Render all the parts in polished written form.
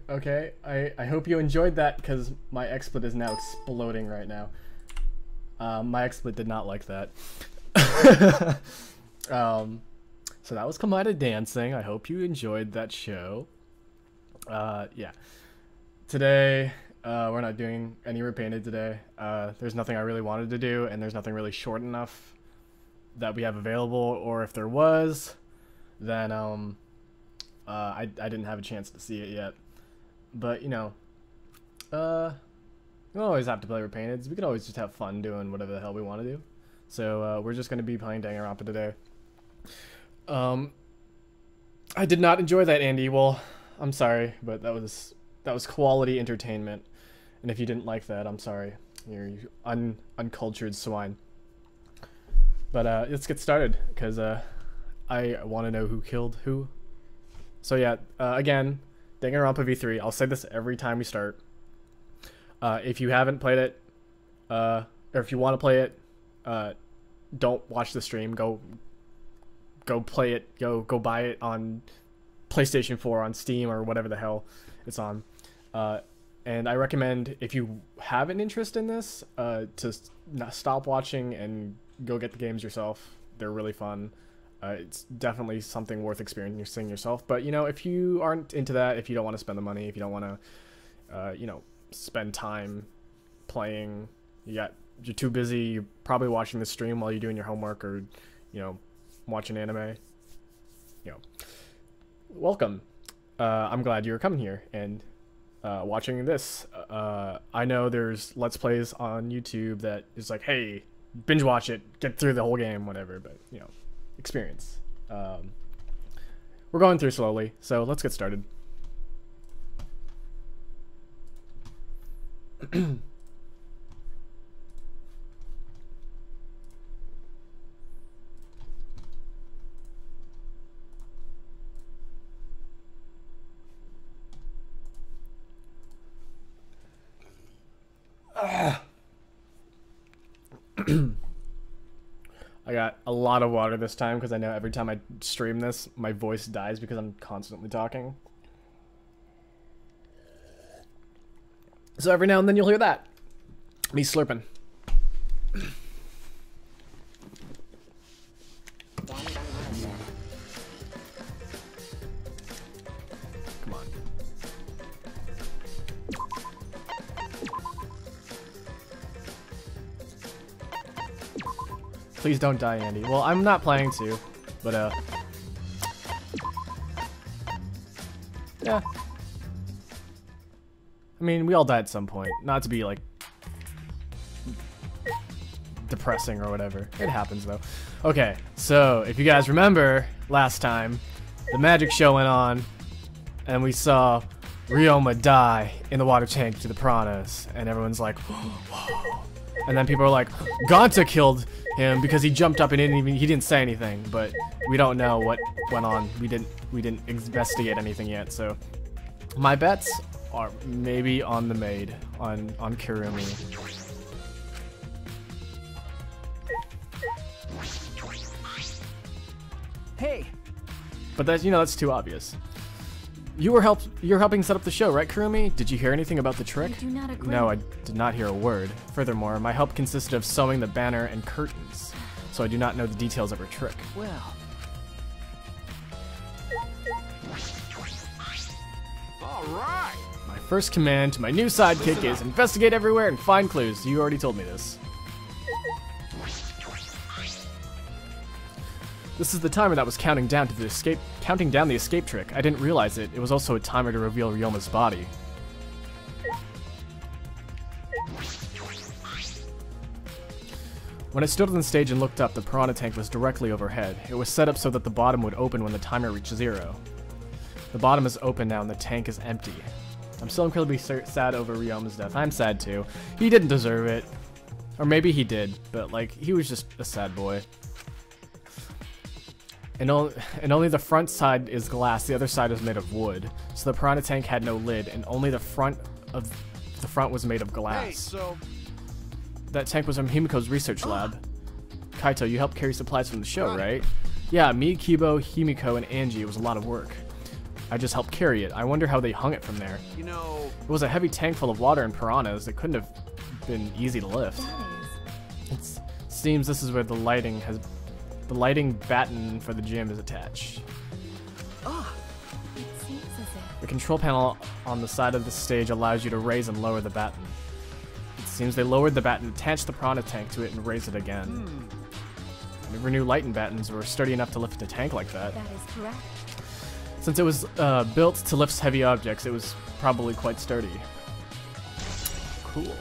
Okay. I hope you enjoyed that because my XSplit is now exploding right now. My XSplit did not like that. So that was Kamada dancing. I hope you enjoyed that show. Yeah. Today, we're not doing any repainted today. There's nothing I really wanted to do, and there's nothing really short enough that we have available, or if there was, then I didn't have a chance to see it yet. But, you know, we don't always have to play repainted. We can always just have fun doing whatever the hell we want to do. So we're just going to be playing DanganRonpaV today. I did not enjoy that, Andy. Well, I'm sorry, but that was quality entertainment. And if you didn't like that, I'm sorry. You're uncultured swine. But let's get started, because I want to know who killed who. So yeah, again, DanganRonpaV3. I'll say this every time we start. If you haven't played it, or if you want to play it, don't watch the stream. Go play it. Go buy it on PlayStation 4, on Steam, or whatever the hell it's on. And I recommend, if you have an interest in this, to stop watching and go get the games yourself. They're really fun. It's definitely something worth experiencing yourself. But, you know, if you aren't into that, if you don't want to spend the money, if you don't want to, you know, spend time playing, you're too busy, you're probably watching the stream while you're doing your homework, or, you know, watching anime, you know, welcome. I'm glad you're coming here and watching this. I know there's Let's Plays on YouTube that is like, hey, binge watch it, get through the whole game, whatever, but, you know, experience. We're going through slowly, so let's get started. I got a lot of water this time because I know every time I stream this, my voice dies because I'm constantly talking. So every now and then you'll hear that. Me slurping. Come on. Please don't die, Andy. Well, I'm not planning to, but yeah. I mean, we all die at some point. Not to be, like, depressing or whatever. It happens, though. Okay, so, if you guys remember, last time, the magic show went on, and we saw Ryoma die in the water tank to the piranhas, and everyone's like, whoa. And then people are like, Gonta killed him because he jumped up and he didn't say anything, but we don't know what went on. We didn't investigate anything yet, so my bets are maybe on the maid, on Kirumi. Hey, but that's, you know, that's too obvious. You're helping set up the show, right, Kirumi? Did you hear anything about the trick? I do not agree. No, I did not hear a word. Furthermore, my help consisted of sewing the banner and curtains, so I do not know the details of her trick. Well. All right. My first command to my new sidekick is investigate everywhere and find clues. You already told me this. This is the timer that was counting down the escape trick. I didn't realize it. It was also a timer to reveal Ryoma's body. When I stood on the stage and looked up, the piranha tank was directly overhead. It was set up so that the bottom would open when the timer reached 0. The bottom is open now and the tank is empty. I'm still incredibly sad over Ryoma's death. I'm sad too. He didn't deserve it. Or maybe he did, but, like, he was just a sad boy. And only the front side is glass, the other side is made of wood. So the piranha tank had no lid, and only the front was made of glass. Hey, so that tank was from Himiko's research lab. Kaito, you helped carry supplies from the show, right? Yeah, me, Kibo, Himiko, and Angie. It was a lot of work. I just helped carry it. I wonder how they hung it from there. You know... It was a heavy tank full of water and piranhas. It couldn't have been easy to lift. It seems this is where the lighting batten for the gym is attached. Oh, it seems as if... The control panel on the side of the stage allows you to raise and lower the batten. It seems they lowered the batten, attached the piranha tank to it, and raised it again. I never knew Lighten battens were sturdy enough to lift a tank like that. That is correct. Since it was built to lift heavy objects, it was probably quite sturdy. Cool.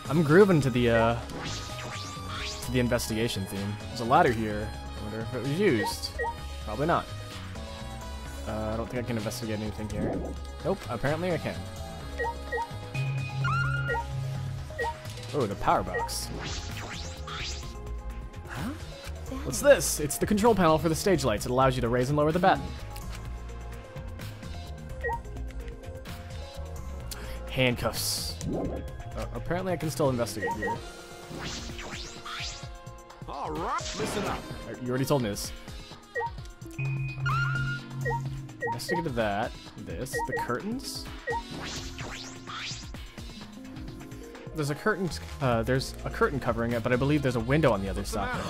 I'm grooving to the investigation theme. There's a ladder here. I wonder if it was used. Probably not. I don't think I can investigate anything here. Nope, apparently I can. Oh, the power box. Huh? What's this? It's the control panel for the stage lights. It allows you to raise and lower the batten. Handcuffs. Apparently I can still investigate here. All right, listen up. You already told me this. Investigated that. This. The curtains. There's a curtain covering it, but I believe there's a window on the other side.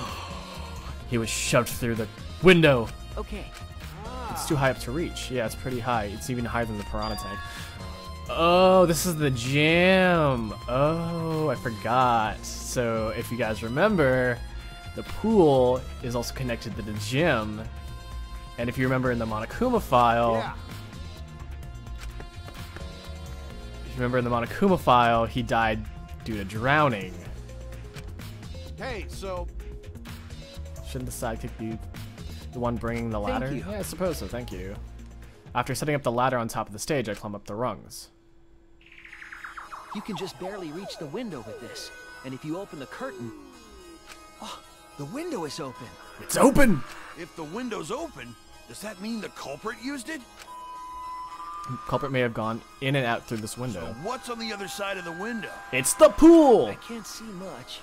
He was shoved through the window. Okay. It's too high up to reach. Yeah, it's pretty high. It's even higher than the piranha tank. Oh, this is the gym. Oh, I forgot. So if you guys remember, the pool is also connected to the gym. And if you remember in the Monokuma file, he died due to drowning. Hey, so... Shouldn't the sidekick be the one bringing the ladder? Thank you. Yeah, I suppose so, thank you. After setting up the ladder on top of the stage, I climb up the rungs. You can just barely reach the window with this. And if you open the curtain... Oh, the window is open. It's open! If the window's open, does that mean the culprit used it? Culprit may have gone in and out through this window. So what's on the other side of the window? It's the pool! I can't see much,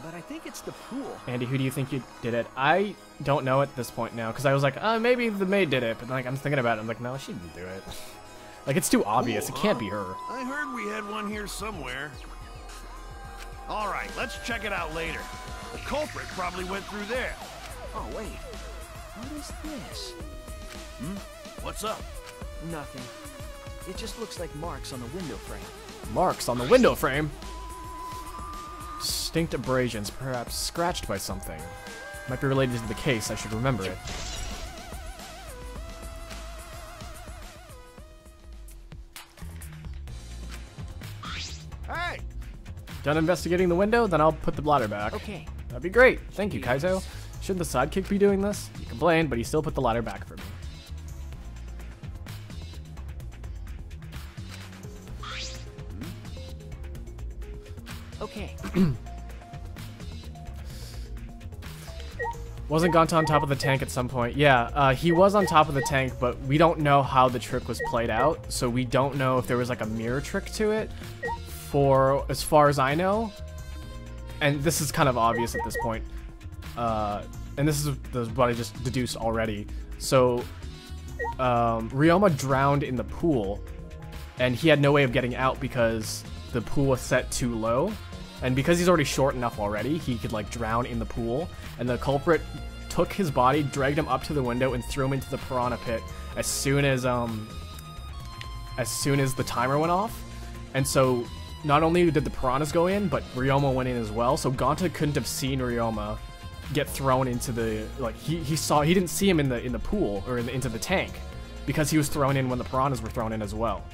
but I think it's the pool. Andy, who do you think you did it? I don't know at this point now, because I was like, maybe the maid did it, but like I'm thinking about it, I'm like, no, she didn't do it. Like, it's too obvious, it can't be her. I heard we had one here somewhere. All right, let's check it out later. The culprit probably went through there. Oh, wait. What is this? What's up? Nothing. It just looks like marks on the window frame. Marks on the window frame? Distinct abrasions, perhaps scratched by something. Might be related to the case, I should remember it. Hey! Done investigating the window? Then I'll put the ladder back. Okay. That'd be great. Thank you, Kaizo. Shouldn't the sidekick be doing this? He complained, but he still put the ladder back for me. Okay. Wasn't Gonta on top of the tank at some point? Yeah, he was on top of the tank, but we don't know how the trick was played out, so we don't know if there was like a mirror trick to it, for as far as I know. And this is kind of obvious at this point. And this is what I just deduced already. So, Ryoma drowned in the pool, and he had no way of getting out because the pool was set too low. And because he's already short enough already, he could like drown in the pool. And the culprit took his body, dragged him up to the window, and threw him into the piranha pit as soon as the timer went off. And so not only did the piranhas go in, but Ryoma went in as well. So Gonta couldn't have seen Ryoma get thrown into the he didn't see him in the pool or into the tank because he was thrown in when the piranhas were thrown in as well.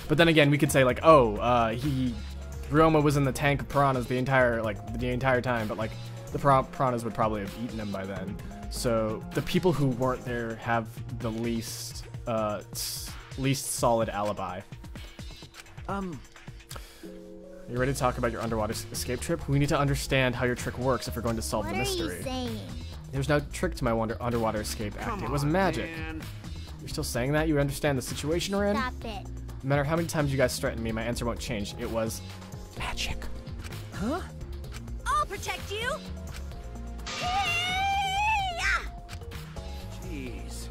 But then again, we could say like, oh, Ryoma was in the tank of piranhas the entire time, but like the piranhas would probably have eaten him by then. So the people who weren't there have the least solid alibi. You ready to talk about your underwater escape trip? We need to understand how your trick works if we're going to solve the mystery. What are you saying? There's no trick to my underwater escape act. It was magic. Man. You're still saying that? You understand the situation we're in? Stop it. No matter how many times you guys threaten me, my answer won't change. It was magic. Huh? I'll protect you. Jeez.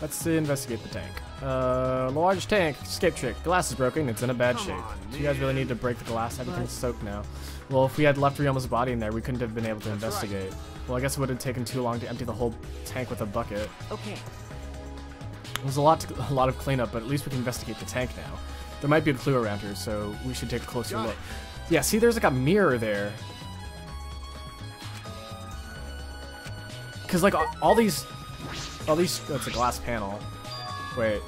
Let's investigate the tank. Large tank, escape trick. Glass is broken, it's in a bad Come shape. on, Do you guys really man. need to break the glass? Everything's soaked now. Well, if we had left Ryoma's body in there, we couldn't have been able to That's right. investigate. Well, I guess it would have taken too long to empty the whole tank with a bucket. Okay. It was a lot of cleanup, but at least we can investigate the tank now. There might be a clue around here, so we should take a closer Got look. it. Yeah, see, there's like a mirror there. Cause like all these, that's a glass panel. Wait,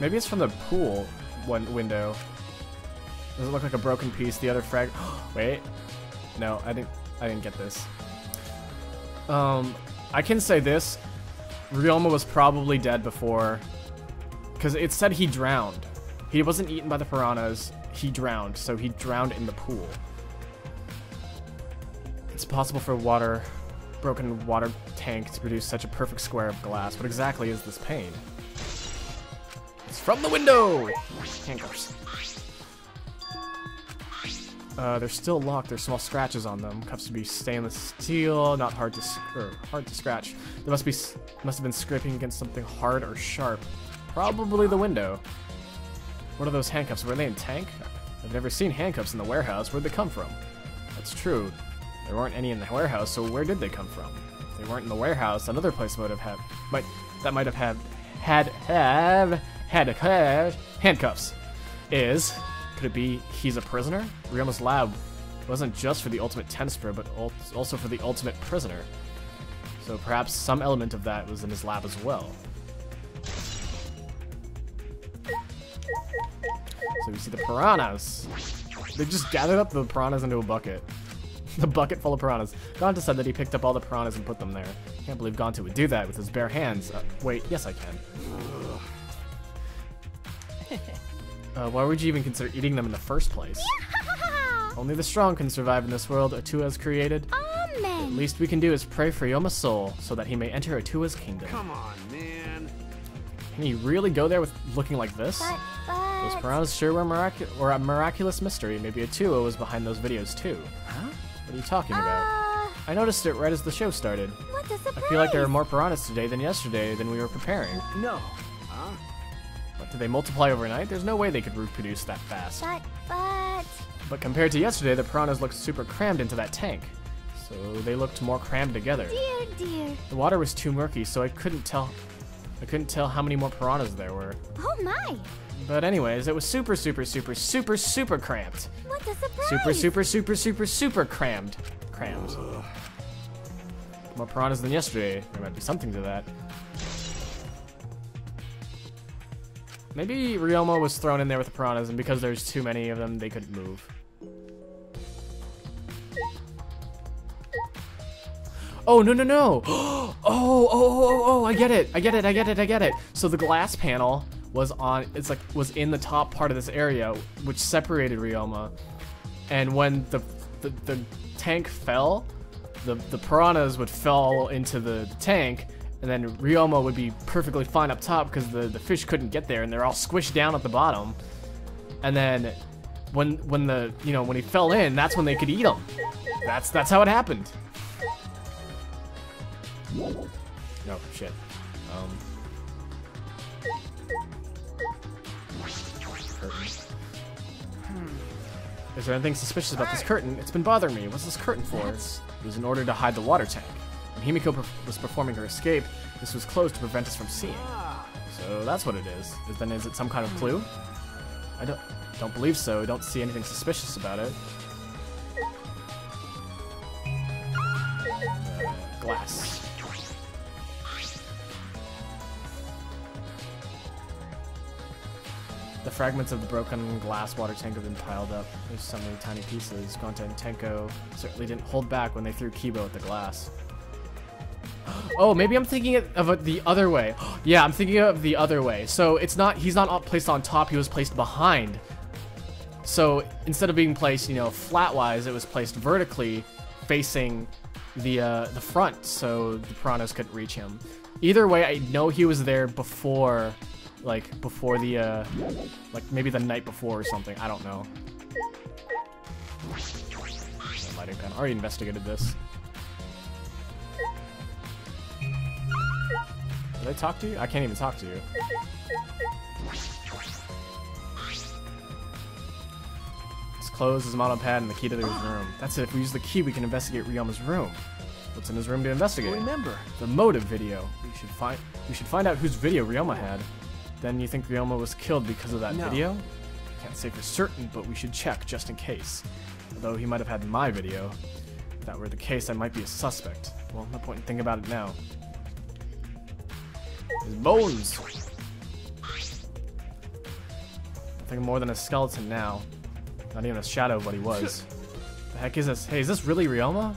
maybe it's from the pool one window. Does it look like a broken piece? The other frag. Wait, no, I didn't get this. I can say this. Ryoma was probably dead before, because it said he drowned. He wasn't eaten by the piranhas. He drowned, so he drowned in the pool. It's possible for broken water tank to produce such a perfect square of glass. What exactly is this pane? It's from the window! Handcuffs. They're still locked. There's small scratches on them. Cuffs would be stainless steel, not hard to scratch. They must have been scraping against something hard or sharp. Probably the window. What are those handcuffs? Were they in tank? I've never seen handcuffs in the warehouse. Where'd they come from? That's true. There weren't any in the warehouse, so where did they come from? If they weren't in the warehouse, another place might have had handcuffs. Could it be he's a prisoner? Ryoma's lab wasn't just for the ultimate tensper, but also for the ultimate prisoner. So perhaps some element of that was in his lab as well. So we see the piranhas. They just gathered up the piranhas into a bucket. The bucket full of piranhas. Gonta said that he picked up all the piranhas and put them there. Can't believe Gonta would do that with his bare hands. Wait, yes I can. Why would you even consider eating them in the first place? Only the strong can survive in this world Atua's created. At Amen. least we can do is pray for Ryoma's soul, so that he may enter Atua's kingdom. Come on, man. Can he really go there with looking like this? Those But piranhas sure were a miraculous mystery. Maybe Atua was behind those videos too. Huh? What are you talking about? I noticed it right as the show started. what a surprise! I feel like there are more piranhas today than yesterday than we were preparing. No. Huh? But did they multiply overnight? There's no way they could reproduce that fast. But But compared to yesterday, the piranhas looked super crammed into that tank. So they looked more crammed together. dear. The water was too murky, so I couldn't tell how many more piranhas there were. Oh my! But anyways, it was super cramped. What a surprise! Super crammed. More piranhas than yesterday. There might be something to that. Maybe Ryoma was thrown in there with the piranhas, and because there's too many of them, they couldn't move. Oh, no. Oh, I get it. So the glass panel was was in the top part of this area, which separated Ryoma. And when the tank fell, the piranhas would fall into the tank, and then Ryoma would be perfectly fine up top because the fish couldn't get there, and they're all squished down at the bottom. And then when he fell in, that's when they could eat him. That's how it happened. No, shit. Curtain. Is there anything suspicious about this curtain? It's been bothering me. What's this curtain for? It was in order to hide the water tank. When Himiko was performing her escape, this was closed to prevent us from seeing. So that's what it is. Then is it some kind of clue? I don't believe so. I don't see anything suspicious about it. Glass. The fragments of the broken glass water tank have been piled up. There's so many tiny pieces. Gonta and Tenko certainly didn't hold back when they threw Kibo at the glass. Oh, maybe I'm thinking of it the other way. Yeah, I'm thinking of the other way. So he's not placed on top, he was placed behind. So instead of being placed, flat-wise, it was placed vertically, facing the front so the piranhas couldn't reach him. Either way, I know he was there before, like before the like maybe the night before or something. I don't know. Lighting gun. Already investigated this. Did I talk to you? I can't even talk to you. His clothes, his model pad, and the key to his room. That's it. If we use the key, we can investigate Ryoma's room. What's in his room to investigate? Remember The motive video. We should find out whose video Ryoma had. Then you think Ryoma was killed because of that video? Can't say for certain, but we should check just in case. Although he might have had my video. If that were the case, I might be a suspect. Well, no point in thinking about it now. His bones! Nothing more than a skeleton now. Not even a shadow of what he was. The heck is this? Hey, is this really Ryoma?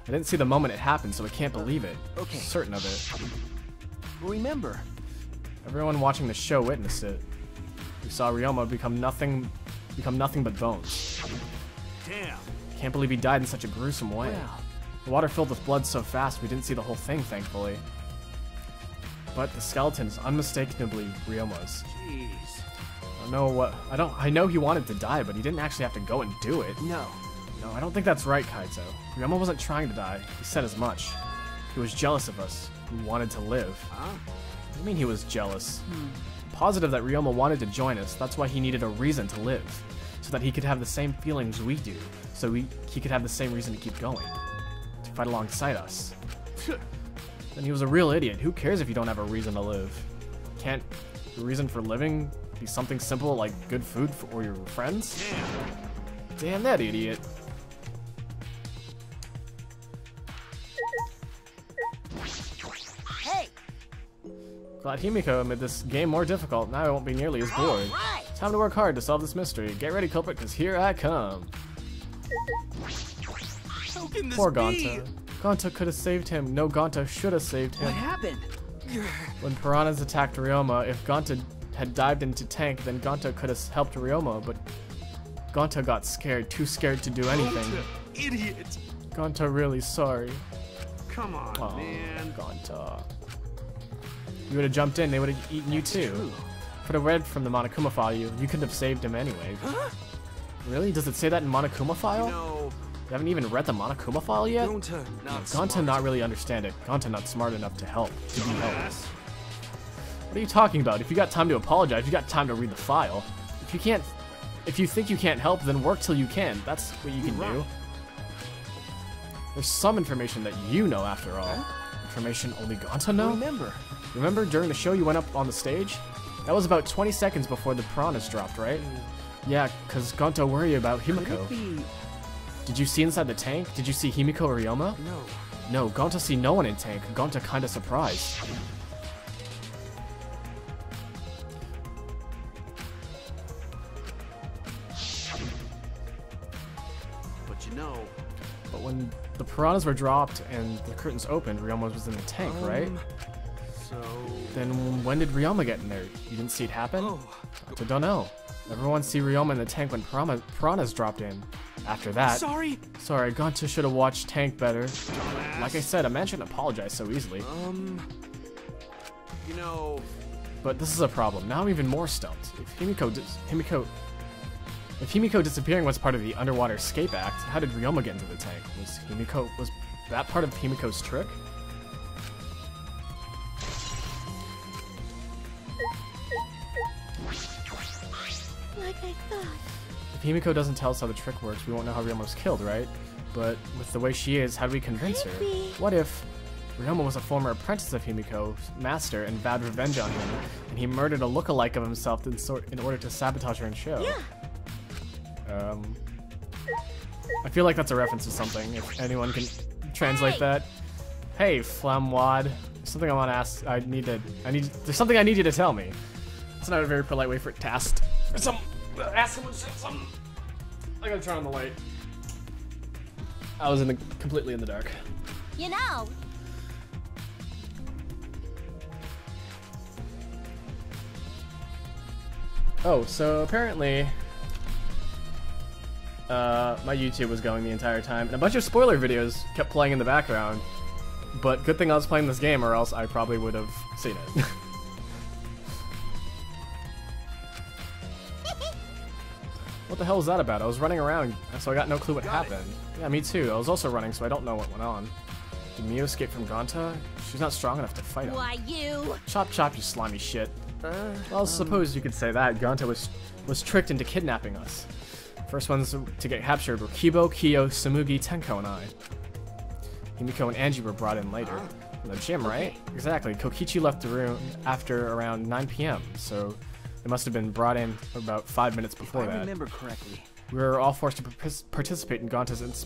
I didn't see the moment it happened, so I can't believe it. Okay. Certain of it. Remember. Everyone watching the show witnessed it. We saw Ryoma become nothing but bones. Damn. Can't believe he died in such a gruesome way. Wow. The water filled with blood so fast we didn't see the whole thing, thankfully. But the skeleton is unmistakably Ryoma's. Jeez. I know he wanted to die, but he didn't actually have to go and do it. No. No, I don't think that's right, Kaito. Ryoma wasn't trying to die. He said as much. He was jealous of us. He wanted to live. Huh? What do you mean he was jealous? Positive that Ryoma wanted to join us. That's why he needed a reason to live. So that he could have the same feelings we do. So he could have the same reason to keep going. To fight alongside us. Then he was a real idiot. Who cares if you don't have a reason to live? Can't the reason for living be something simple like good food or your friends? Damn that idiot. Hey! Glad Himiko made this game more difficult. Now I won't be nearly as bored. Right. Time to work hard to solve this mystery. Get ready, culprit, because here I come. How can this Poor be? Gonta. Gonta could have saved him. No, Gonta should have saved him. What happened? When piranhas attacked Ryoma, if Gonta had dived into tank, then Gonta could have helped Ryoma, but Gonta got scared, too scared to do anything. Gonta, idiot. Gonta really sorry. Come on, Aw, man. Gonta. You would have jumped in, they would have eaten you too. If it had read from the Monokuma file, you couldn't have saved him anyway. Really? Does it say that in Monokuma file? No. You haven't even read the Monokuma file yet? Gonta, not Gonta smart. not really understand it. Gonta not smart enough to help. To be helped. Dumbass. What are you talking about? If you got time to apologize, you got time to read the file. If you think you can't help, then work till you can. That's what you can do. There's some information that you know after all. Information only Gonta know? Remember during the show you went up on the stage? That was about 20 seconds before the piranhas dropped, right? Yeah, cause Gonta worried about Himiko. Did you see inside the tank? Did you see Himiko or Ryoma? No. No, Gonta see no one in tank. Gonta kinda surprised. But you know. But when the piranhas were dropped and the curtains opened, Ryoma was in the tank, right? So. Then when did Ryoma get in there? You didn't see it happen? Oh. I don't know. Everyone see Ryoma in the tank when piranhas dropped in. After that... Sorry. Sorry, Gonta should have watched tank better. Like I said, a man shouldn't apologize so easily. You know. But this is a problem. Now I'm even more stumped. If Himiko disappearing was part of the underwater escape act, how did Ryoma get into the tank? Was that part of Himiko's trick? Like I thought. If Himiko doesn't tell us how the trick works, we won't know how Ryoma was killed, right? But with the way she is, how do we convince her? Maybe. What if Ryoma was a former apprentice of Himiko's master and vowed revenge on him, and he murdered a lookalike of himself in order to sabotage her in show? Yeah. I feel like that's a reference to something, if anyone can translate that. Hey, Flamwad. There's something I want to ask. There's something I need you to tell me. It's not a very polite way for it to ask someone something. I gotta turn on the light. I was completely in the dark. You know. Oh, so apparently, my YouTube was going the entire time, and a bunch of spoiler videos kept playing in the background. But good thing I was playing this game, or else I probably would have seen it. What the hell was that about? I was running around, so I got no clue what happened. Yeah, me too. I was also running, so I don't know what went on. Did Mio escape from Gonta? She's not strong enough to fight him. Why you? Chop chop, you slimy shit. Well, suppose you could say that. Gonta was tricked into kidnapping us. First ones to get captured were Kibo, Kyo, Samugi, Tenko, and I. Himiko and Angie were brought in later. The gym, right? Exactly. Kokichi left the room after around 9 p.m., so they must have been brought in about 5 minutes before that. If I remember correctly. We were all forced to participate in Gonta's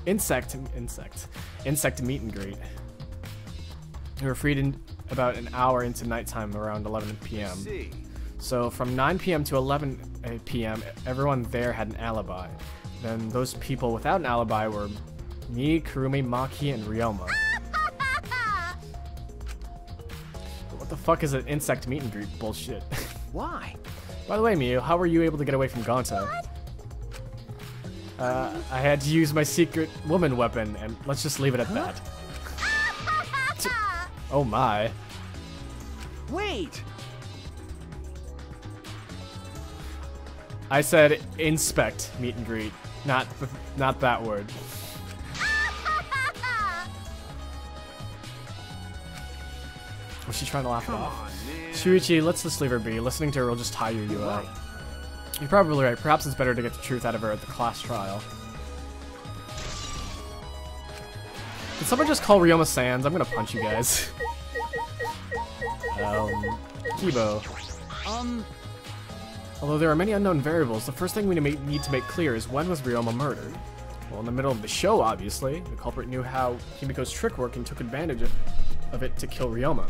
insect meet and greet. We were freed in about an hour into nighttime around 11 p.m. So from 9 p.m. to 11 p.m., everyone there had an alibi. Then those people without an alibi were me, Kurumi, Maki, and Ryoma. What the fuck is an insect meet and greet bullshit? Why? By the way, Miu, how were you able to get away from Gonta? I had to use my secret woman weapon, and let's just leave it at that. Oh my. Wait! I said inspect meet and greet, not that word. Was she trying to laugh it off? Shuichi, let's just leave her be. Listening to her will just tire you out. You're probably right. Perhaps it's better to get the truth out of her at the class trial. Did someone just call Ryoma Sans? I'm gonna punch you guys. Kibo. Although there are many unknown variables, the first thing we need to make clear is when was Ryoma murdered? Well, in the middle of the show, obviously. The culprit knew how Himiko's trick worked and took advantage of it to kill Ryoma.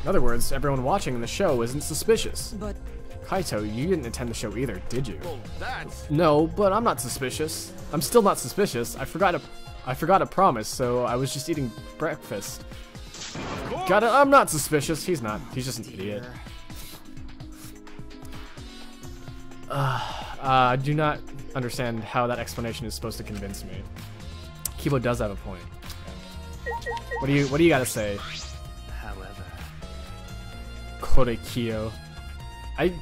In other words, everyone watching in the show isn't suspicious. But Kaito, you didn't attend the show either, did you? Well, that's... No, but I'm not suspicious. I'm still not suspicious. I forgot a promise, so I was just eating breakfast. Got it. I'm not suspicious. He's not. He's just an idiot. I do not understand how that explanation is supposed to convince me. Kibo does have a point. What do you gotta say? however, Korekiyo. I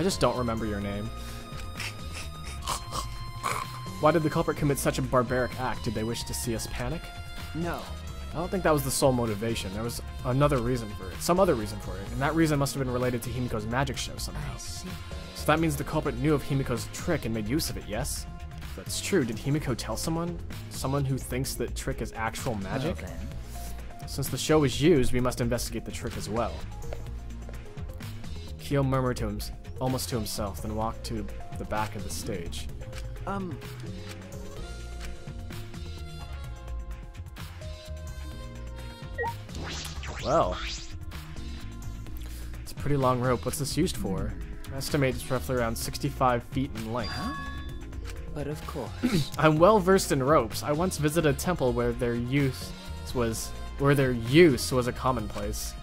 just don't remember your name. Why did the culprit commit such a barbaric act? Did they wish to see us panic? no. I don't think that was the sole motivation. There was another reason for it. Some other reason for it. And that reason must have been related to Himiko's magic show somehow. So that means the culprit knew of Himiko's trick and made use of it, yes? If that's true, did Himiko tell someone? Someone who thinks that trick is actual magic? Well, then. Since the show was used, we must investigate the trick as well. Kyo murmured to him, almost to himself, then walked to the back of the stage. Well, it's a pretty long rope. What's this used for? I estimate it's roughly around 65 feet in length. Huh? But of course. I'm well versed in ropes. I once visited a temple where their use was a commonplace.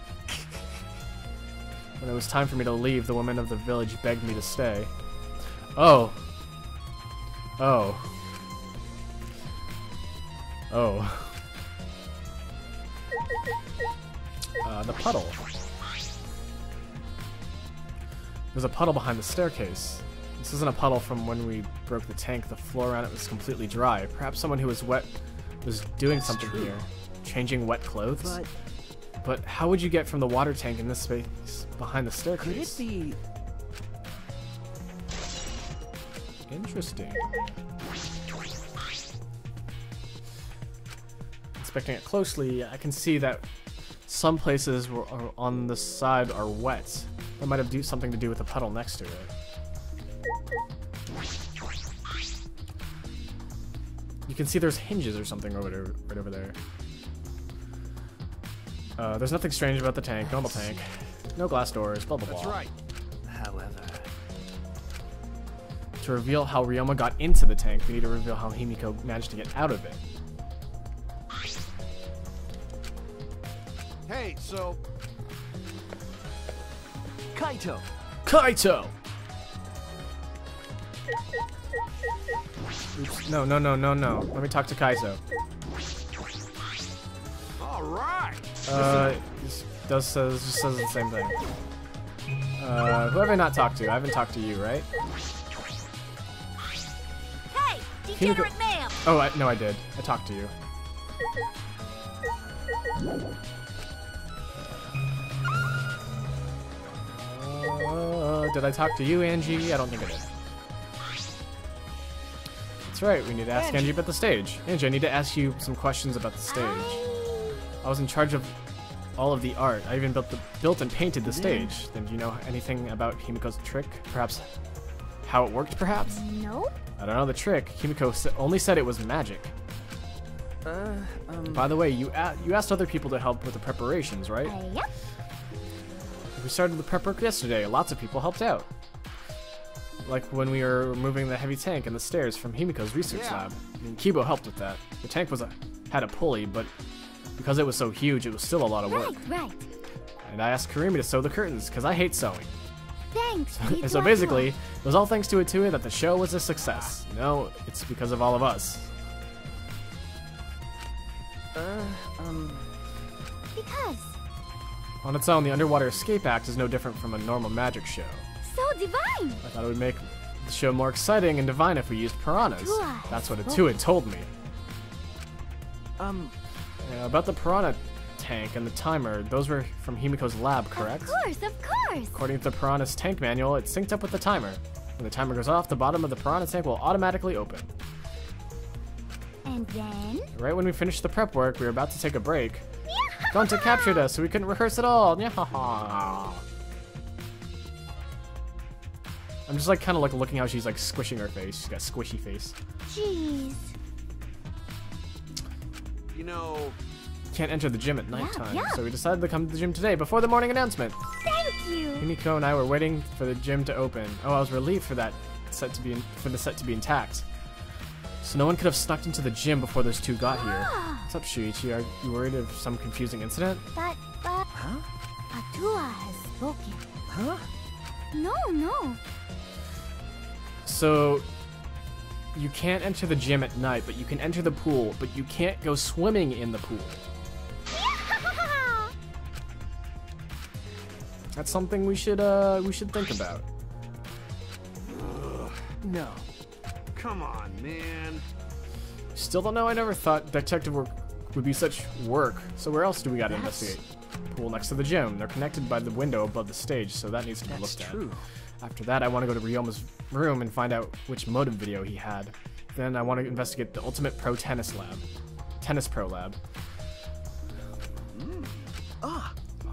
When it was time for me to leave, the women of the village begged me to stay. Oh. Oh. Oh. The puddle. There's a puddle behind the staircase. This isn't a puddle from when we broke the tank. The floor around it was completely dry. Perhaps someone who was wet was doing something here. Changing wet clothes? But how would you get from the water tank in this space behind the staircase? Could it be... Interesting. Inspecting it closely, I can see that some places are on the side are wet. That might have something to do with the puddle next to it. You can see there's hinges or something right over there. There's nothing strange about the tank. Normal tank. No glass doors. Blah blah blah. That's right. However... To reveal how Ryoma got into the tank, we need to reveal how Himiko managed to get out of it. Hey, so... Kaito! Kaito! Oops. No, no, no, no, no. Let me talk to Kaizo. All right. Just says the same thing. Who have I not talked to? I haven't talked to you, right? Hey, degenerate ma'am! Oh, no, I did. I talked to you. Did I talk to you, Angie? I don't think I did. That's right, we need to ask Angie about the stage. Angie, I need to ask you some questions about the stage. I was in charge of all of the art. I even built and painted the stage. Then do you know anything about Himiko's trick? Perhaps how it worked, perhaps? No? I don't know the trick. Himiko only said it was magic. By the way, you asked other people to help with the preparations, right? Yep. We started the prep work yesterday. Lots of people helped out. Like when we were moving the heavy tank and the stairs from Himiko's research lab. I mean, Kibo helped with that. The tank had a pulley, but because it was so huge, it was still a lot of work. Right. And I asked Karimi to sew the curtains, because I hate sewing. Thanks. And so basically, it was all thanks to Atua that the show was a success. No, it's because of all of us. Because. On its own, the Underwater Escape Act is no different from a normal magic show. So divine! I thought it would make the show more exciting and divine if we used piranhas. That's what Atua told me. Yeah, about the piranha tank and the timer, those were from Himiko's lab, correct? Of course! According to the piranha's tank manual, it's synced up with the timer. When the timer goes off, the bottom of the piranha tank will automatically open. And then? Right when we finished the prep work, we were about to take a break. Gonta captured us, so we couldn't rehearse at all. I'm just like kind of like looking how she's like squishing her face. She's got a squishy face. Jeez. You know, Can't enter the gym at nighttime, yeah. so we decided to come to the gym today before the morning announcement. Thank you! Himiko and I were waiting for the gym to open. Oh, I was relieved for the set to be intact. So no one could have snuck into the gym before those two got here. What's up, Shuichi? Are you worried of some confusing incident? But... Huh? Atua has spoken. Huh? No. So, you can't enter the gym at night, but you can enter the pool, but you can't go swimming in the pool. That's something we should think about. No. come on, man. Still don't know. I never thought detective work would be such work. So where else do we gotta investigate? Pool next to the gym. They're connected by the window above the stage, so that needs to be looked at. After that, I want to go to Ryoma's room and find out which motive video he had. Then I want to investigate the Ultimate Pro Tennis Lab. Tennis Pro Lab.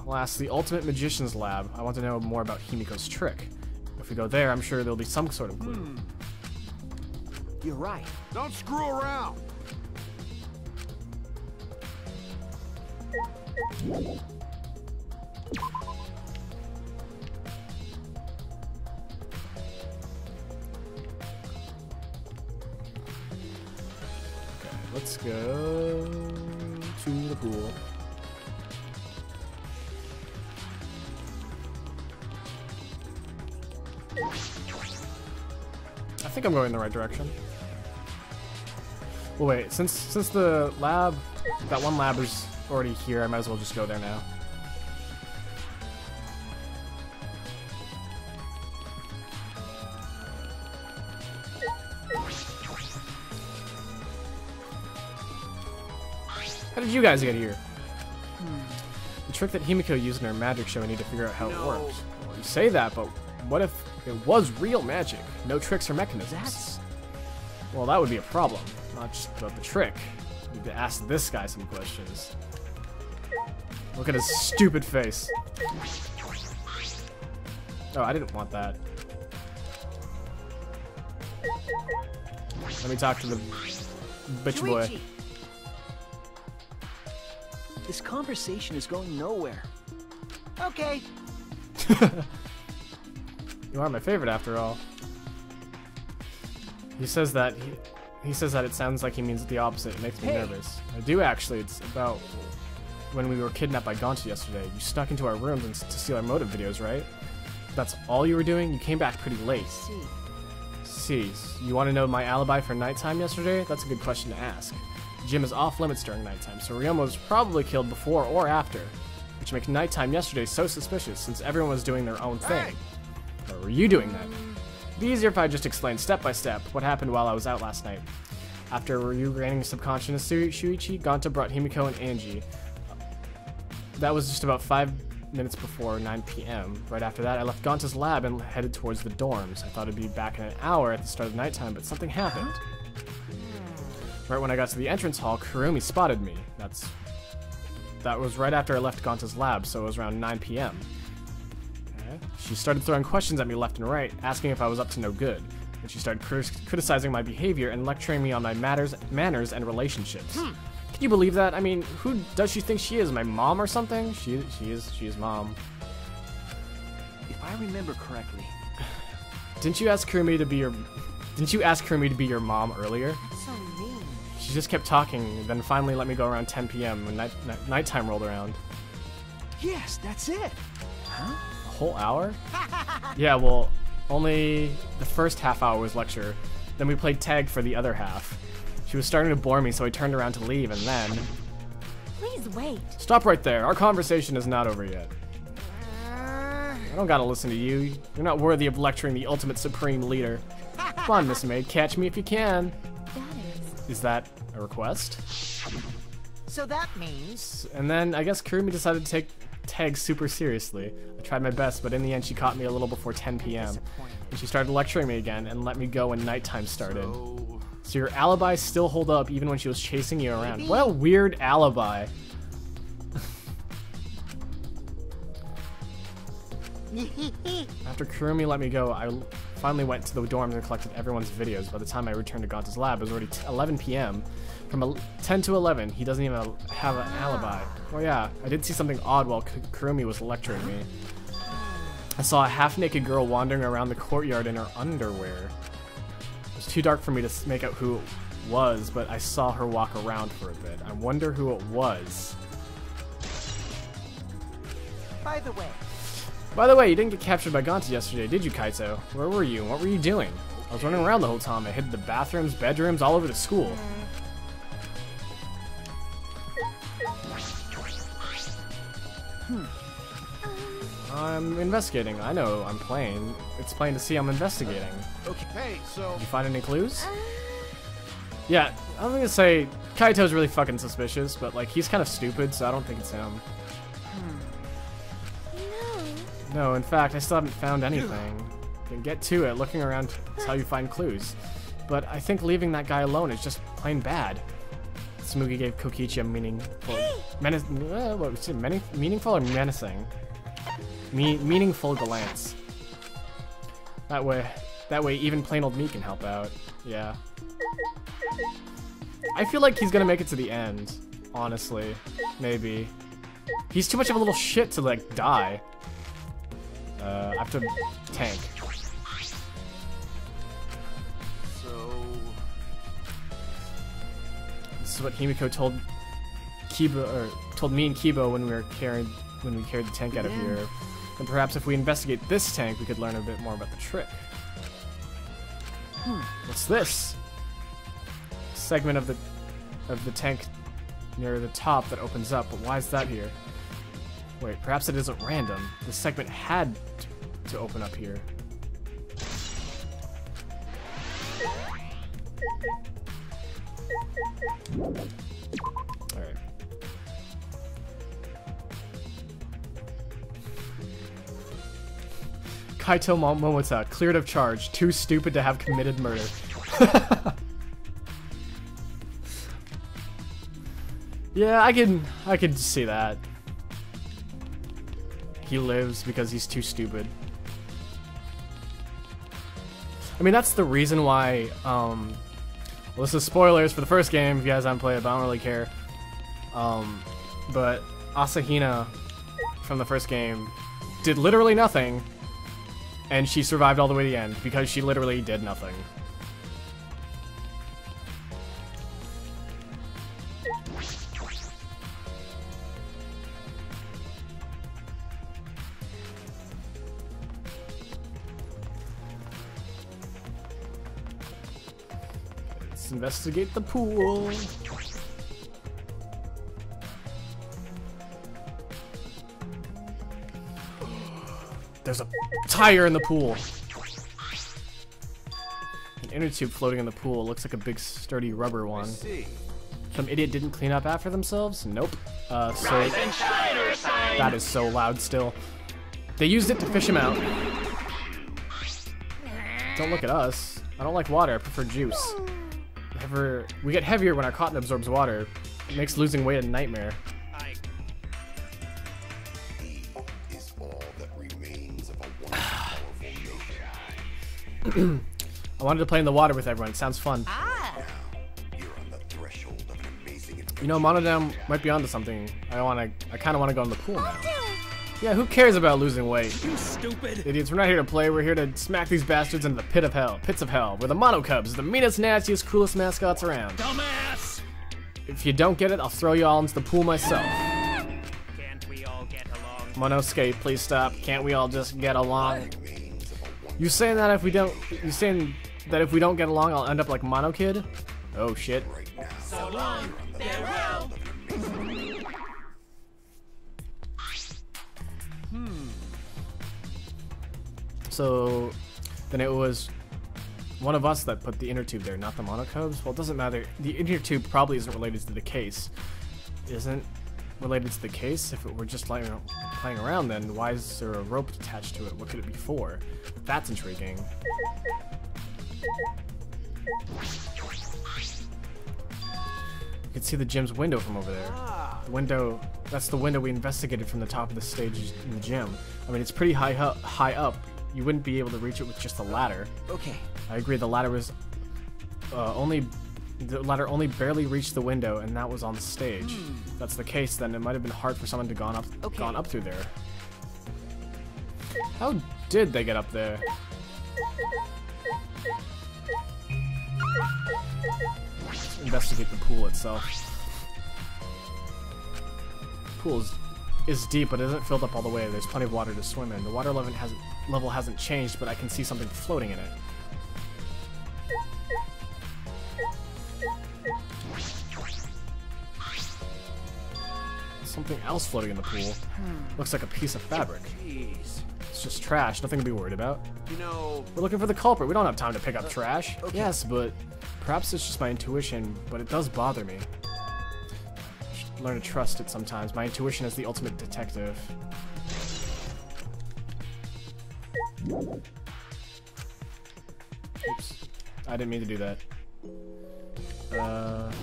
Last, the Ultimate Magician's Lab. I want to know more about Himiko's trick. If we go there, I'm sure there'll be some sort of clue. You're right. Don't screw around. Okay, let's go to the pool. I think I'm going in the right direction. Well, wait, since the lab, that one lab is already here, I might as well just go there now. How did you guys get here? The trick that Himiko used in her magic show, I need to figure out how it works. Well, you say that, but what if it was real magic? No tricks or mechanisms. Well, that would be a problem. Not just about the trick. Need to ask this guy some questions. Look at his stupid face. Oh, I didn't want that. Let me talk to the bitch boy. This conversation is going nowhere. Okay. You are my favorite after all. He says that it sounds like he means the opposite. It makes me nervous. I do actually. It's about when we were kidnapped by Gonta yesterday. You snuck into our rooms to steal our motive videos, right? That's all you were doing? You came back pretty late. see. You want to know my alibi for nighttime yesterday? That's a good question to ask. The gym is off limits during nighttime, so Ryoma was probably killed before or after, which makes nighttime yesterday so suspicious since everyone was doing their own thing. Or were you doing that? It'd be easier if I just explained step by step what happened while I was out last night. After Ryu gaining subconscious Shuichi, Gonta brought Himiko and Angie. That was just about 5 minutes before 9 p.m. Right after that, I left Gonta's lab and headed towards the dorms. I thought I'd be back in an hour at the start of nighttime, but something happened. Right when I got to the entrance hall, Kurumi spotted me. That was right after I left Gonta's lab, so it was around 9 p.m. Okay. She started throwing questions at me left and right, asking if I was up to no good. And she started criticizing my behavior and lecturing me on my manners and relationships. Can you believe that? I mean, who does she think she is? My mom or something? She is mom. If I remember correctly. Didn't you ask Kurumi to be your mom earlier? So mean. She just kept talking, and then finally let me go around 10 p.m. when nighttime rolled around. Yes, that's it. Huh? A whole hour? Yeah, well, only the first half hour was lecture. Then we played tag for the other half. She was starting to bore me, so I turned around to leave, and then... Please wait. Stop right there. Our conversation is not over yet. I don't gotta listen to you. You're not worthy of lecturing the ultimate supreme leader. Come on, Miss Maid, catch me if you can. That is. Is that a request? So that means... And then I guess Kurumi decided to take tag super seriously. I tried my best, but in the end she caught me a little before 10 p.m. And she started lecturing me again and let me go when nighttime started. So your alibi still hold up even when she was chasing you around. What a weird alibi. After Kurumi let me go, I finally went to the dorms and collected everyone's videos. By the time I returned to Gonta's lab, it was already 11 p.m. From 10 to 11, he doesn't even have an alibi. Oh yeah, I did see something odd while Kurumi was lecturing me. I saw a half-naked girl wandering around the courtyard in her underwear. It was too dark for me to make out who it was, but I saw her walk around for a bit. I wonder who it was. By the way, You didn't get captured by Gonta yesterday, did you, Kaito? Where were you? What were you doing? I was running around the whole time. I hid the bathrooms, bedrooms, all over the school. I'm investigating. I know I'm playing. It's plain to see I'm investigating. Okay, hey, so... Did you find any clues? Yeah, I'm gonna say Kaito's really fucking suspicious, but like he's kind of stupid, so I don't think it's him. No, in fact, I still haven't found anything. Then get to it. Looking around is how you find clues. But I think leaving that guy alone is just plain bad. Tsumugi gave Kokichi a meaningful or menacing? Meaningful glance. That way even plain old me can help out. Yeah. I feel like he's gonna make it to the end, honestly. Maybe. He's too much of a little shit to like die. I have to tank. So... This is what Himiko told me and Kibo when we carried the tank out of here. And perhaps if we investigate this tank, we could learn a bit more about the trick. What's this? Segment of the tank near the top that opens up, but why is that here? Wait, perhaps it isn't random. This segment had to open up here. Alright. Kaito Momota, cleared of charge. Too stupid to have committed murder. Yeah, I could see that. He lives because he's too stupid. I mean, that's the reason why, well, this is spoilers for the first game if you guys haven't played it, but I don't really care. But Asahina from the first game did literally nothing, and she survived all the way to the end because she literally did nothing. Let's investigate the pool. There's a tire in the pool. An inner tube floating in the pool. Looks like a big sturdy rubber one. Some idiot didn't clean up after themselves? Nope. So that is so loud still. They used it to fish him out. Don't look at us. I don't like water. I prefer juice. We get heavier when our cotton absorbs water. It makes losing weight a nightmare. Is all that remains of a once powerful nature. I wanted to play in the water with everyone. It sounds fun. Now, you're on the threshold of an amazing adventure. You know, Monodam might be onto something. I kind of want to go in the pool now. Yeah, who cares about losing weight? You stupid! Idiots, we're not here to play. We're here to smack these bastards into the pits of hell. We're the Mono Cubs, the meanest, nastiest, coolest mascots around. Dumbass! If you don't get it, I'll throw you all into the pool myself. Can't we all get along? Monoskate, please stop. Can't we all just get along? You saying that if we don't get along, I'll end up like Mono Kid? Oh shit. Right now, So long, farewell! So then it was one of us that put the inner tube there, not the Mono Cubs. Well, it doesn't matter. The inner tube probably isn't related to the case. Isn't related to the case? If it were just playing around, then why is there a rope attached to it? What could it be for? That's intriguing. You can see the gym's window from over there. The window, that's the window we investigated from the top of the stage in the gym. I mean, it's pretty high up. You wouldn't be able to reach it with just a ladder. Okay. I agree, the ladder was only barely reached the window, and that was on the stage. If that's the case, then it might have been hard for someone to gone up through there. How did they get up there? Let's investigate the pool itself. The pool is deep, but it isn't filled up all the way. There's plenty of water to swim in. The water level hasn't changed, but I can see something floating in it. Something else floating in the pool. Looks like a piece of fabric. Jeez. It's just trash, nothing to be worried about. You know... We're looking for the culprit. We don't have time to pick up trash. Okay. Yes, but perhaps it's just my intuition, but it does bother me. I should learn to trust it sometimes. My intuition is the ultimate detective. Oops. I didn't mean to do that.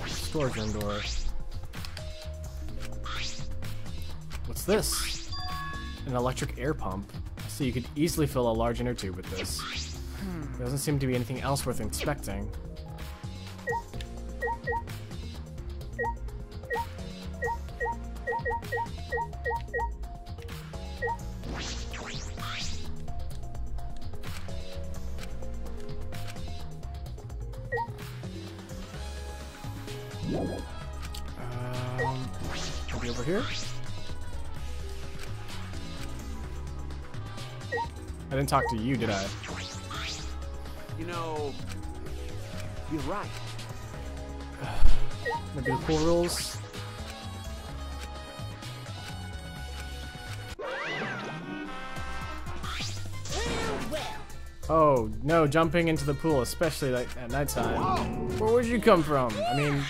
Storage room door. What's this? An electric air pump. So you could easily fill a large inner tube with this. There doesn't seem to be anything else worth inspecting. Maybe over here? I didn't talk to you, did I? You know... You're right. Maybe the pool rules? Oh, no, jumping into the pool, especially like at nighttime. Where would you come from? I mean,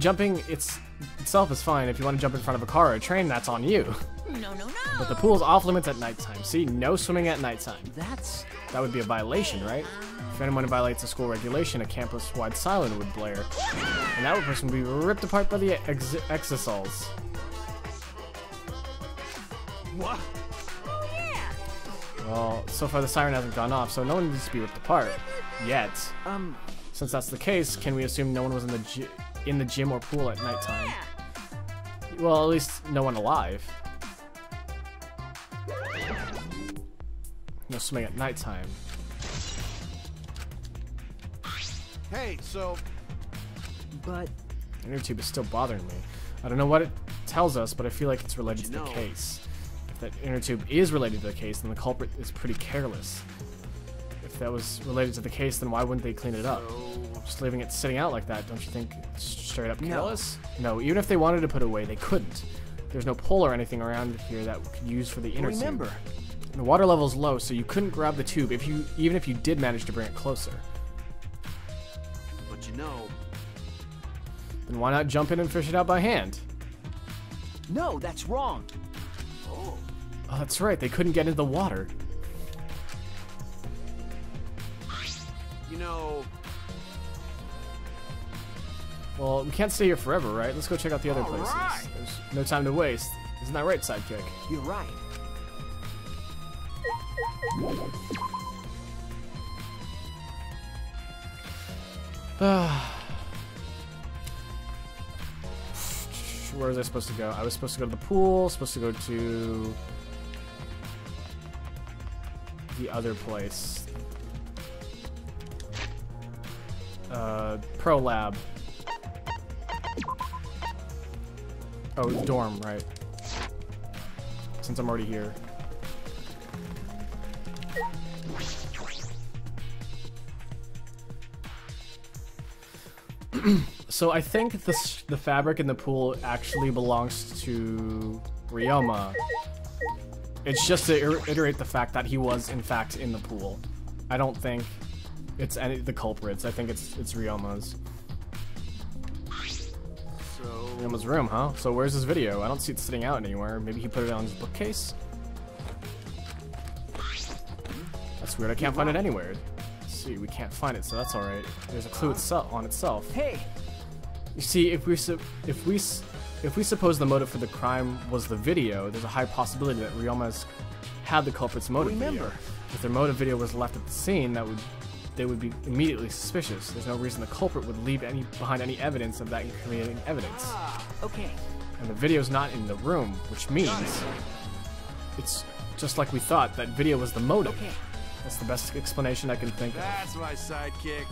jumping itself is fine. If you want to jump in front of a car or a train, that's on you. No. But the pool's off limits at nighttime. See, no swimming at nighttime. That would be a violation, right? If anyone violates a school regulation, a campus-wide siren would blare. And that person would be ripped apart by the exosols. What? Well, so far the siren hasn't gone off, so no one needs to be ripped apart. Yet. Since that's the case, can we assume no one was in the gym or pool at nighttime? Well, at least no one alive. No swimming at nighttime. Hey, so... But... Inner tube is still bothering me. I don't know what it tells us, but I feel like it's related to the case. If that inner tube is related to the case, then the culprit is pretty careless. If If that was related to the case, then why wouldn't they clean it up? Just leaving it sitting out like that, don't you think it's straight up careless? No, even if they wanted to put it away, they couldn't. There's no pole or anything around here that we could use for the inner tube. The water level's low, so you couldn't grab the tube even if you did manage to bring it closer. But you know... Then why not jump in and fish it out by hand? No, that's wrong. Oh. Oh, that's right, they couldn't get into the water. You know... Well, we can't stay here forever, right? Let's go check out the other places. Alright. There's no time to waste. Isn't that right, sidekick? You're right. Where was I supposed to go? I was supposed to go to the pool, supposed to go to the other place. Pro Lab. Oh, dorm, right. Since I'm already here. So I think the fabric in the pool actually belongs to Ryoma. It's just to iterate the fact that he was in fact in the pool. I don't think it's any the culprits. I think it's Ryoma's. So... Ryoma's room, huh? So where's his video? I don't see it sitting out anywhere. Maybe he put it on his bookcase? That's weird. I can't find it anywhere. Let's see, we can't find it, so that's alright. There's a clue on itself. Hey! You see, if we suppose the motive for the crime was the video, there's a high possibility that Ryoma's had the culprit's motive video. If their motive video was left at the scene, they would be immediately suspicious. There's no reason the culprit would leave behind any evidence of that incriminating evidence. Okay. And the video's not in the room, which means it's just like we thought. That video was the motive. Okay. That's the best explanation I can think of. That's my sidekick.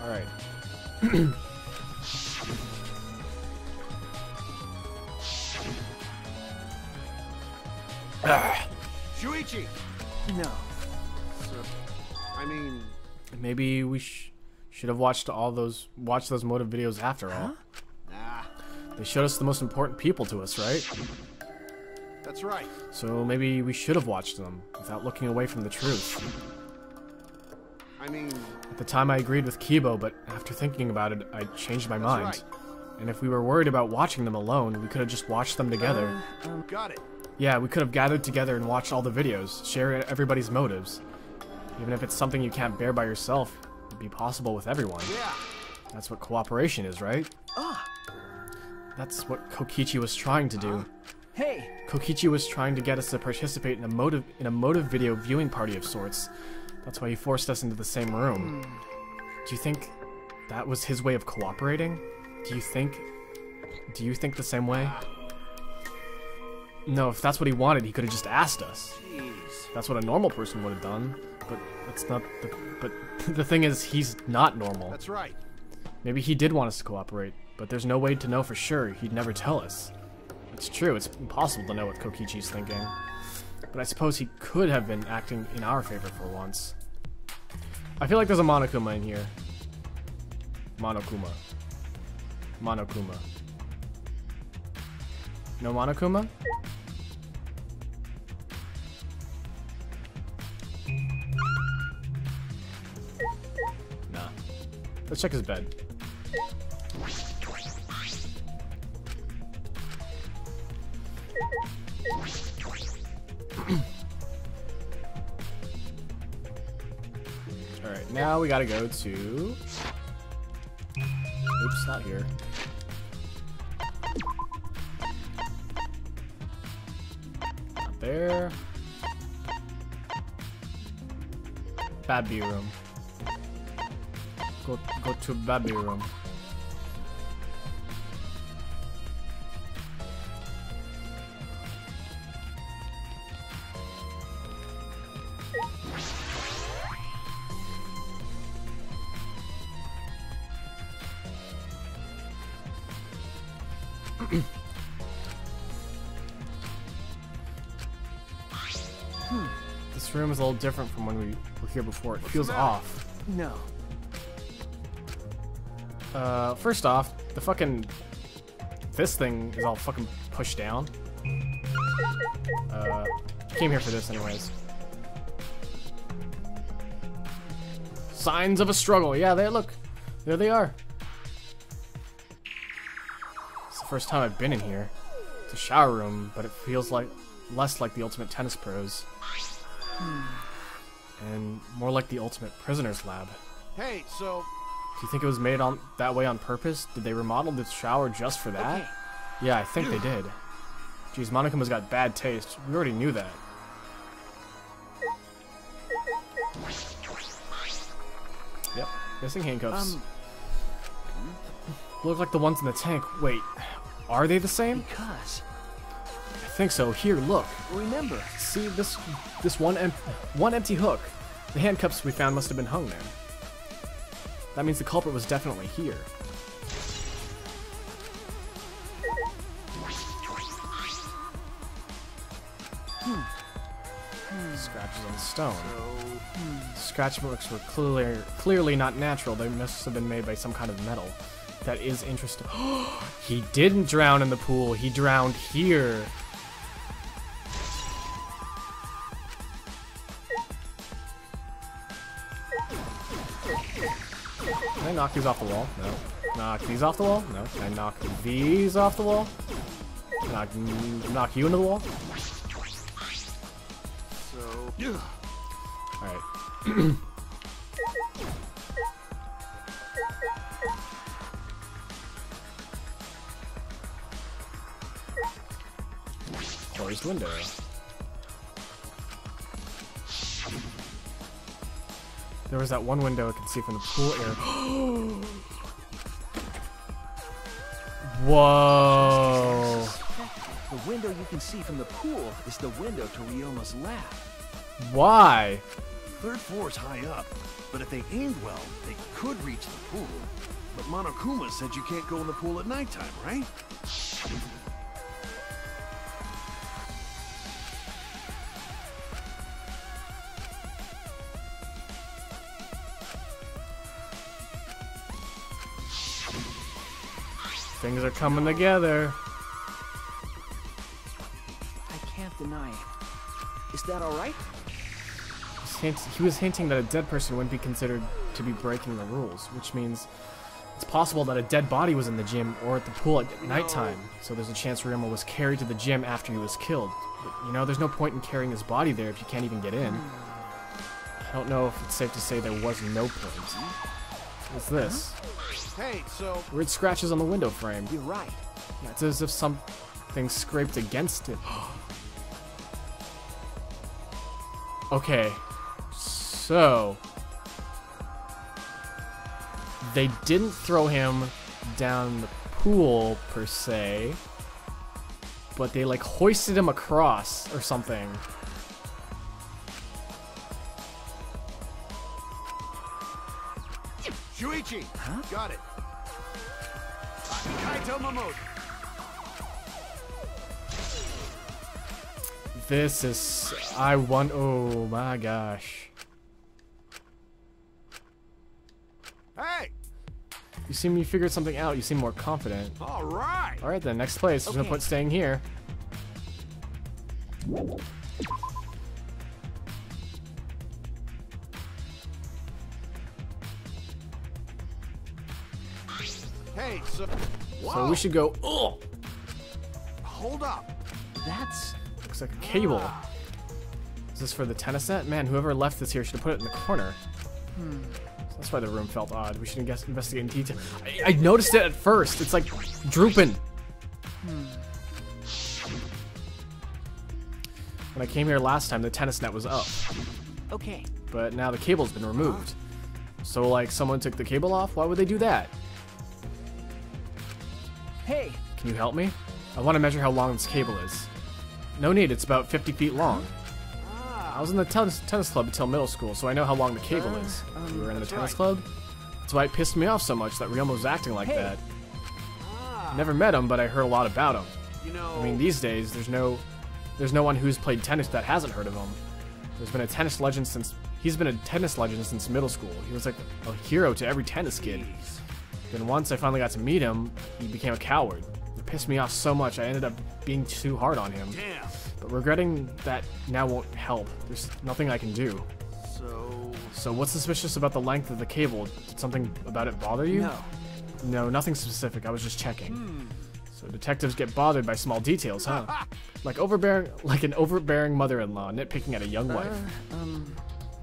All right. Shuichi! No. So, I mean... Maybe we should have watched those motive videos after all. Nah, They showed us the most important people to us, right? that's right. So maybe we should have watched them without looking away from the truth. I mean... At the time I agreed with Kibo, but after thinking about it, I changed my mind. right. And if we were worried about watching them alone, we could have just watched them together. Got it. Yeah, we could have gathered together and watched all the videos, share everybody's motives. Even if it's something you can't bear by yourself, it'd be possible with everyone. Yeah. That's what cooperation is, right? That's what Kokichi was trying to do. Hey! Kokichi was trying to get us to participate in a motive video viewing party of sorts. That's why he forced us into the same room. Do you think that was his way of cooperating? Do you think the same way? No, if that's what he wanted, he could have just asked us. Jeez. That's what a normal person would have done. But that's not but the thing is, he's not normal. That's right. Maybe he did want us to cooperate, but there's no way to know for sure. He'd never tell us. It's true, it's impossible to know what Kokichi's thinking. But I suppose he could have been acting in our favor for once. I feel like there's a Monokuma in here. Monokuma. Monokuma. No Monokuma? Nah. Let's check his bed. Alright, now we gotta go to... Oops, not here. Not there. Babby room. Go to Babby room. This room is a little different from when we were here before. It feels the matter? off. No. First off, the fucking... This thing is all fucking pushed down. Came here for this anyways. Signs of a struggle. Yeah, look. There they are. It's the first time I've been in here. It's a shower room, but it feels like less like the Ultimate Tennis Pros. And more like the Ultimate Prisoner's Lab. Hey, so Do you think it was made on that way on purpose? Did they remodel this shower just for that? Okay. Yeah, I think they did. Jeez, Monokuma's got bad taste. We already knew that. Yep, missing handcuffs. Look like the ones in the tank. Wait, are they the same? Because I think so. Here, look. remember, See this one empty hook. The handcuffs we found must have been hung there. That means the culprit was definitely here. Scratches on stone. Scratch marks were clearly not natural. They must have been made by some kind of metal. That is interesting. He didn't drown in the pool. He drowned here. Can I knock these off the wall? No. Knock these off the wall? No. Can I knock these off the wall? Knock you into the wall? So Alright. Closed window. There was that one window I could see from the pool area. Whoa! the window you can see from the pool is the window to Ryoma's lab. Why? third floor's high up, but if they aimed well, they could reach the pool. But Monokuma said you can't go in the pool at nighttime, right? Things are coming together. I can't deny it. Is that alright? He was hinting that a dead person wouldn't be considered to be breaking the rules, which means it's possible that a dead body was in the gym or at the pool at nighttime. So there's a chance Ryoma was carried to the gym after he was killed. But, you know, there's no point in carrying his body there if you can't even get in. I don't know if it's safe to say there was no point. What's this? Hey, so Weird scratches on the window frame. You're right. Yeah, it's as if something scraped against it. Okay. So they didn't throw him down the pool per se, but they like hoisted him across or something. Shuichi, got it. Kaito Mamoru. This is oh my gosh. Hey, You seem you figured something out. You seem more confident. all right. All right then, next place. There's no Okay. point staying here. Hey, so So we should go. Oh, hold up. That's... looks like a cable. Is this for the tennis net? Man, whoever left this here should have put it in the corner. So that's why the room felt odd. We should investigate in detail. I noticed it at first. It's like drooping. When I came here last time, the tennis net was up, Okay. but now the cable's been removed. So like someone took the cable off? Why would they do that? Hey, Can you help me? I want to measure how long this cable is. No need, it's about 50 feet long. I was in the tennis club until middle school, so I know how long the cable is. You were in the tennis right. club? That's why it pissed me off so much that Ryoma was acting like Hey. that. I never met him, but I heard a lot about him. You know, I mean, these days, there's no one who's played tennis that hasn't heard of him. He's been a tennis legend since middle school. He was like a hero to every tennis kid. Then once I finally got to meet him, he became a coward. It pissed me off so much I ended up being too hard on him. Damn. But regretting that now won't help. There's nothing I can do. So what's suspicious about the length of the cable? Did something about it bother you? No. No, nothing specific. I was just checking. So detectives get bothered by small details, huh? Like an overbearing mother-in-law nitpicking at a young wife.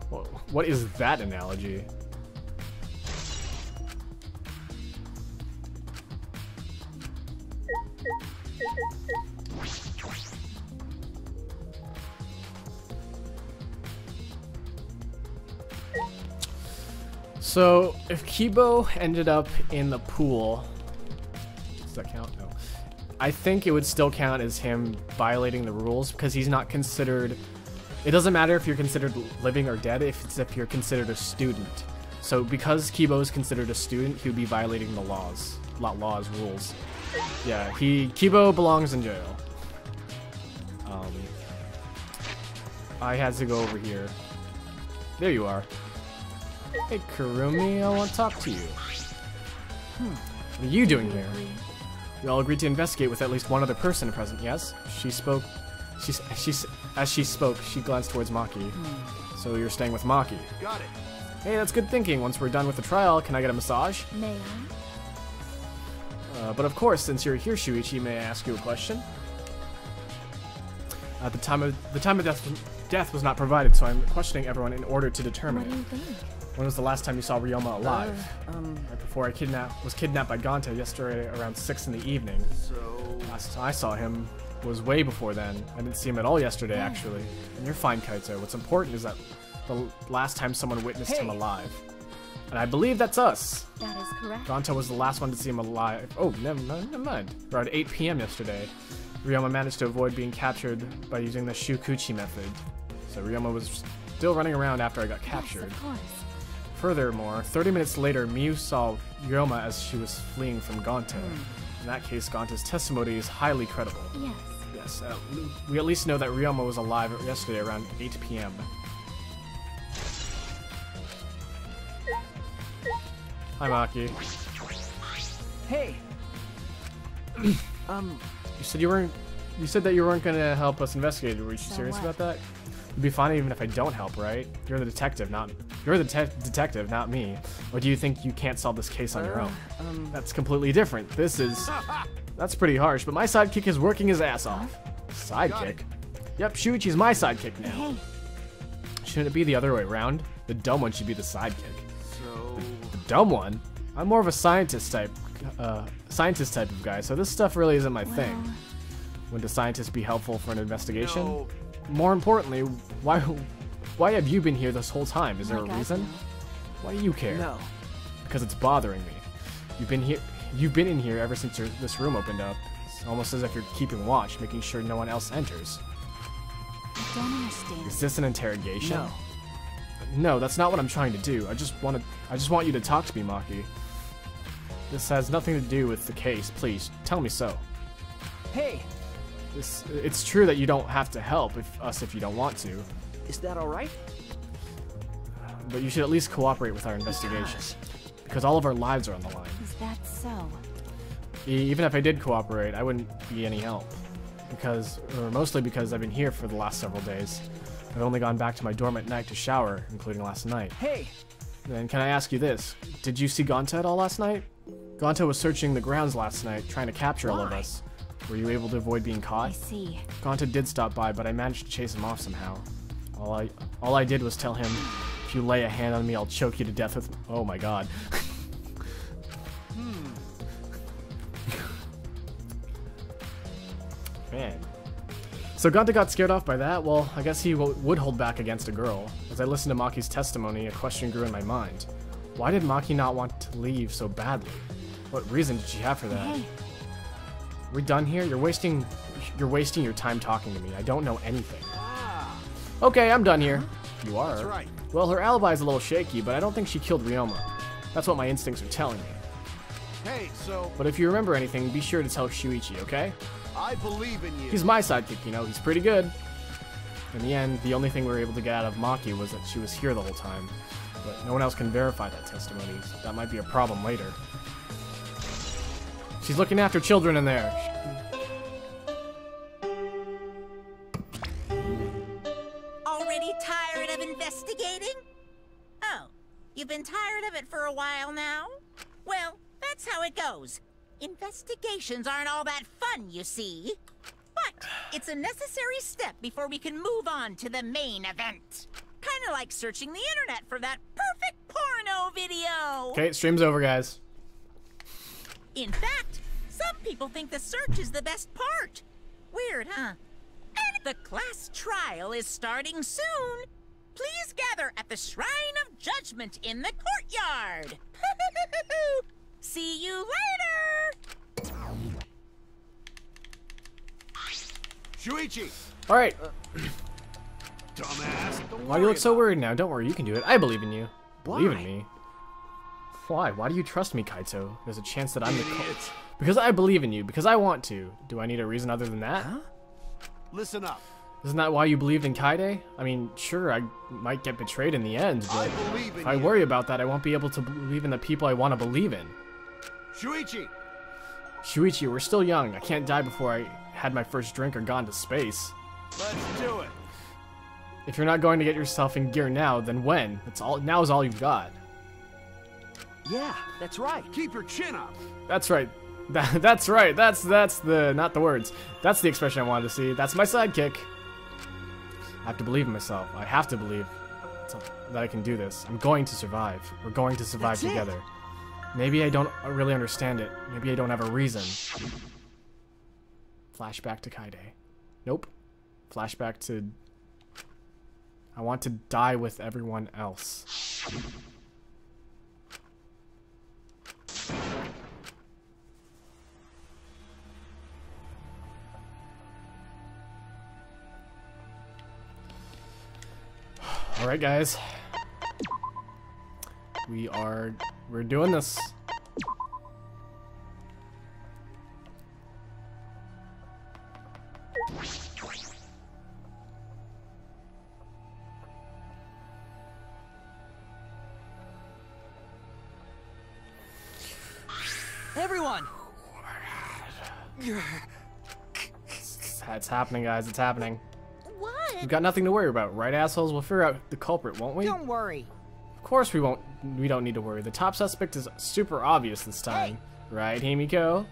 Well, what is that analogy? So, if Kibo ended up in the pool, does that count? No. I think it would still count as him violating the rules because he's not considered. It doesn't matter if you're considered living or dead if you're considered a student. So, because Kibo is considered a student, he would be violating the laws. Not laws, rules. Yeah, Kibo belongs in jail. I had to go over here. There you are. Hey, Kurumi, I want to talk to you. What are you doing here? We all agreed to investigate with at least one other person present, yes? She spoke. As she spoke, she glanced towards Maki. So you're staying with Maki. Got it. Hey, that's good thinking. Once we're done with the trial, can I get a massage? May I? But of course, since you're here, Shuichi, may I ask you a question? The time of death was not provided, so I'm questioning everyone in order to determine What do it. you think? When was the last time you saw Ryoma alive? Right before I was kidnapped by Gonta yesterday around 6 in the evening. So Last I saw him was way before then. I didn't see him at all yesterday, actually. And you're fine, Kaito. What's important is that the last time someone witnessed him alive. And I believe that's us. That is correct. Gonta was the last one to see him alive. Oh, never mind. Around 8 p.m. yesterday, Ryoma managed to avoid being captured by using the Shukuchi method. So Ryoma was still running around after I got captured. Yes, of course. Furthermore, 30 minutes later, Miu saw Ryoma as she was fleeing from Gonta. In that case, Gonta's testimony is highly credible. Yes. Yes, we at least know that Ryoma was alive yesterday around 8 p.m. Hi, Maki. Hey. You said that you weren't gonna help us investigate. Were you So serious what? about that? It'd be fine even if I don't help, right? You're the detective, not me. Or do you think you can't solve this case on your own? That's completely different. That's pretty harsh, but my sidekick is working his ass off. Sidekick? Yep, Shuichi's my sidekick now. Hey, Shouldn't it be the other way around? The dumb one should be the sidekick. So The dumb one? I'm more of a scientist type of guy, so this stuff really isn't my thing. Wouldn't a scientist be helpful for an investigation? no, More importantly, why have you been here this whole time? Is there a Like I reason? do. Why do you care? No. Because it's bothering me. You've been in here ever since this room opened up. It's almost as if you're keeping watch, making sure no one else enters. I don't understand. Is this an interrogation? No. No, that's not what I'm trying to do. I just want you to talk to me, Maki. This has nothing to do with the case. Please, tell me so. Hey. It's true that you don't have to help us if you don't want to, Is that all right? but you should at least cooperate with our investigation. Because all of our lives are on the line. Is that so? Even if I did cooperate, I wouldn't be any help. Mostly because I've been here for the last several days. I've only gone back to my dorm at night to shower, including last night. Hey. Then can I ask you this? Did you see Gonta at all last night? Gonta was searching the grounds last night, trying to capture all of us. Were you able to avoid being I caught? see. Gonta did stop by, but I managed to chase him off somehow. All I did was tell him, if you lay a hand on me, I'll choke you to death with... Oh my god. Man. So Gonta got scared off by that? Well, I guess he would hold back against a girl. As I listened to Maki's testimony, a question grew in my mind. Why did Maki not want to leave so badly? What reason did she have for that? Hey, We done here? You're wasting your time talking to me. I don't know anything. Okay, I'm done here. You are? that's right. Well, her alibi is a little shaky, but I don't think she killed Ryoma. That's what my instincts are telling me. Hey, so But if you remember anything, be sure to tell Shuichi, okay? I believe in you. He's my sidekick, you know. He's pretty good. In the end, the only thing we were able to get out of Maki was that she was here the whole time. But no one else can verify that testimony. That might be a problem later. She's looking after children in there. Already tired of investigating? Oh, you've been tired of it for a while now? Well, that's how it goes. Investigations aren't all that fun, you see. But it's a necessary step before we can move on to the main event. Kind of like searching the internet for that perfect porno video. Okay, stream's over, guys. In fact, some people think the search is the best part. Weird, huh? The class trial is starting soon. Please gather at the Shrine of Judgment in the courtyard. See you later! Shuichi! Alright. Dumbass. Don't Why do you look so worry worried now? Don't worry, you can do it. I believe in you. Why? Believe in me. Why? Why do you trust me, Kaito? There's a chance that I'm the Idiot. cult. Because I believe in you. Because I want to. Do I need a reason other than that? about it. Listen up. Isn't that why you believed in Kaide? I mean, sure, I might get betrayed in the end, I but believe in if I you. worry about that, I won't be able to believe in the people I want to believe in. Shuichi! Shuichi, we're still young. I can't die before I had my first drink or gone to space. Let's do it. If you're not going to get yourself in gear now, then when? Now is all you've got. Yeah, that's right. Keep your chin up. That's right. That's right. That's the, not the words. That's the expression I wanted to see. That's my sidekick. I have to believe in myself. I have to believe that I can do this. I'm going to survive. We're going to survive That's it. together. Maybe I don't really understand it. Maybe I don't have a reason. Flashback to Kaide. Nope. Flashback to... I want to die with everyone else. Alright, guys. We're doing this. Everyone! It's happening, guys. It's happening. What? We've got nothing to worry about, right, assholes? We'll figure out the culprit, won't we? Don't worry. Of course we won't. We don't need to worry. The top suspect is super obvious this time. Right, Himiko?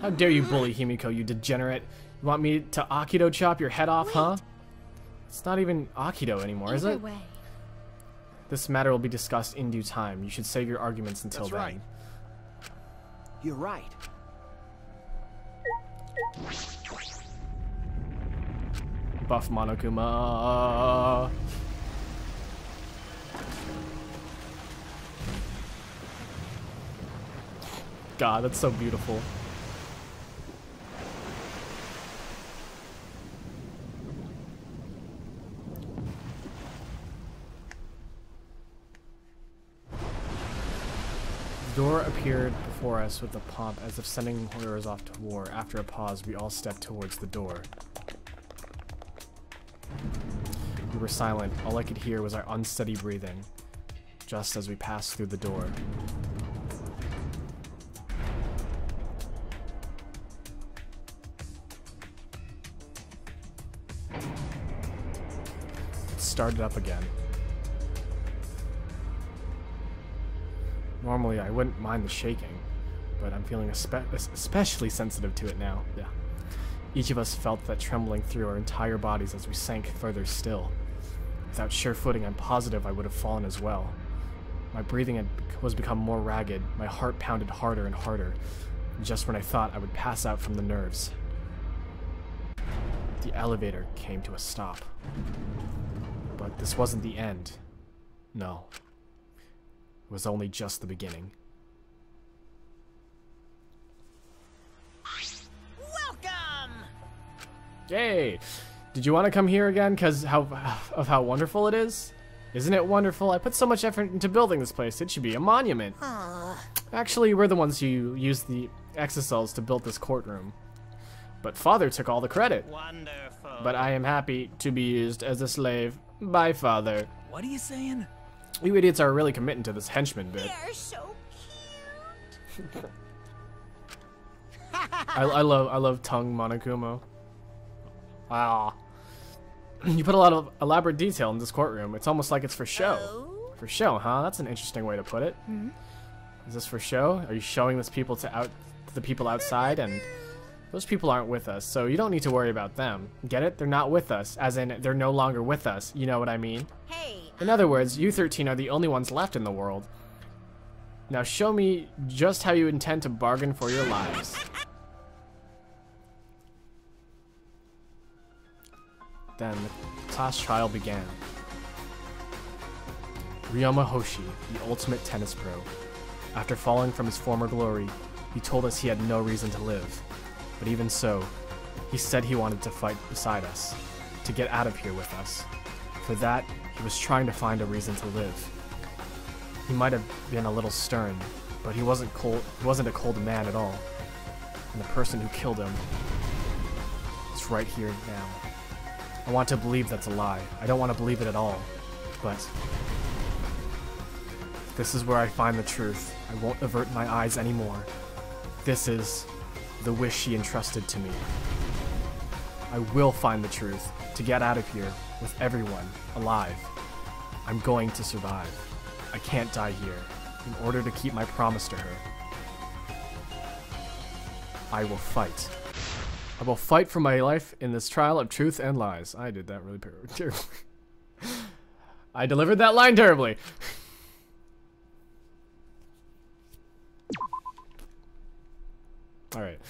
How dare you bully Himiko, you degenerate. You want me to Akido chop your head off, huh? It's not even Akido anymore, is Either it? way, This matter will be discussed in due time. You should save your arguments until That's then. right. You're right. Buff Monokuma. God, that's so beautiful. The door appeared before us with a pomp as if sending warriors off to war. After a pause, we all stepped towards the door. We were silent. All I could hear was our unsteady breathing, just as we passed through the door. It started up again. Normally, I wouldn't mind the shaking, but I'm feeling especially sensitive to it now. Yeah. Each of us felt that trembling through our entire bodies as we sank further still. Without sure footing, I'm positive I would have fallen as well. My breathing was become more ragged, my heart pounded harder and harder, just when I thought I would pass out from the nerves. The elevator came to a stop. But this wasn't the end. No. It was only just the beginning. Welcome! Yay! Did you want to come here again because of how wonderful it is? Isn't it wonderful? I put so much effort into building this place. It should be a monument. Actually, we're the ones who used the exocells to build this courtroom. But Father took all the credit. Wonderful. but I am happy to be used as a slave by father. What are you saying? You idiots are really committing to this henchman bit. They're so cute. I love tongue Monokuma. Wow. You put a lot of elaborate detail in this courtroom. It's almost like it's for show. Oh? For show, huh? That's an interesting way to put it. Is this for show? Are you showing this people to the people outside? And those people aren't with us, so you don't need to worry about them. Get it? They're not with us, as in they're no longer with us. You know what I mean? Hey. In other words, you 13 are the only ones left in the world. Now show me just how you intend to bargain for your lives. Then the class trial began. Ryoma Hoshi, the ultimate tennis pro. After falling from his former glory, he told us he had no reason to live. But even so, he said he wanted to fight beside us, to get out of here with us. For that, he was trying to find a reason to live. He might have been a little stern, but he wasn't cold. He wasn't a cold man at all. And the person who killed him is right here now. I want to believe that's a lie. I don't want to believe it at all. But this is where I find the truth. I won't avert my eyes anymore. This is the wish she entrusted to me. I will find the truth to get out of here with everyone alive. I'm going to survive. I can't die here. In order to keep my promise to her, I will fight. I will fight for my life in this trial of truth and lies. I did that really terribly. I delivered that line terribly. Alright.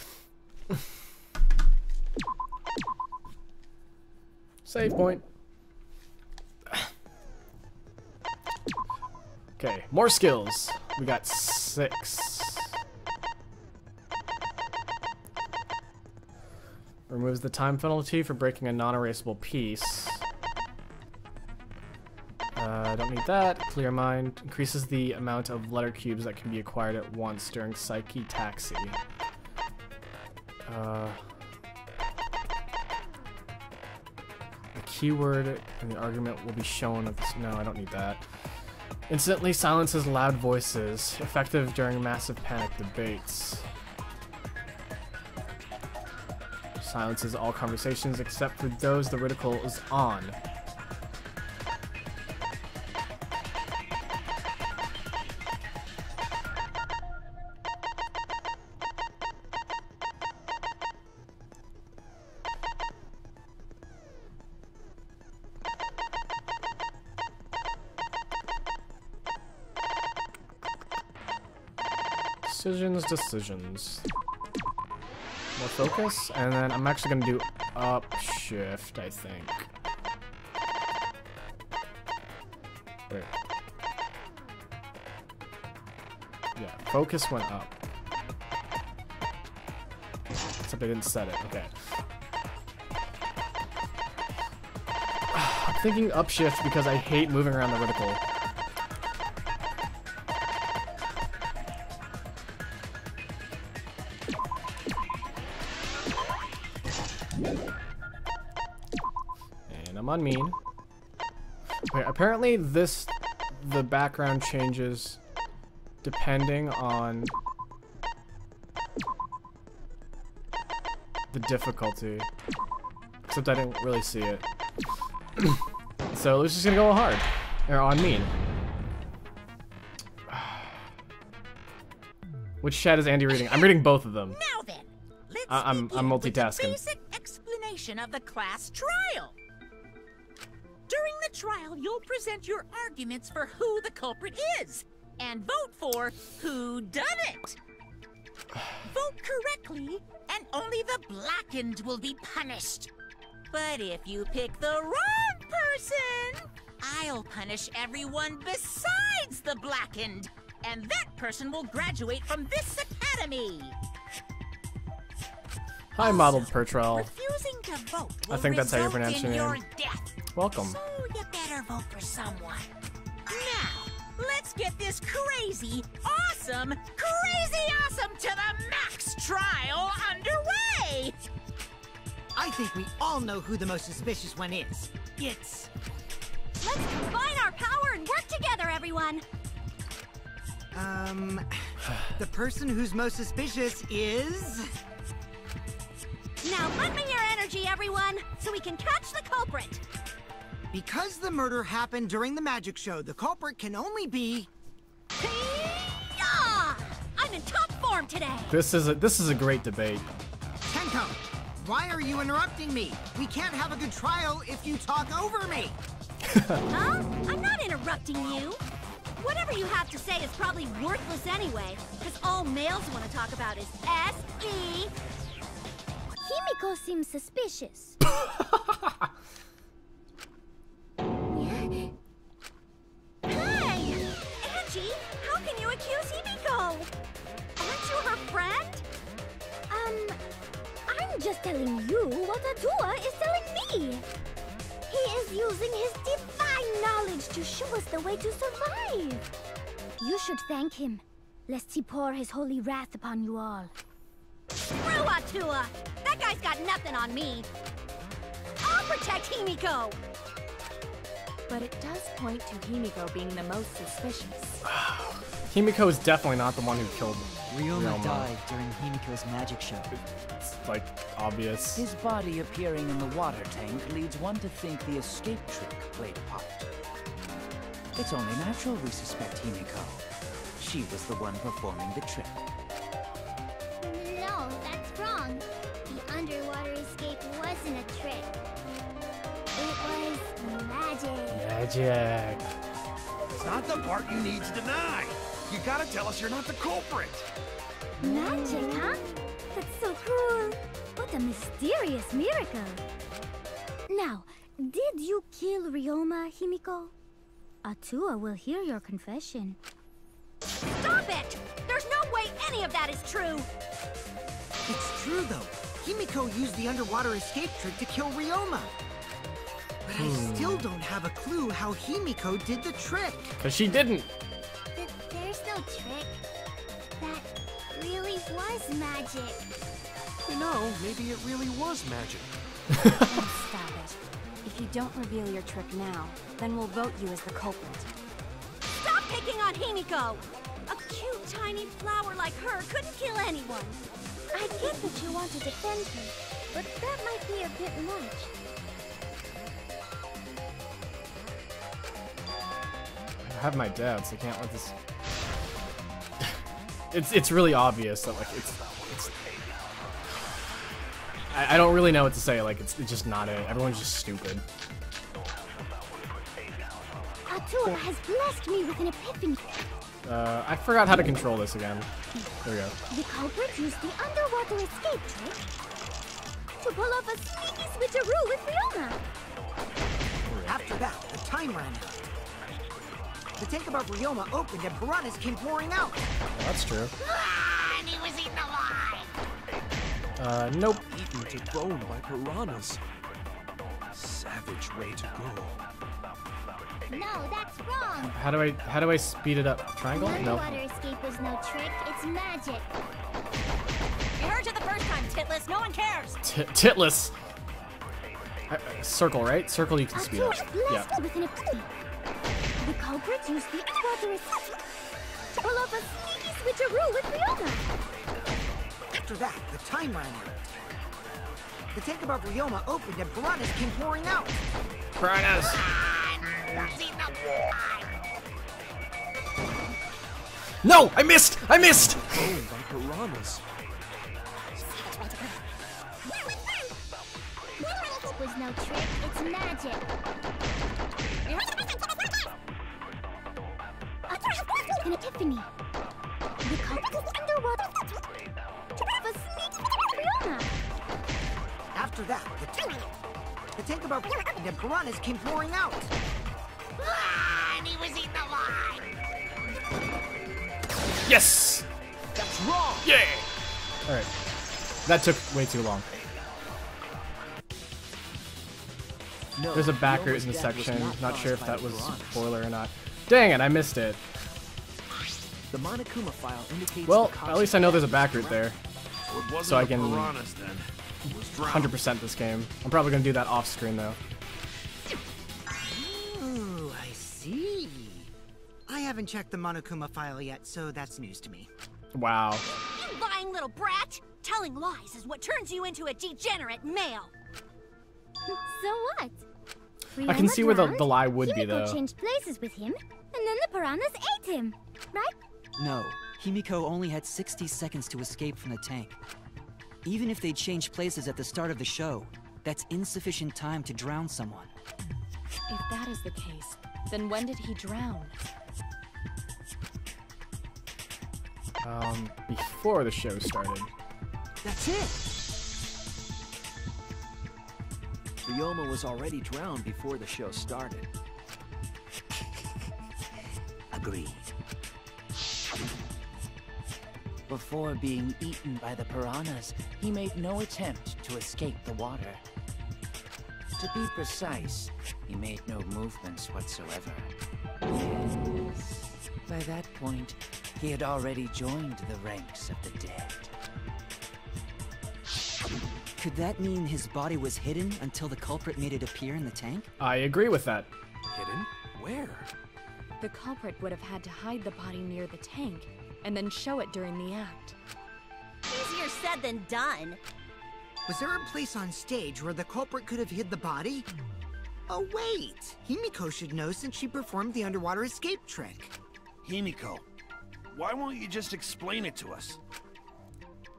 Save point. Okay, more skills. We got 6. Removes the time penalty for breaking a non-erasable piece. Don't need that. Clear mind. Increases the amount of letter cubes that can be acquired at once during Psyche Taxi. The keyword in the argument will be shown at this. No, I don't need that. Instantly silences loud voices. Effective during massive panic debates. Silences all conversations except for those the ridicule is on. Decisions. More focus, and then I'm actually gonna do up shift, I think. Wait. Yeah, focus went up. Except I didn't set it, okay. I'm thinking up shift because I hate moving around the reticle. And I'm on mean. Okay, apparently the background changes depending on the difficulty. Except I didn't really see it. So we're just gonna go hard. Or on mean. Which chat is Andy reading? I'm reading both of them. Now then, let's I'm begin with the multitasking. basic explanation of the class trial. During the trial, you'll present your arguments for who the culprit is, and vote for who done it. Vote correctly, and only the blackened will be punished. But if you pick the wrong person, I'll punish everyone besides the blackened, and that person will graduate from this academy. Hi, modeled Pertrell. Refusing to vote will I think that's how you result pronounce in your your name. death. Welcome. So you better vote for someone. Now, let's get this crazy awesome to the max trial underway. I think we all know who the most suspicious one is. It's... Let's combine our power and work together, everyone! The person who's most suspicious is... Now lend me your energy, everyone, so we can catch the culprit! Because the murder happened during the magic show, the culprit can only be... Hey-ya! I'm in top form today! This is a great debate. Tenko, why are you interrupting me? We can't have a good trial if you talk over me! Huh? I'm not interrupting you! Whatever you have to say is probably worthless anyway, because all males want to talk about is S.E. Himiko seems suspicious. Hey! Angie, how can you accuse Himiko? Aren't you her friend? I'm just telling you what Atua is telling me. He is using his divine knowledge to show us the way to survive. You should thank him, lest he pour his holy wrath upon you all. Screw Atua! That guy's got nothing on me. I'll protect Himiko! But it does point to Himiko being the most suspicious. Himiko is definitely not the one who killed Ryoma died during Himiko's magic show. It's like obvious. His body appearing in the water tank leads one to think the escape trick played a part. It's only natural we suspect Himiko. She was the one performing the trick. No, that's wrong. The underwater escape wasn't a trick. It was magic. Magic. It's not the part you need to deny. You gotta tell us you're not the culprit. Magic, huh? That's so cool. What a mysterious miracle. Now, did you kill Ryoma, Himiko? Atua will hear your confession. Stop it! There's no way any of that is true! It's true, though. Himiko used the underwater escape trick to kill Ryoma. But I still don't have a clue how Himiko did the trick. Because she didn't. There's no trick. That really was magic. You know, maybe it really was magic. Stop it. If you don't reveal your trick now, then we'll vote you as the culprit. Stop picking on Himiko! A cute, tiny flower like her couldn't kill anyone. I get that you want to defend her, but that might be a bit much. I have my dad, so I can't let this. It's really obvious that like it's. I don't really know what to say. Like it's just not it. Everyone's just stupid. Atua has blessed me with an epiphany. I forgot how to control this again. There we go. The culprit used the underwater escape trick to pull off a sneaky switcheroo with Ryoma. After that, the time ran out. The tank above Ryoma opened and piranhas came pouring out. Well, that's true. And he was eaten alive. Nope. Eaten to bone by piranhas. Savage way to go. No, that's wrong. How do I speed it up? Triangle? The No. underwater escape was no trick. It's magic. We heard you the first time, Titless. No one cares. Titless. Circle, right? Circle you can speed up. Atua blessed Yeah. me with an epiphany. The culprit used the underwater escape to pull off a sneaky switcheroo with Ryoma. After that, the time ran out. The tank above Ryoma opened and piranhas came pouring out. Piranhas. No! I missed! I missed! Bone by piranhas. It was no trick. It's magic. An epiphany. The culprit was underwater to have a sneaky Ryoma. After that, the tank above opened and piranhas came pouring out. And he was eaten alive. Yes! That's wrong. Yeah! Alright. That took way too long. No, There's a back route Ryoma's in the death was section. Not caused sure if by that the was piranhas. spoiler or not. Dang it, I missed it. The Monokuma file indicates Well, the at least I know there's a back route there. So it wasn't So I the can- piranhas then. drowned. 100% this game. I'm probably gonna do that off screen though. Ooh, I see. I haven't checked the Monokuma file yet, so that's news to me. Wow. You lying little brat! Telling lies is what turns you into a degenerate male. So what? I can see where the drowned, lie would be Himiko though. changed places with him, and then the piranhas ate him, right? No, Himiko only had 60 seconds to escape from the tank. Even if they changed places at the start of the show, that's insufficient time to drown someone. If that is the case, then when did he drown? Before the show started. That's it. Ryoma was already drowned before the show started. Agreed. Before being eaten by the piranhas, he made no attempt to escape the water. To be precise, he made no movements whatsoever. Yes. By that point, he had already joined the ranks of the dead. Could that mean his body was hidden until the culprit made it appear in the tank? I agree with that. Hidden? Where? The culprit would have had to hide the body near the tank, and then show it during the act. Easier said than done. Was there a place on stage where the culprit could have hid the body? Oh wait, Himiko should know since she performed the underwater escape trick. Himiko, why won't you just explain it to us?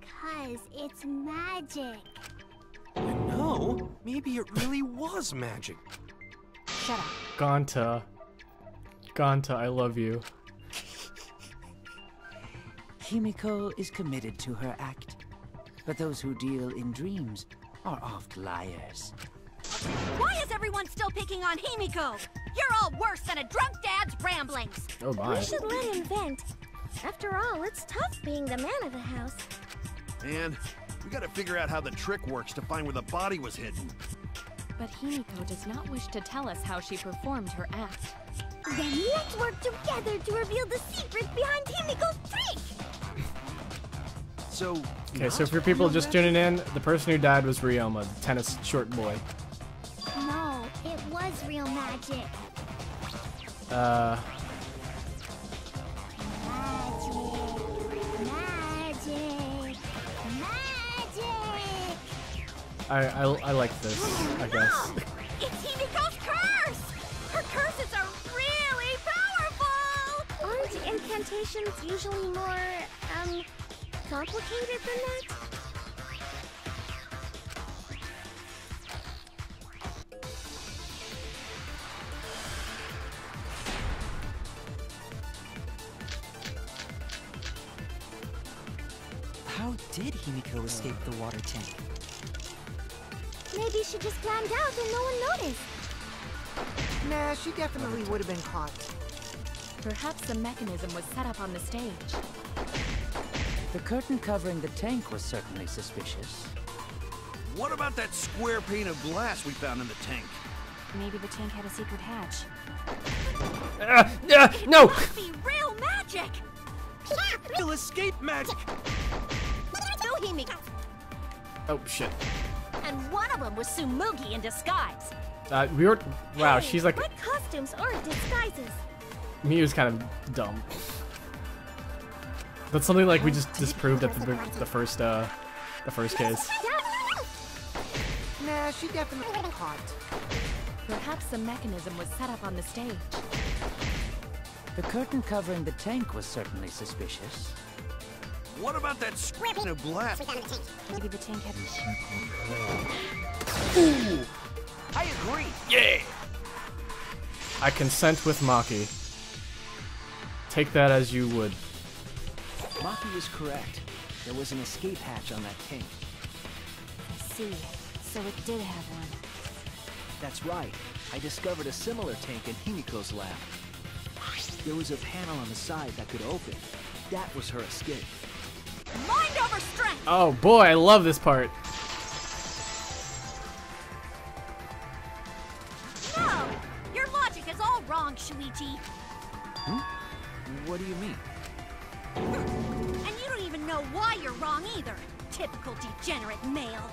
'Cause it's magic. No, maybe it really was magic. Shut up. Ganta. Ganta, I love you. Himiko is committed to her act, but those who deal in dreams are oft liars. Why is everyone still picking on Himiko? You're all worse than a drunk dad's ramblings. Oh my. We should let him vent. After all, it's tough being the man of the house. Man, we gotta figure out how the trick works to find where the body was hidden. But Himiko does not wish to tell us how she performed her act. Then let's work together to reveal the secret behind Himiko's trick! So, Okay, so for people just tuning in, the person who died was Ryoma, the tennis short boy. No, it was real magic. Magic! Magic! I like this, I guess. No! It's Himiko's curse! Her curses are really powerful! Aren't incantations usually more, complicated than that? How did Himiko escape the water tank? Maybe she just climbed out and no one noticed. Nah, she definitely would have been caught. Perhaps a mechanism was set up on the stage. The curtain covering the tank was certainly suspicious. What about that square pane of glass we found in the tank? Maybe the tank had a secret hatch. No! Must be real magic! real escape magic! No, Himiko. Oh shit. And one of them was Tsumugi in disguise. We were. Wow, Hey, she's like. what costumes aren't disguises? Miu's kind of dumb. That's something like we just disproved at the first case. Nah, she definitely caught. Perhaps a mechanism was set up on the stage. The curtain covering the tank was certainly suspicious. What about that square pane of glass? Maybe the tank had... Ooh! I agree! Yeah! I consent with Maki. Take that as you would. Maki was correct. There was an escape hatch on that tank. I see. So it did have one. That's right. I discovered a similar tank in Himiko's lab. There was a panel on the side that could open. That was her escape. Mind over strength! Oh boy, I love this part. No! Your logic is all wrong, Shuichi. What do you mean? And you don't even know why you're wrong either. Typical degenerate male.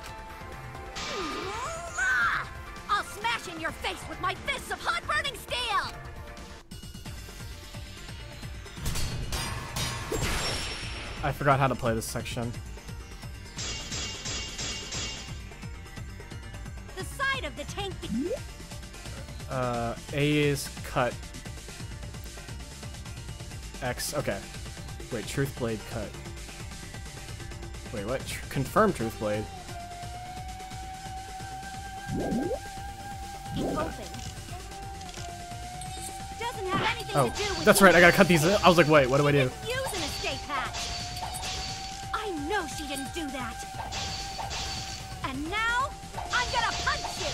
I'll smash in your face with my fists of hot burning steel! I forgot how to play this section. The side of the tank. A is cut. X, okay. Wait, Truth Blade cut. Wait, what? Confirm Truth Blade. It's open. Doesn't have anything Oh, to do with that's right, I gotta cut these. I was like, wait, what do I do? Use an escape hatch. I know she didn't do that. And now, I'm gonna punch you.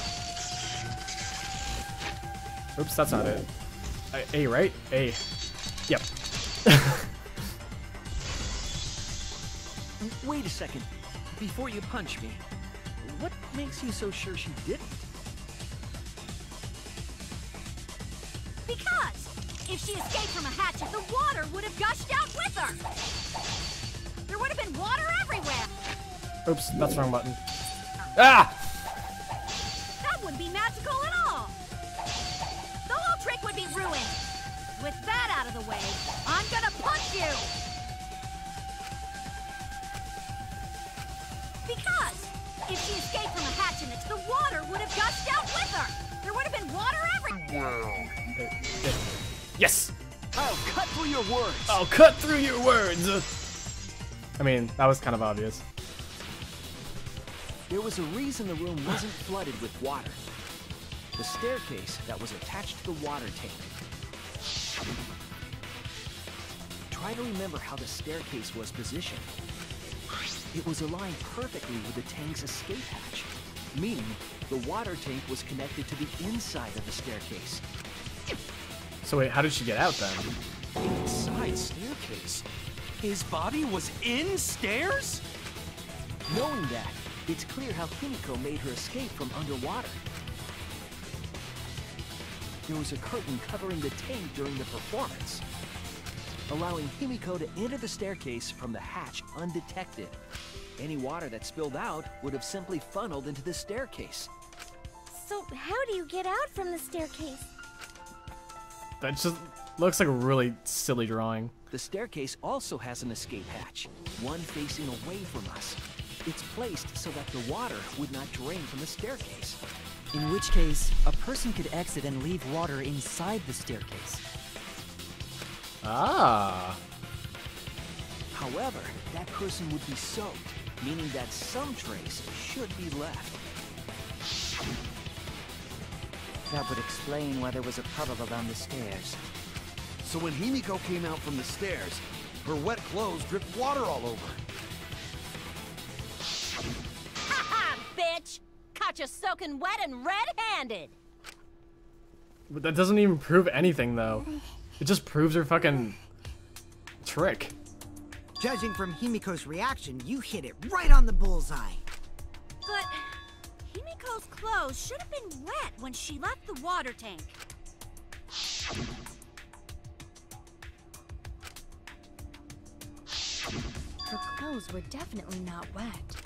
Oops, that's not it. A, right? A. Yep. Wait a second. Before you punch me, what makes you so sure she didn't? Because if she escaped from a hatch, the water would have gushed out with her. There would have been water everywhere. Oops, that's the wrong button. Ah! That wouldn't be magical at all. The whole trick would be ruined. With that out of the way, I'm gonna punch you. Because if she escaped from a hatch in it, the water would have gushed out with her. There would have been water everywhere. Yes! I'll cut through your words. I'll cut through your words! I mean, that was kind of obvious. There was a reason the room wasn't flooded with water. The staircase that was attached to the water tank. Try to remember how the staircase was positioned. It was aligned perfectly with the tank's escape hatch, meaning the water tank was connected to the inside of the staircase. So wait, how did she get out then? Inside staircase? His body was in stairs? Knowing that, it's clear how Himiko made her escape from underwater. There was a curtain covering the tank during the performance, allowing Himiko to enter the staircase from the hatch undetected. Any water that spilled out would have simply funneled into the staircase. So how do you get out from the staircase? That just looks like a really silly drawing. The staircase also has an escape hatch, one facing away from us. It's placed so that the water would not drain from the staircase. In which case, a person could exit and leave water inside the staircase. Ah. However, that person would be soaked, meaning that some trace should be left. That would explain why there was a puddle around the stairs. So when Himiko came out from the stairs, her wet clothes dripped water all over. Ha ha, bitch! Caught you soaking wet and red-handed. But that doesn't even prove anything, though. It just proves her fucking trick. Judging from Himiko's reaction, you hit it right on the bullseye. But Himiko's clothes should have been wet when she left the water tank. Her clothes were definitely not wet.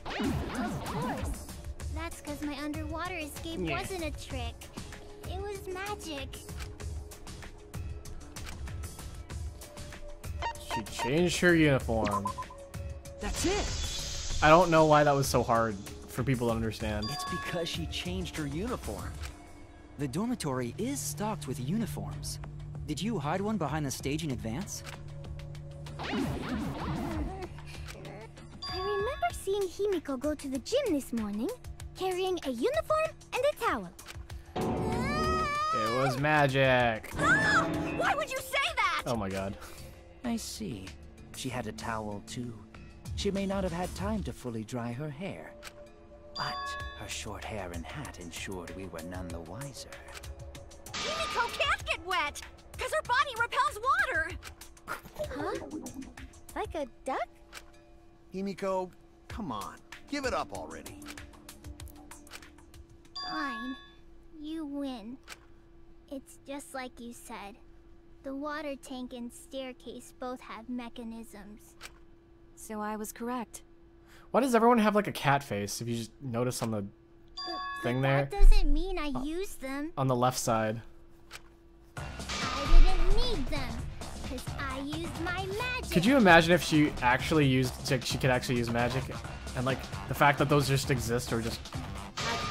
Of course. That's because my underwater escape wasn't a trick. It was magic. She changed her uniform. That's it! I don't know why that was so hard for people to understand. It's because she changed her uniform. The dormitory is stocked with uniforms. Did you hide one behind the stage in advance? I remember seeing Himiko go to the gym this morning, carrying a uniform and a towel. It was magic. Ah! Why would you say that? Oh my god. I see. She had a towel too. She may not have had time to fully dry her hair. But her short hair and hat ensured we were none the wiser. Himiko can't get wet, because her body repels water. Huh? Like a duck? Himiko, come on. Give it up already. Fine. You win. It's just like you said. The water tank and staircase both have mechanisms. So I was correct. Why does everyone have like a cat face? If you just notice on the thing there. That doesn't mean I used them. On the left side. I didn't need them, because I used my magic. Could you imagine if she actually used, she could actually use magic? And like, the fact that those just exist or just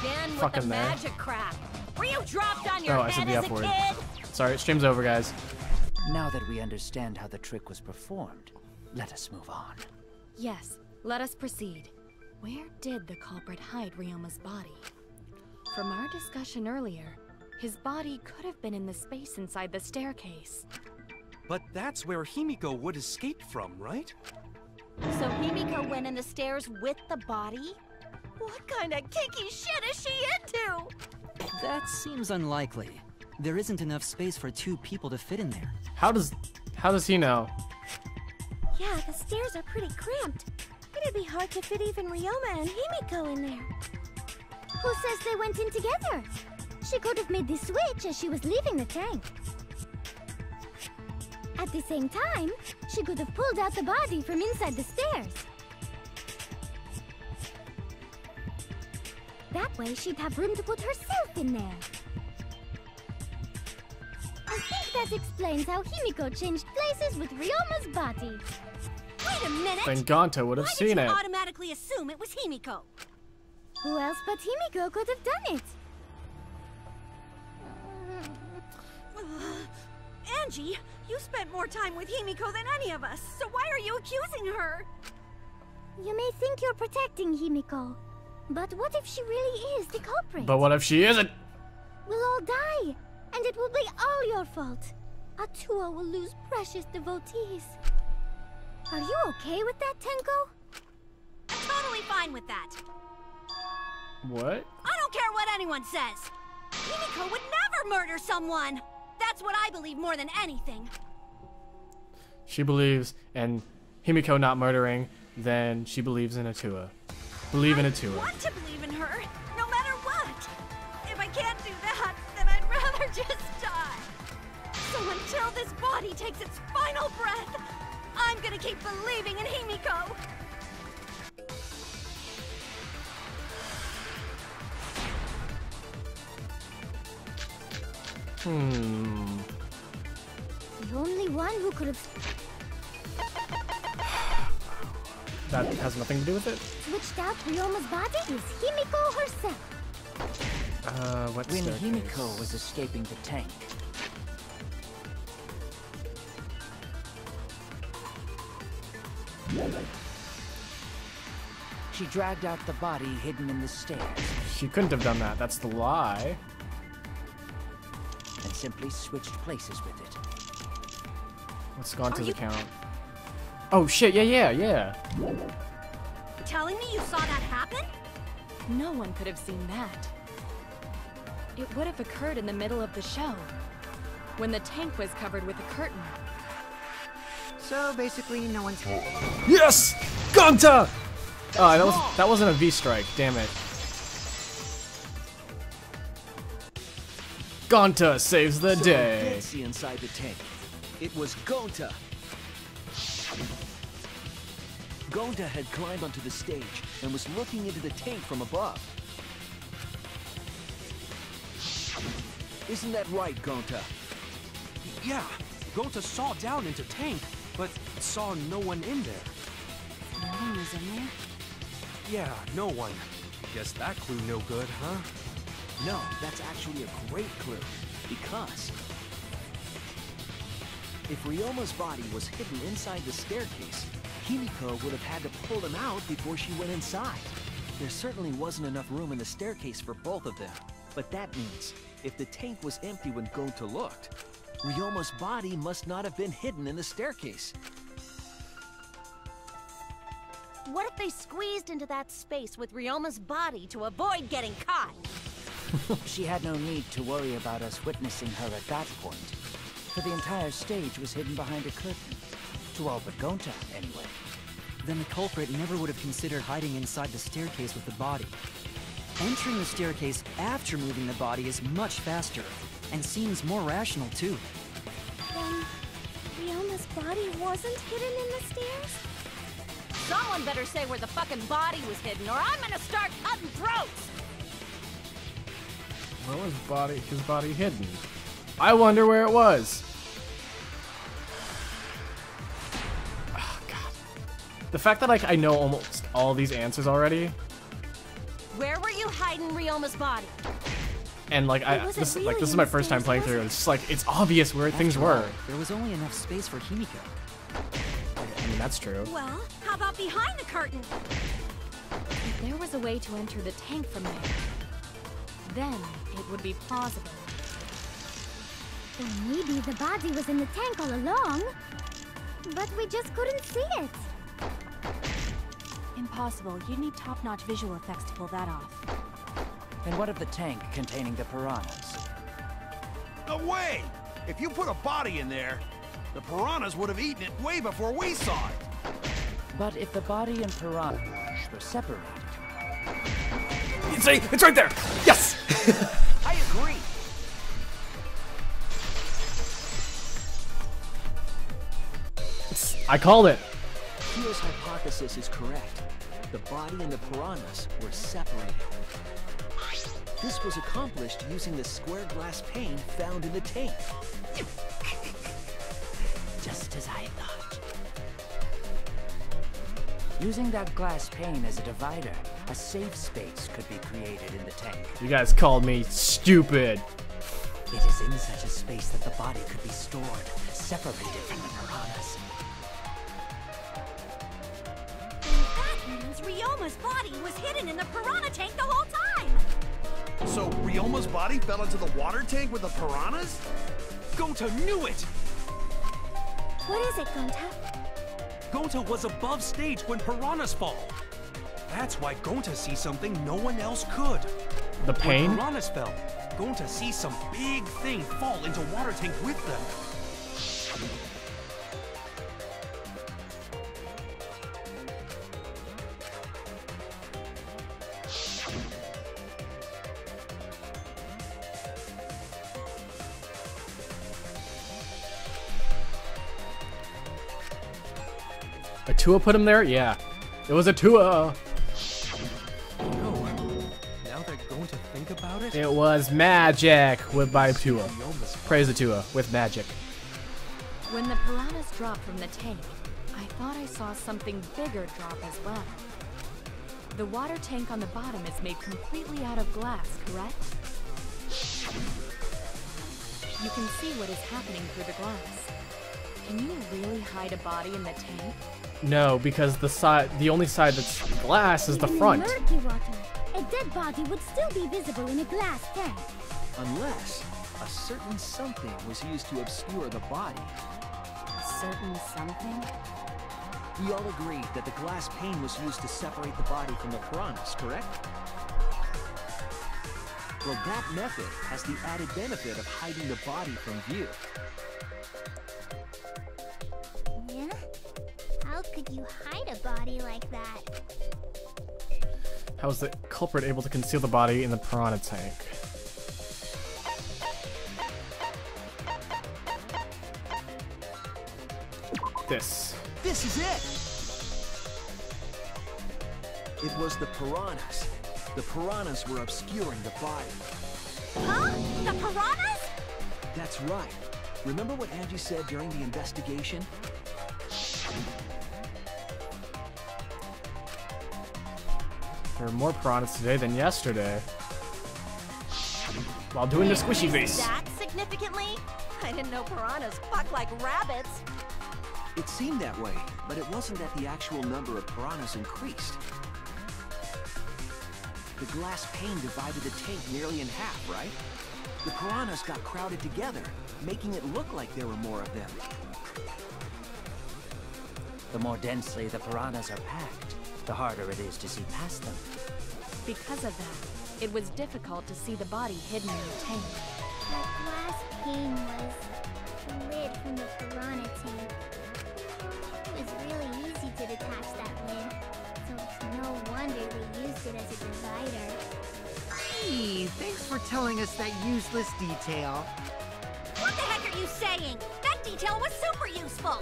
Again with fucking the there. magic crap. Were you dropped on your Oh, I said head the as F a word. kid? Sorry, stream's over, guys. Now that we understand how the trick was performed, let us move on. Yes, let us proceed. Where did the culprit hide Ryoma's body? From our discussion earlier, his body could have been in the space inside the staircase. But that's where Himiko would escape from, right? So Himiko went in the stairs with the body? What kind of kinky shit is she into? That seems unlikely. There isn't enough space for 2 people to fit in there. How does he know? Yeah, the stairs are pretty cramped. It'd be hard to fit even Ryoma and Himiko in there. Who says they went in together? She could have made the switch as she was leaving the tank. At the same time, she could have pulled out the body from inside the stairs. That way, she'd have room to put herself in there. I think that explains how Himiko changed places with Ryoma's body. Wait a minute! Then Gonta would have Why seen did it. you automatically assume it was Himiko? Who else but Himiko could have done it? Angie, you spent more time with Himiko than any of us, so why are you accusing her? You may think you're protecting Himiko, but what if she really is the culprit? But what if she isn't? We'll all die, and it will be all your fault. Atua will lose precious devotees. Are you okay with that, Tenko? I'm totally fine with that. What? I don't care what anyone says. Himiko would never murder someone. That's what I believe more than anything. She believes in Himiko not murdering, then she believes in Atua. Believe in Atua. I want to believe in her, no matter what. If I can't do that, then I'd rather just die. So until this body takes its final breath, I'm gonna keep believing in Himiko. The only one who could have That has nothing to do with it? switched out Ryoma's body is Himiko herself. What When staircase? Himiko was escaping the tank, she dragged out the body hidden in the stairs She couldn't have done that. That's the lie. and simply switched places with it. What's gone to the count? Oh shit! Yeah. Telling me you saw that happen? No one could have seen that. It would have occurred in the middle of the show, when the tank was covered with a curtain. So basically, no one's. Yes! Gonta! Oh, that wasn't a V strike. Damn it. Gonta saves the So day. did see inside the tank. It was Gonta. Gonta had climbed onto the stage and was looking into the tank from above. Isn't that right, Gonta? Yeah, Gonta saw down into tank, but saw no one in there. No one was in there? Yeah, no one. Guess that clue no good, huh? No, that's actually a great clue, because if Ryoma's body was hidden inside the staircase, Himiko would have had to pull him out before she went inside. There certainly wasn't enough room in the staircase for both of them. But that means, if the tank was empty when Gonta looked, Ryoma's body must not have been hidden in the staircase. What if they squeezed into that space with Ryoma's body to avoid getting caught? She had no need to worry about us witnessing her at that point, for the entire stage was hidden behind a curtain. To all but Gonta, anyway. Then the culprit never would have considered hiding inside the staircase with the body. Entering the staircase after moving the body is much faster, and seems more rational too. Then Ryoma's body wasn't hidden in the stairs? Someone better say where the fucking body was hidden, or I'm gonna start cutting throats! Where was his body hidden? I wonder where it was. Oh, God. The fact that like I know almost all these answers already, Where were you hiding Ryoma's body? and like this is my first time playing through. It's just like it's obvious where things were. There was only enough space for Himiko. I mean, that's true. Well, how about behind the curtain? If there was a way to enter the tank from there, then it would be plausible. Or maybe the body was in the tank all along, but we just couldn't see it. Impossible. You'd need top-notch visual effects to pull that off. And what of the tank containing the piranhas? No way! If you put a body in there, the piranhas would have eaten it way before we saw it. But if the body and piranhas were separated... See, it's right there! Yes! I agree! I called it. Kyo's hypothesis is correct. The body and the piranhas were separated. This was accomplished using the square glass pane found in the tank. Just as I thought. Using that glass pane as a divider, a safe space could be created in the tank. You guys called me stupid. It is in such a space that the body could be stored, separated from the piranhas. That means Ryoma's body was hidden in the piranha tank the whole time! So Ryoma's body fell into the water tank with the piranhas? Gonta knew it! What is it, Gonta? Gonta was above stage when piranhas fall. That's why Gonta sees something no one else could. The pain? When piranhas fell, Gonta sees some big thing fall into water tank with them. A Tua put him there? Yeah. It was a Tua. No. Now that Gonta think about it... It was magic by Tua. Praise the Tua with magic. When the piranhas dropped from the tank, I thought I saw something bigger drop as well. The water tank on the bottom is made completely out of glass, correct? You can see what is happening through the glass. Can you really hide a body in the tank? No, because the only side that's glass is the front. In murky water, a dead body would still be visible in a glass tank. Unless a certain something was used to obscure the body. A certain something? We all agreed that the glass pane was used to separate the body from the piranhas, correct? Well, that method has the added benefit of hiding the body from view. Yeah? How could you hide a body like that? How was the culprit able to conceal the body in the piranha tank? This. This is it! It was the piranhas. The piranhas were obscuring the body. Huh? The piranhas? That's right. Remember what Angie said during the investigation? There are more piranhas today than yesterday. While doing the squishy face. That significantly? I didn't know piranhas fuck like rabbits. It seemed that way, but it wasn't that the actual number of piranhas increased. The glass pane divided the tank nearly in half, right? The piranhas got crowded together, making it look like there were more of them. The more densely the piranhas are packed, the harder it is to see past them. Because of that, it was difficult to see the body hidden in the tank. That glass pane was the lid from the piranha tank. It was really easy to detach that lid, so it's no wonder they used it as a divider. Hey, thanks for telling us that useless detail. What the heck are you saying? That lip detail was super useful.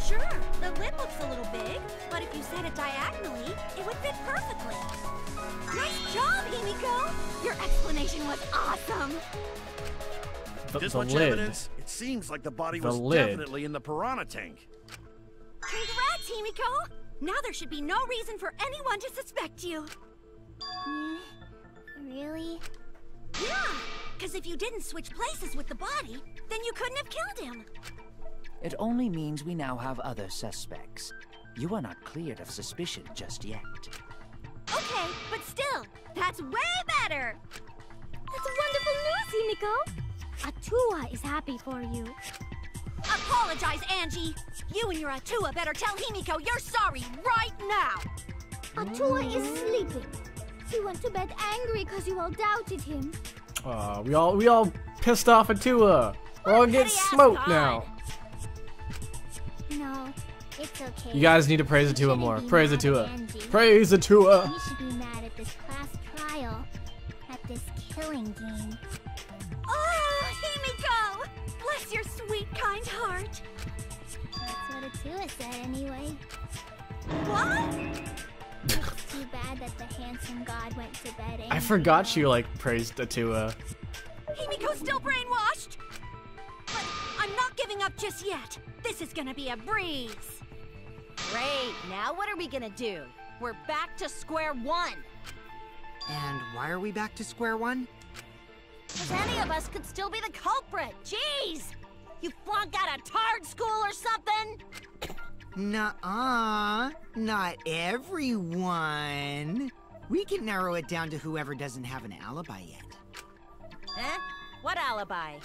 Sure, the lip looks a little big, but if you set it diagonally, it would fit perfectly. Nice job, Himiko! Your explanation was awesome! This the much lid. evidence? It seems like the body The was lid. definitely in the piranha tank. Congrats, Himiko! Now there should be no reason for anyone to suspect you. Really? Yeah, because if you didn't switch places with the body, then you couldn't have killed him. It only means we now have other suspects. You are not cleared of suspicion just yet. Okay, but still, that's way better! That's wonderful news, Himiko! Atua is happy for you. Apologize, Angie! You and your Atua better tell Himiko you're sorry right now! Atua is sleeping. He went to bed angry because you all doubted him. We all pissed off Atua. We're all getting smoked now. No, it's okay. You guys need to praise Atua more. Praise Atua. Angie. Praise Atua. You should be mad at this class trial. At this killing game. Oh, Himiko! Bless your sweet, kind heart. That's what Atua said anyway. What? It's too bad that the handsome god went to bed angry. I forgot she like praised Atua. Himiko's still brainwashed! But I'm not giving up just yet. This is gonna be a breeze. Great, now what are we gonna do? We're back to square one. And why are we back to square one? Because any of us could still be the culprit. Jeez! You flunked out of Tard school or something? Nuh-uh. Not everyone. We can narrow it down to whoever doesn't have an alibi yet. Huh? What alibi?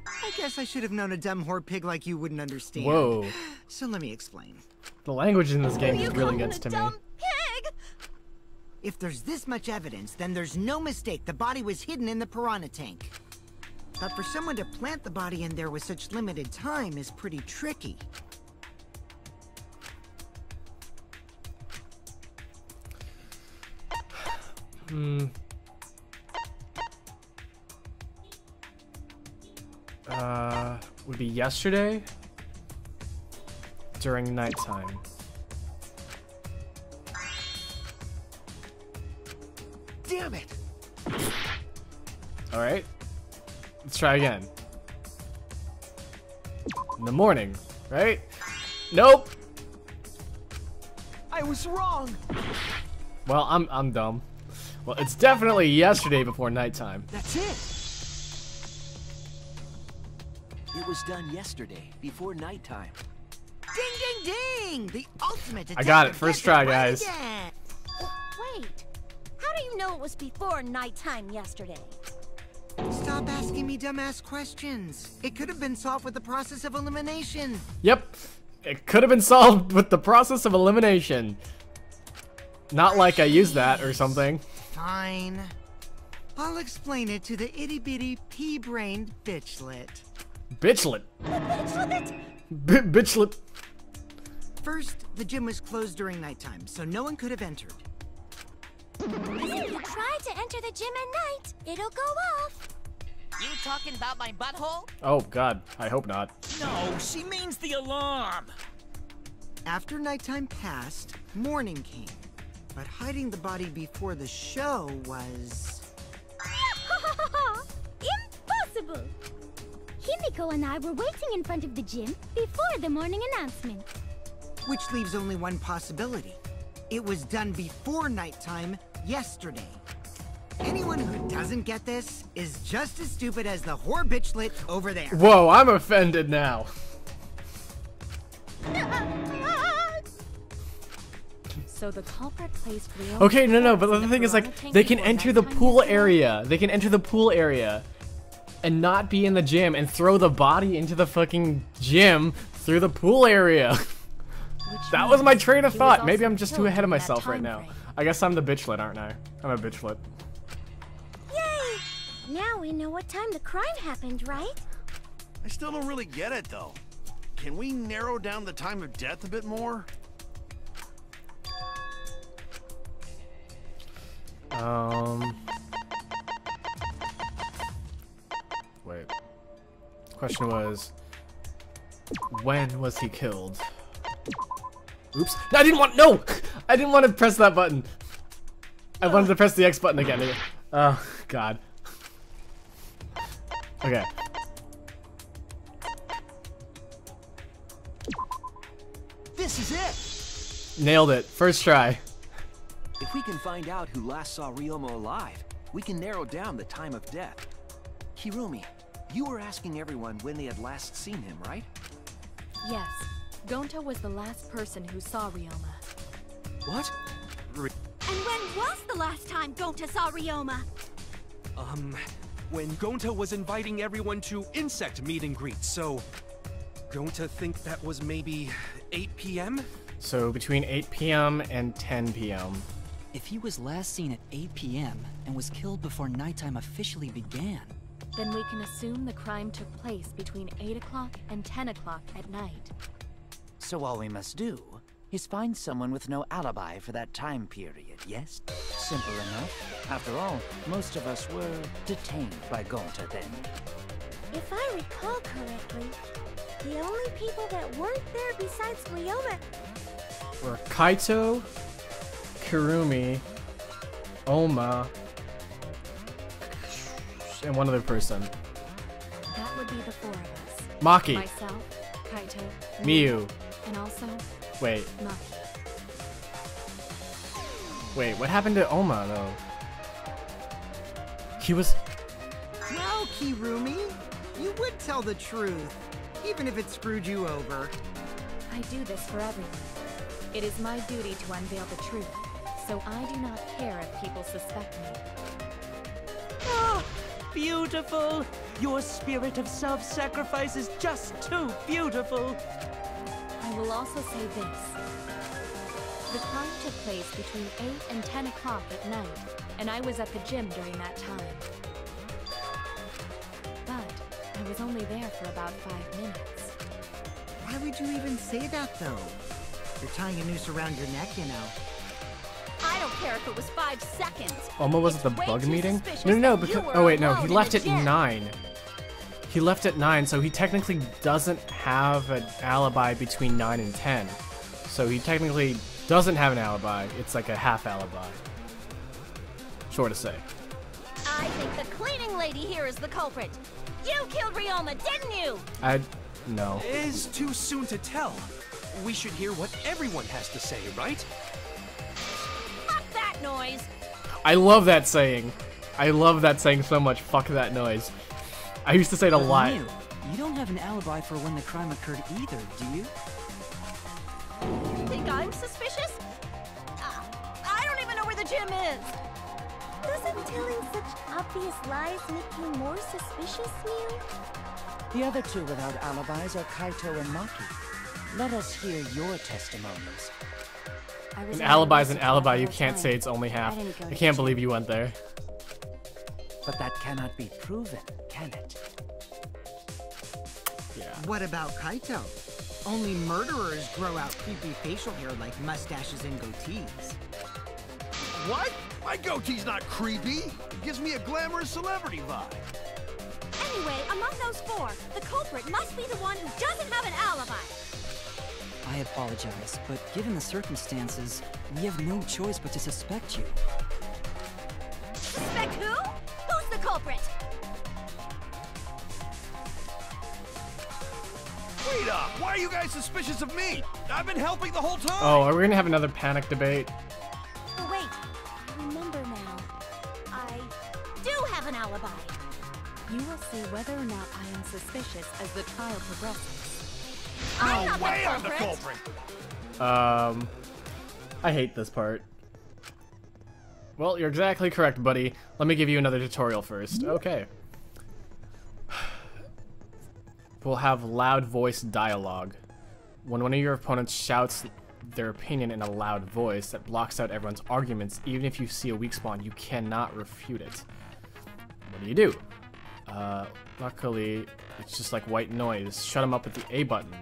I guess I should have known a dumb whore pig like you wouldn't understand. Whoa. So let me explain. The language in this game really gets to me. Pig! If there's this much evidence, then there's no mistake the body was hidden in the piranha tank. But for someone to plant the body in there with such limited time is pretty tricky. Would be yesterday during nighttime. Damn it! All right, let's try again. In the morning, right? Nope. I was wrong. Well, I'm dumb. Well, it's definitely yesterday before nighttime. That's it. It was done yesterday, before nighttime. Ding, ding, ding! The ultimate I got it. detective First gets try, it right guys. again. Wait. How do you know it was before nighttime yesterday? Stop asking me dumbass questions. It could have been solved with the process of elimination. Yep, it could have been solved with the process of elimination. Not like I used that or something. Fine. I'll explain it to the itty-bitty pea-brained bitchlet. Bitchlet. Bitchlet? Bitchlet. First, the gym was closed during nighttime, so no one could have entered. If you try to enter the gym at night, it'll go off. You talking about my butthole? Oh god, I hope not. No, she means the alarm. After nighttime passed, morning came. But hiding the body before the show was... Impossible! Himiko and I were waiting in front of the gym before the morning announcement. Which leaves only one possibility. It was done before nighttime yesterday. Anyone who doesn't get this is just as stupid as the whore bitchlet over there. Whoa, I'm offended now. So the culprit placed real. Okay, no, but the thing is, like, they can enter the pool area. They can enter the pool area and not be in the gym and throw the body into the fucking gym through the pool area. That was my train of thought. Maybe I'm just too ahead of myself right now. I guess I'm the bitchlet, aren't I? I'm a bitchlet. Yay! Now we know what time the crime happened, right? I still don't really get it, though. Can we narrow down the time of death a bit more? Wait. Question was, When was he killed? Oops. No, I didn't want. No! I didn't want to press that button. I wanted to press the X button again. Oh, God. Okay. This is it! Nailed it. First try. If we can find out who last saw Ryoma alive, we can narrow down the time of death. Hirumi, you were asking everyone when they had last seen him, right? Yes. Gonta was the last person who saw Ryoma. What? And when was the last time Gonta saw Ryoma? When Gonta was inviting everyone to insect meet and greet, so... Gonta think that was maybe 8 p.m.? So between 8 p.m. and 10 p.m. If he was last seen at 8 p.m. and was killed before nighttime officially began, then we can assume the crime took place between 8 o'clock and 10 o'clock at night. So all we must do is find someone with no alibi for that time period, yes? Simple enough. After all, most of us were detained by Gonta then. If I recall correctly, the only people that weren't there besides Ryoma were Kaito, Kirumi, Oma, and one other person. That would be the 4 of us. Maki. Myself, Kaito, Miyu. And also... Wait. Maki. Wait, what happened to Oma, though? He was... Well, Kirumi, you would tell the truth, even if it screwed you over. I do this for everyone. It is my duty to unveil the truth, so I do not care if people suspect me. Oh, beautiful! Your spirit of self-sacrifice is just too beautiful! I will also say this. The crime took place between 8 and 10 o'clock at night, and I was at the gym during that time. But I was only there for about 5 minutes. Why would you even say that, though? You're tying a noose around your neck, you know. I don't care if it was 5 seconds. Oma was at the bug meeting? No, because... Oh, wait, no. He left at 9. He left at 9, so he technically doesn't have an alibi between 9 and 10. So he technically doesn't have an alibi. It's like a half alibi. Sure to say. I think the cleaning lady here is the culprit. You killed Ryoma, didn't you? No. It's too soon to tell. We should hear what everyone has to say, right? Fuck that noise. I love that saying. I love that saying so much. Fuck that noise. I used to say it a lot. You don't have an alibi for when the crime occurred either, do you? You think I'm suspicious? I don't even know where the gym is. Doesn't telling such obvious lies make you more suspicious, Miu? The other two without alibis are Kaito and Maki. Let us hear your testimonies. An alibi is an alibi. You can't say it's only half. I can't believe you went there. But that cannot be proven, can it? Yeah. What about Kaito? Only murderers grow out creepy facial hair like mustaches and goatees. What? My goatee's not creepy. It gives me a glamorous celebrity vibe. Anyway, among those 4, the culprit must be the one who doesn't have an alibi. I apologize, but given the circumstances, we have no choice but to suspect you. Suspect who? Who's the culprit? Wait up! Why are you guys suspicious of me? I've been helping the whole time! Oh, are we gonna have another panic debate? Oh, wait. I remember now. I do have an alibi. You will see whether or not I am suspicious as the trial progresses. No way I'm the culprit! I hate this part. Well, you're exactly correct, buddy. Let me give you another tutorial first. Okay. We'll have loud voice dialogue. When one of your opponents shouts their opinion in a loud voice that blocks out everyone's arguments, even if you see a weak spawn, you cannot refute it. What do? Luckily, it's just like white noise. Shut him up with the A button.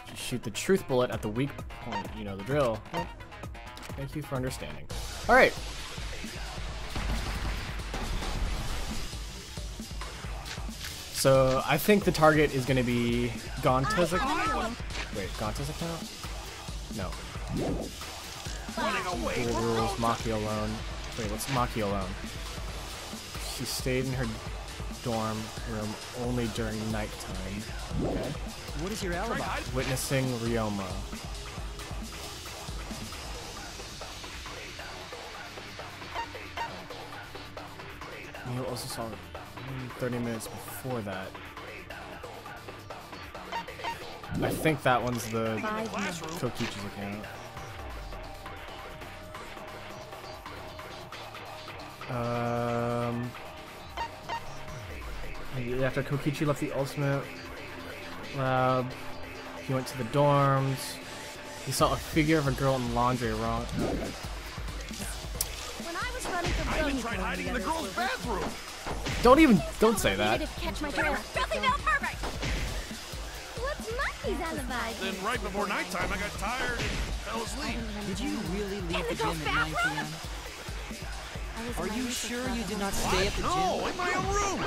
If you shoot the truth bullet at the weak point, you know the drill. Well, thank you for understanding. Alright. So I think the target is going to be Gonta's account. Wait, Gonta's account? No. Dual rules, Maki alone. Wait, what's Maki alone? She stayed in her dorm room only during nighttime. Okay. What is your alibi? Witnessing Ryoma. You also saw 30 minutes before that. I think that one's the Kokichi's account. After Kokichi left the ultimate lab, he went to the dorms. He saw a figure of a girl in laundry wrong. Okay. When I was running from I even tried hiding in the girls' bathroom. Don't say that. Catch my trail. Nothing else perfect. What's Monkey's alibi? Then right before nighttime, I got tired and fell asleep. Did you really leave the gym at 9 p.m.? Are you sure you did not stay at the gym? No, in my own room.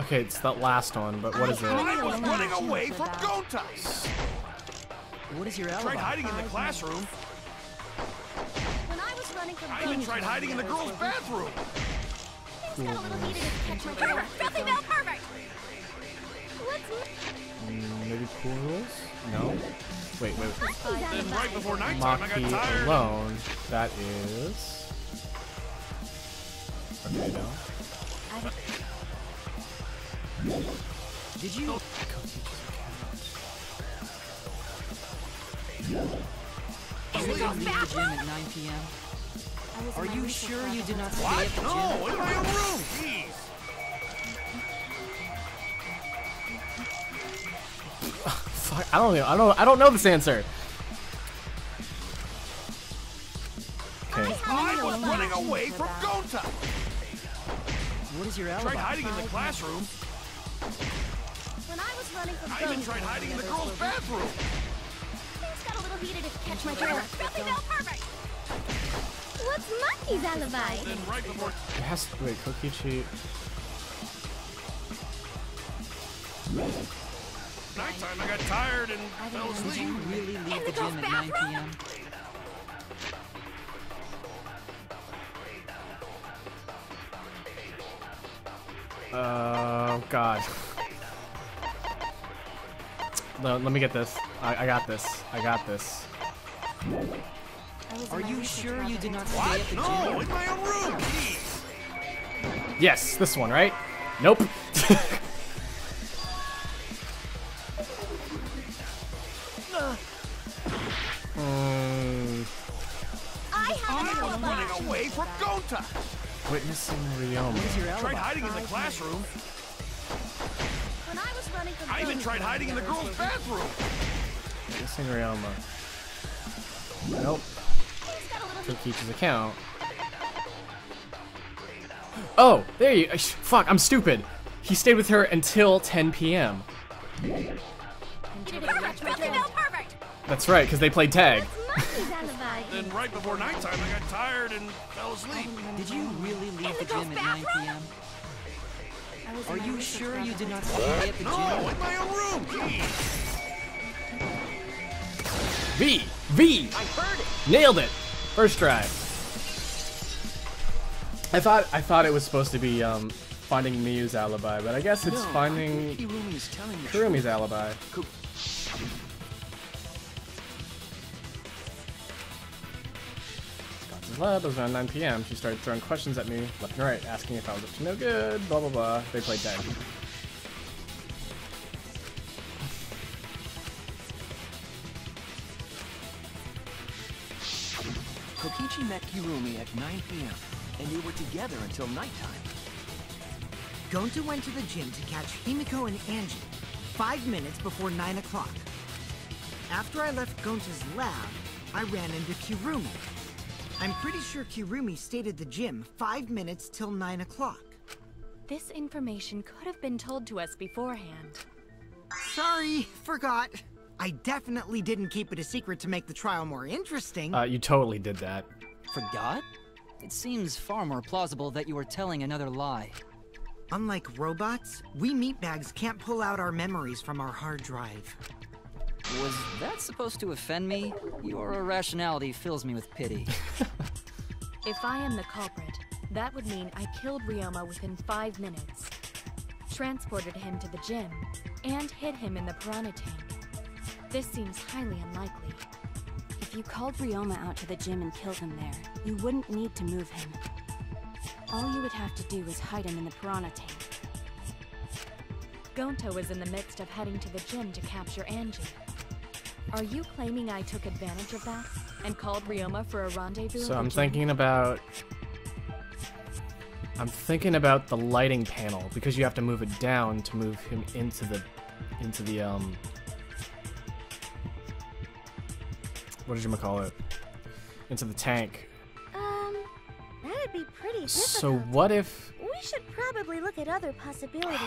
Okay, it's that last one, but what is it? I was running away from Gonta. What is your alibi? Tried hiding in the classroom. When I was running from I even tried hiding in the girls' bathroom. Things got a little heated to catch my trail. Nothing else perfect. Maybe pool rules? No. Wait. Then right before nighttime, I got Maki tired. alone. That is. Okay, no. Did you? In the girls' leave the gym bathroom? at 9 p.m.? Are you sure you did not stay at the gym? No, in my own room. Jeez. Fuck, I don't know this answer. Okay. I was running away from Gonta. What is your alibi? Tried hiding in the classroom. When I was running from I even tried hiding in the girls' bathroom. Things got a little heated to catch my trail. Nothing else perfect. What's Monkey's alibi? Then right before. It has to wait, Kokichi. Nighttime, I got tired and fell Did asleep. you really leave the gym at 9 p.m.? God. Let me get this. I got this. I got this. Are you sure you did not stay at the gym? No, in my own room. Jeez. Yes, this one, right? Nope. I was running away from Gonta. Witnessing Ryoma. Tried hiding in the classroom. When I was running from I even tried hiding in the girls' bathroom. Witnessing Ryoma. Nope. Kokichi's account. Oh, there you. Fuck, I'm stupid. He stayed with her until 10 p.m. Nothing else perfect. That's right, because they played tag. Then right before nighttime, I got tired and fell asleep. Did you really leave the gym at 9 p.m.? Are you sure you did not stay at the gym? No, in my own room. Jeez. V! Nailed it! First try. I thought it was supposed to be finding Miyu's alibi, but I guess it's finding Kurumi's alibi. Got to the lab, it was around 9 p.m. She started throwing questions at me, left and right, asking if I was up to no good, blah blah blah. They played tag. Kokichi met Kirumi at 9 p.m., and they were together until nighttime. Gonta went to the gym to catch Himiko and Angie 5 minutes before 9 o'clock. After I left Gonta's lab, I ran into Kirumi. I'm pretty sure Kirumi stayed at the gym 5 minutes till 9 o'clock. This information could have been told to us beforehand. Sorry, forgot. I definitely didn't keep it a secret to make the trial more interesting. You totally did that. Forgot? It seems far more plausible that you are telling another lie. Unlike robots, we meatbags can't pull out our memories from our hard drive. Was that supposed to offend me? Your irrationality fills me with pity. If I am the culprit, that would mean I killed Ryoma within 5 minutes, transported him to the gym, and hid him in the piranha tank. This seems highly unlikely. If you called Ryoma out to the gym and killed him there, you wouldn't need to move him. All you would have to do is hide him in the piranha tank. Gonta was in the midst of heading to the gym to capture Angie. Are you claiming I took advantage of that and called Ryoma for a rendezvous? So I'm thinking about the lighting panel, because you have to move it down to move him into the what did you call it? Into the tank. That'd be pretty difficult. So what if... We should probably look at other possibilities.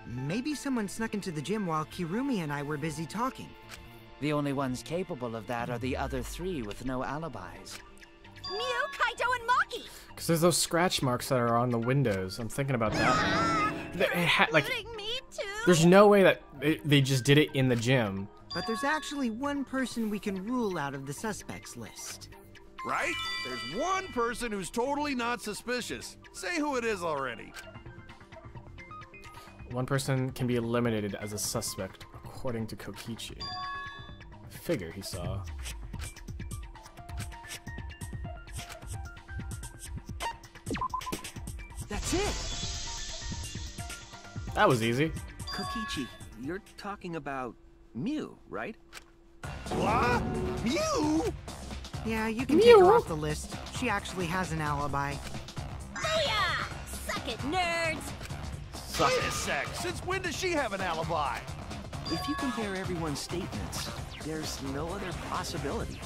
Maybe someone snuck into the gym while Kirumi and I were busy talking. The only ones capable of that are the other 3 with no alibis. Mew, Kaito, and Maki! Because there's those scratch marks that are on the windows. I'm thinking about that. Like, Me too! there's no way that they just did it in the gym. But there's actually one person we can rule out of the suspects list. Right? There's one person who's totally not suspicious. Say who it is already. One person can be eliminated as a suspect, according to Kokichi. Figure he saw. That's it! That was easy. Kokichi, you're talking about Mew, right? What? Mew? Yeah, you can take her off the list. She actually has an alibi. Booyah! Suck it, nerds! Wait a sec. Since when does she have an alibi? If you compare everyone's statements, there's no other possibility.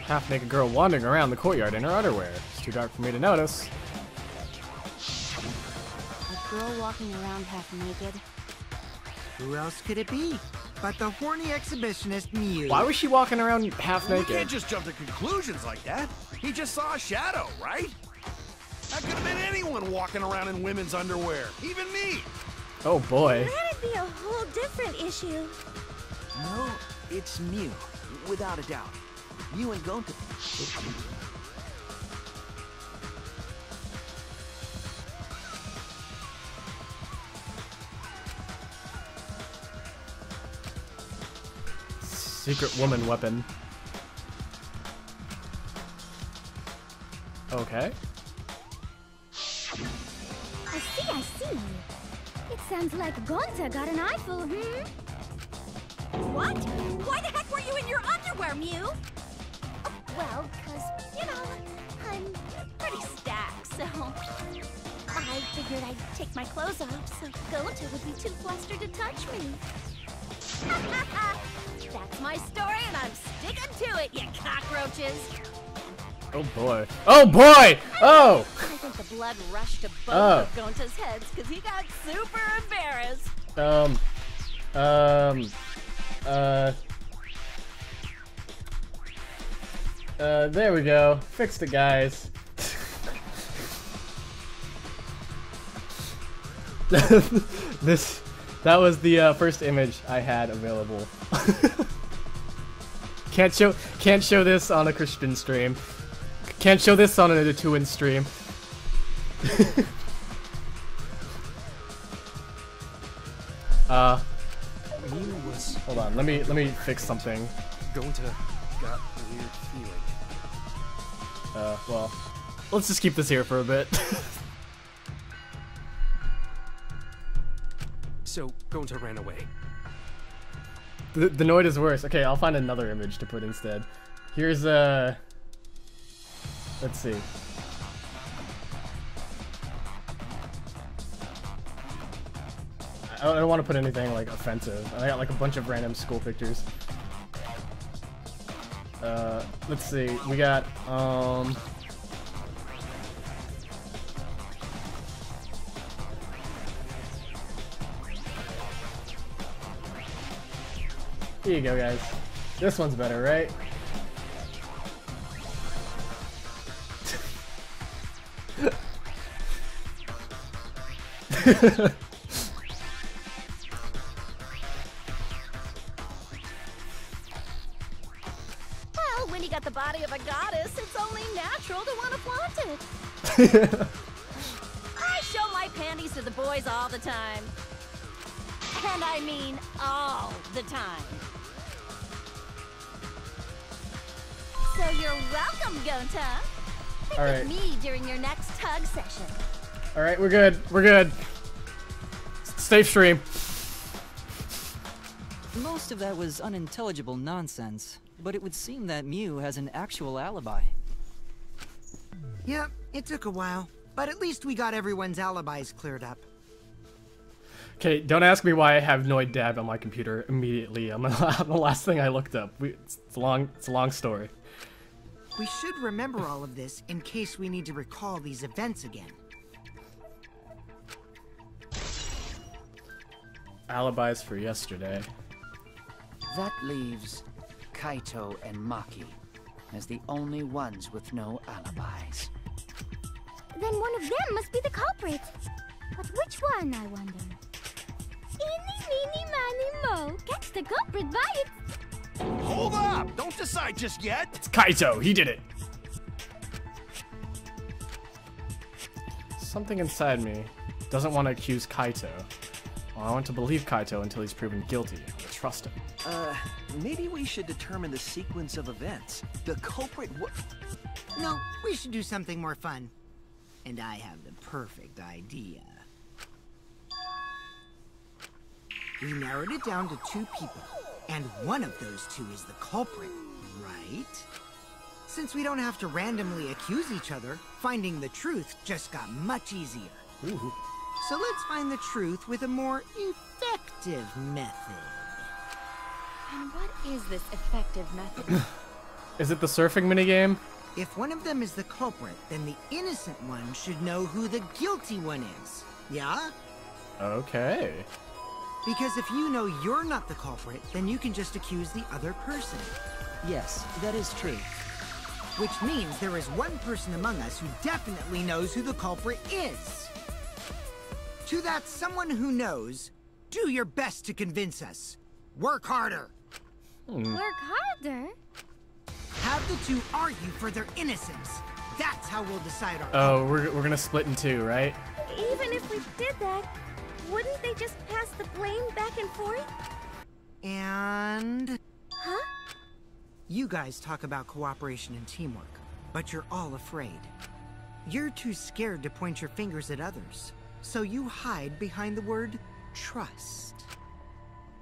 Half-naked girl wandering around the courtyard in her underwear. It's too dark for me to notice. A girl walking around half naked. Who else could it be but the horny exhibitionist Mew? Why was she walking around half We naked? can't just jump to conclusions like that. He just saw a shadow, right? That could have been anyone walking around in women's underwear. Even me. Oh boy. That'd be a whole different issue. No, it's Mew, without a doubt. Mew and Gonta. Secret woman weapon. Okay. I see. It sounds like Gonta got an eyeful, What? Why the heck were you in your underwear, Mew? Well, 'cause, I'm Pretty stacked, so... I figured I'd take my clothes off so Gonta would be too flustered to touch me. That's my story, and I'm sticking to it, you cockroaches! Oh boy. Oh boy! Oh! I think the blood rushed to both of Gonta's heads because he got super embarrassed. There we go. Fixed it, guys. That was the first image I had available. Can't show this on a Christian stream. Can't show this on a Tuin stream. Hold on, let me fix something. Gonta got a weird feeling. Well, let's just keep this here for a bit. So, Gonta ran away. The Noid is worse. Okay, I'll find another image to put instead. Here's let's see. I don't want to put anything like offensive. I got like a bunch of random school pictures. Let's see. We got Here you go, guys. This one's better, right? Well, when you got the body of a goddess, it's only natural to want to flaunt it. I show my panties to the boys all the time. And I mean all the time. So you're welcome, Gonta. Think All of right. me during your next tug session. All right, we're good. We're good. Safe stream. Most of that was unintelligible nonsense, but it would seem that Mew has an actual alibi. Yep, it took a while, but at least we got everyone's alibis cleared up. Okay, don't ask me why I have Noid Dab on my computer immediately. I'm the last thing I looked up. It's a long story. We should remember all of this in case we need to recall these events again. Alibis for yesterday. That leaves Kaito and Maki as the only ones with no alibis. Then one of them must be the culprit. But which one, I wonder? Eeny, meeny, miny, mo. Catch the culprit by its... Hold up! Don't decide just yet! It's Kaito, he did it! Something inside me doesn't want to accuse Kaito. Well, I want to believe Kaito until he's proven guilty. I trust him. Maybe we should determine the sequence of events. The culprit No, we should do something more fun. And I have the perfect idea. We narrowed it down to 2 people, and one of those 2 is the culprit, right? Since we don't have to randomly accuse each other, finding the truth just got much easier. Ooh. So let's find the truth with a more effective method. And what is this effective method? Is it the surfing minigame? If one of them is the culprit, then the innocent one should know who the guilty one is. Yeah? Okay. Because if you know you're not the culprit, then you can just accuse the other person. Yes, that is true. Which means there is one person among us who definitely knows who the culprit is. To that someone who knows, do your best to convince us. Work harder. Work harder? Have the 2 argue for their innocence. That's how we'll decide our... Oh, we're gonna split in 2, right? Even if we did that, wouldn't they just pass the blame back and forth? And... Huh? You guys talk about cooperation and teamwork, but you're all afraid. You're too scared to point your fingers at others, so you hide behind the word trust.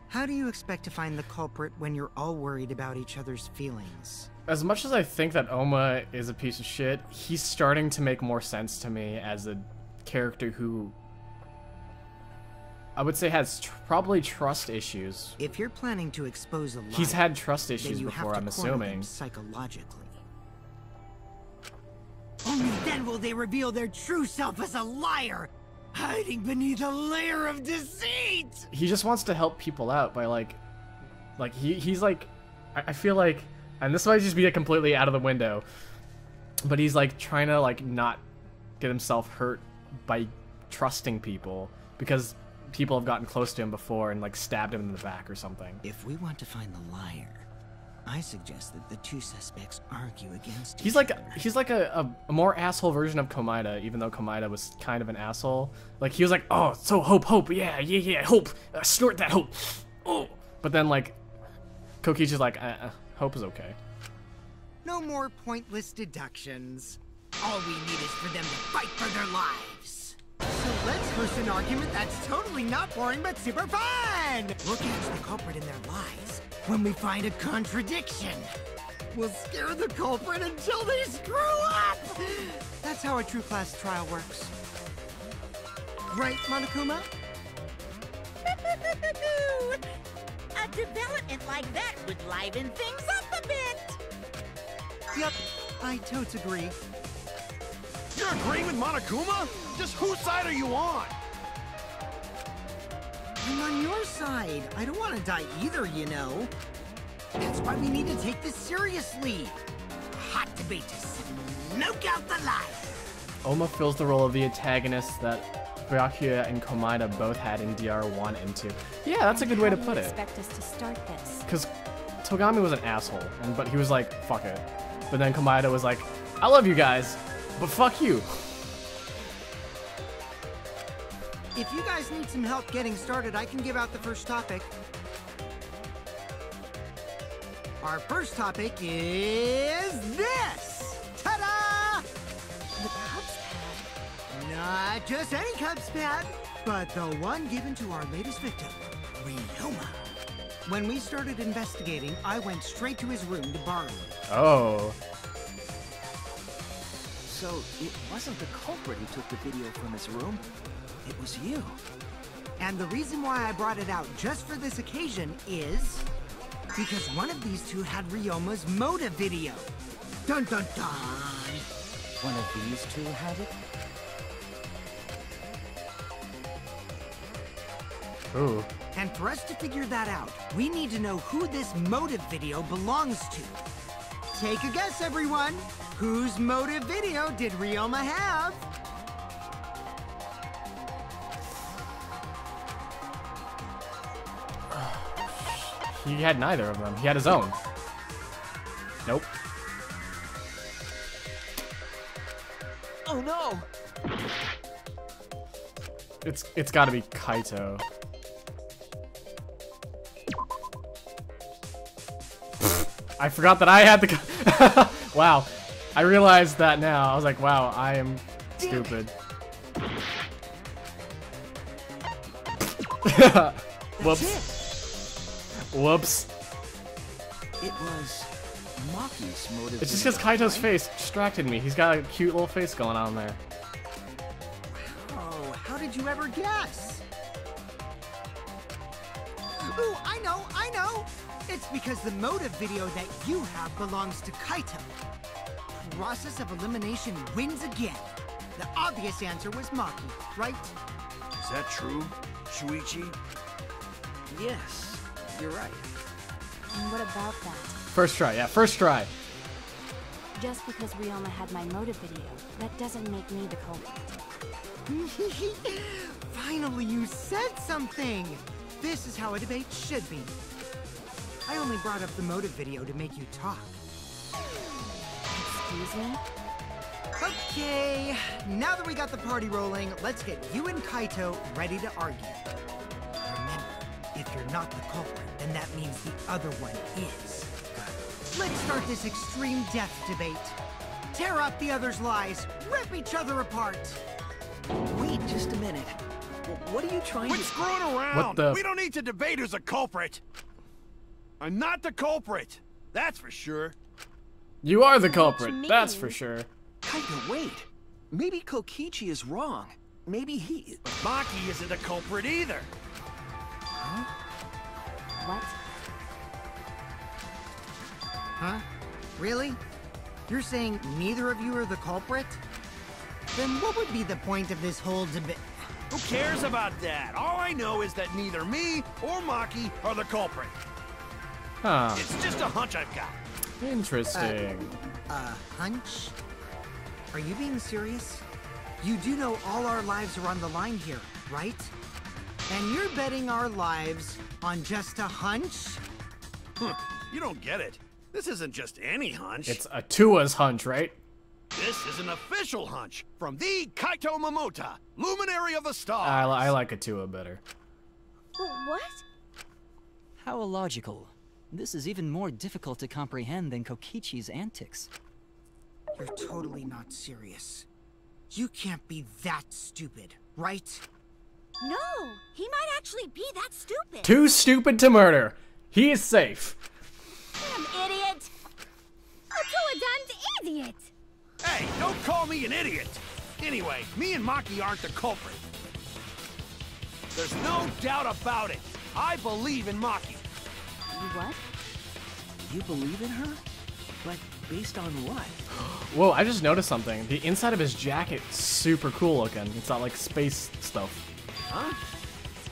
How do you expect to find the culprit when you're all worried about each other's feelings? As much as I think that Oma is a piece of shit, he's starting to make more sense to me as a character who I would say has probably trust issues. If you're planning to expose a lie, he's had trust issues then you before, have to I'm corner them assuming. psychologically. Only then will they reveal their true self as a liar, hiding beneath a layer of deceit. He just wants to help people out by he's like, I feel like, and this might just be a completely out of the window, but he's like trying to like not get himself hurt by trusting people because people have gotten close to him before and like stabbed him in the back or something. If we want to find the liar, I suggest that the 2 suspects argue against He's each like a more asshole version of Komaeda, even though Komaeda was kind of an asshole. Like he was like, oh, so hope, yeah, hope, snort that hope, oh. But then like, Kokichi's like, hope is okay. No more pointless deductions. All we need is for them to fight for their lives. So let's host an argument that's totally not boring but super fun! We'll catch the culprit in their lies when we find a contradiction. We'll scare the culprit until they screw up! That's how a true class trial works. Right, Monokuma? A development like that would liven things up a bit. Yep, I totes agree. You're agreeing with Monokuma? Just whose side are you on? I'm on your side. I don't want to die either, you know. That's why we need to take this seriously. Hot debate to smoke out the light. Oma fills the role of the antagonist that Byakuya and Komaeda both had in DR1 and 2. Yeah, that's a good way to put it. Expect us to start this? Because Togami was an asshole, but he was like, fuck it. But then Komaeda was like, I love you guys, but fuck you. If you guys need some help getting started, I can give out the first topic. Our first topic is this! Ta-da! The Cubs pad. Not just any Cubs pad, but the one given to our latest victim, Ryoma. When we started investigating, I went straight to his room to borrow it. Oh. So, it wasn't the culprit who took the video from his room. It was you. And the reason why I brought it out just for this occasion is because one of these two had Ryoma's motive video. Dun dun dun! One of these two had it? Ooh. And for us to figure that out, we need to know who this motive video belongs to. Take a guess, everyone. Whose motive video did Ryoma have? He had neither of them. He had his own. Nope. Oh no! It's gotta be Kaito. I forgot that I had the. Wow. I realized that now. I was like, wow, I am stupid. Whoops. Whoops. It was Maki's motive. It's just because Kaito's face distracted me. He's got a cute little face going on there. Oh, how did you ever guess? Ooh, I know! It's because the motive video that you have belongs to Kaito. Process of elimination wins again. The obvious answer was Maki, right? Is that true, Shuichi? Yes, you're right. And what about that? First try, yeah, first try. Just because Ryoma had my motive video, that doesn't make me the culprit. Finally, you said something! This is how a debate should be. I only brought up the motive video to make you talk. Excuse me? Okay, now that we got the party rolling, let's get you and Kaito ready to argue. Remember, if you're not the culprit, then that means the other one is. Let's start this extreme death debate. Tear up the other's lies, rip each other apart. Wait just a minute. What are you trying Quit to... screwing around! What the... We don't need to debate who's a culprit! I'm not the culprit! That's for sure. You are the culprit, that's for sure. Kaito, wait. Maybe Kokichi is wrong. Maybe he... Maki isn't a culprit either. Huh? What? Huh? Really? You're saying neither of you are the culprit? Then what would be the point of this whole debate? Who cares about that? All I know is that neither me or Maki are the culprit. Huh. It's just a hunch I've got. Interesting. Hunch? Are you being serious? You do know all our lives are on the line here, right? And you're betting our lives on just a hunch? You don't get it. This isn't just any hunch. It's a Tua's hunch, right? This is an official hunch from the Kaito Momota, luminary of the stars. I like a Tua better. What? How illogical. This is even more difficult to comprehend than Kokichi's antics. You're totally not serious. You can't be that stupid, right? No, he might actually be that stupid. Too stupid to murder. He is safe. Damn idiot! A two-a-damned idiot! Hey, don't call me an idiot. Anyway, me and Maki aren't the culprit. There's no doubt about it. I believe in Maki. You what? You believe in her? But based on what? Whoa, I just noticed something. The inside of his jacket's super cool looking. It's not like space stuff. Huh?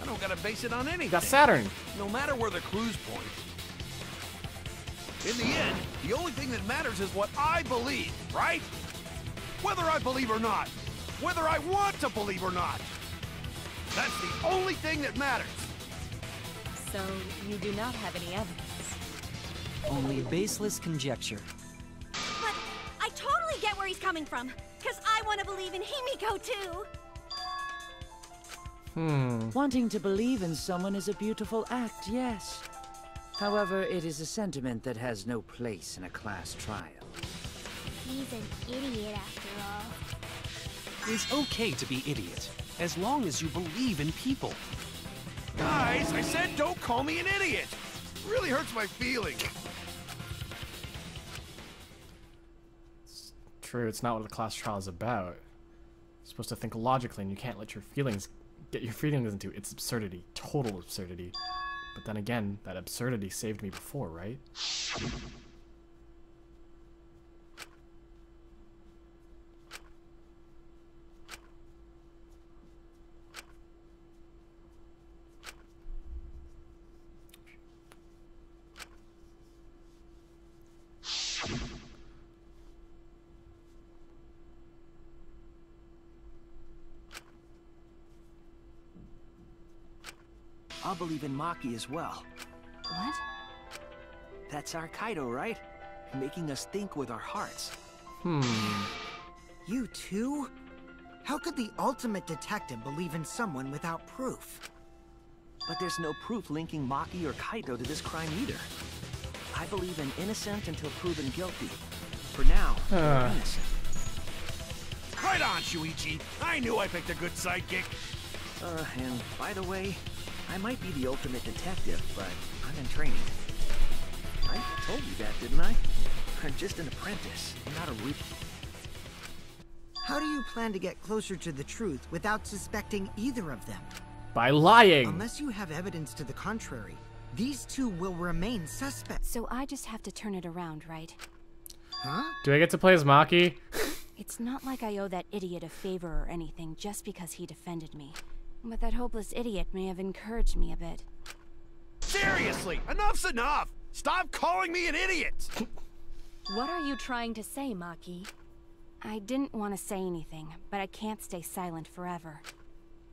I don't gotta base it on anything. You got Saturn. No matter where the clues point. In the end, the only thing that matters is what I believe, right? Whether I believe or not. Whether I want to believe or not. That's the only thing that matters. So, you do not have any evidence? Only baseless conjecture. But I totally get where he's coming from. Because I want to believe in Himiko, too. Wanting to believe in someone is a beautiful act, yes. However, it is a sentiment that has no place in a class trial. He's an idiot after all. It's okay to be idiot, as long as you believe in people. Guys, I said don't call me an idiot. It really hurts my feelings. True, it's not what the class trial is about. You're supposed to think logically, and you can't let your feelings get your feelings into its absurdity. Total absurdity. But then again, that absurdity saved me before, right? I'll believe in Maki as well. What? That's our Kaido, right? Making us think with our hearts. You too? How could the ultimate detective believe in someone without proof? But there's no proof linking Maki or Kaido to this crime either. I believe in innocent until proven guilty. For now, they're innocent. Right on, Shuichi. I knew I picked a good sidekick. And by the way, I might be the ultimate detective, but I'm in training. I told you that, didn't I? I'm just an apprentice, not a rookie. How do you plan to get closer to the truth without suspecting either of them? By lying! Unless you have evidence to the contrary, these two will remain suspects. So I just have to turn it around, right? Huh? Do I get to play as Maki? It's not like I owe that idiot a favor or anything just because he defended me. But that hopeless idiot may have encouraged me a bit. Seriously, enough's enough! Stop calling me an idiot! What are you trying to say, Maki? I didn't want to say anything, but I can't stay silent forever.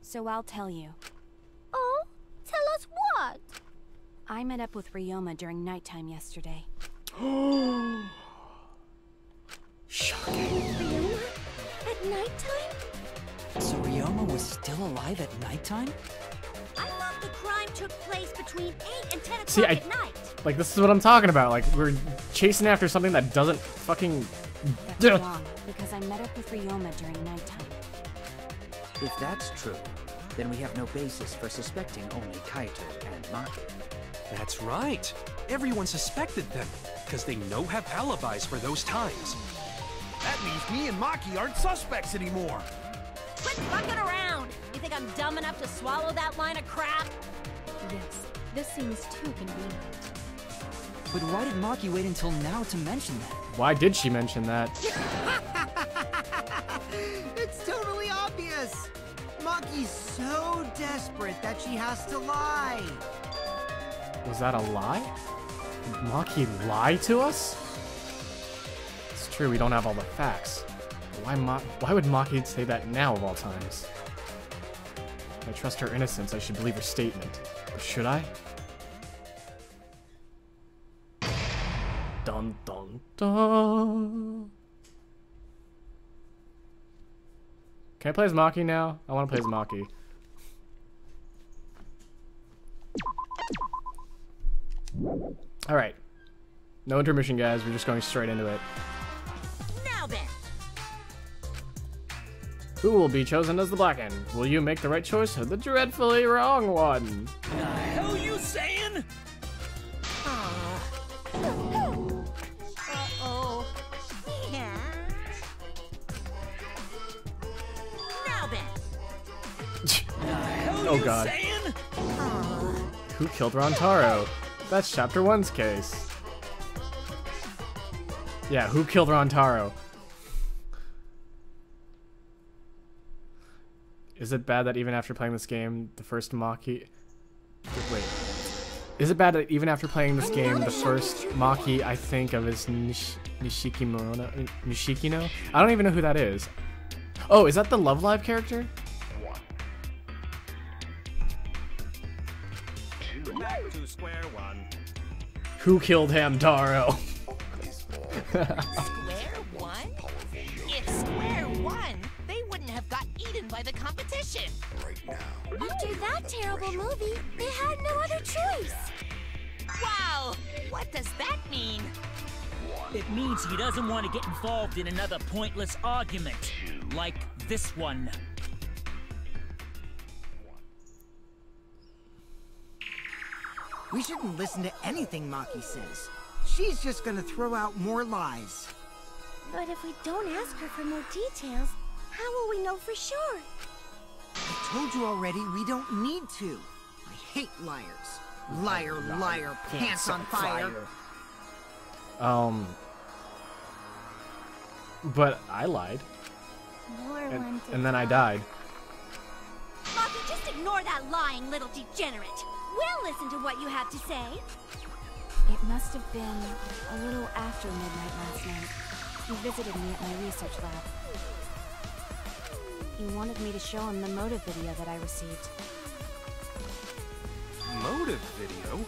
So I'll tell you. Oh? Tell us what? I met up with Ryoma during nighttime yesterday. Shocking. Ryoma? At nighttime? So Ryoma was still alive at nighttime? I thought the crime took place between 8 and 10 o'clock See, at night. like, this is what I'm talking about. Like, we're chasing after something that doesn't fucking... That's wrong, because I met up with Ryoma during nighttime. If that's true, then we have no basis for suspecting only Kaito and Maki. That's right. Everyone suspected them, because they have alibis for those times. That means me and Maki aren't suspects anymore. Quit fucking around! You think I'm dumb enough to swallow that line of crap? Yes, this seems too convenient. But why did Maki wait until now to mention that? Why did she mention that? It's totally obvious! Maki's so desperate that she has to lie. Was that a lie? Did Maki lie to us? It's true, we don't have all the facts. But why would Maki say that now of all times? If I trust her innocence, I should believe her statement. But should I? Dun dun dun. Can I play as Maki now? I want to play as Maki. Alright. No intermission, guys. We're just going straight into it. Now then. Who will be chosen as the Black End? Will you make the right choice or the dreadfully wrong one? The hell you saying? Uh-oh. Yeah. Now then. Oh god. Who killed Rontaro? That's chapter 1's case. Yeah, who killed Rontaro? Is it bad that even after playing this game, the first Maki... Wait. Is it bad that even after playing this game, the first Maki I think of is Nishikino? I don't even know who that is. Oh, is that the Love Live character? Back to square one. Who killed Hamtaro? Square one? If square one, they wouldn't have got eaten by the competition. Right now. After that terrible movie, they had no other choice. Wow! What does that mean? It means he doesn't want to get involved in another pointless argument, like this one. We shouldn't listen to anything Maki says. She's just gonna throw out more lies. But if we don't ask her for more details, how will we know for sure? I told you already, we don't need to. I hate liars. Liar, liar, pants on fire. But I lied. And then I died. Maki, just ignore that lying little degenerate. We'll listen to what you have to say. It must have been a little after midnight last night. He visited me at my research lab. He wanted me to show him the motive video that I received. Motive video?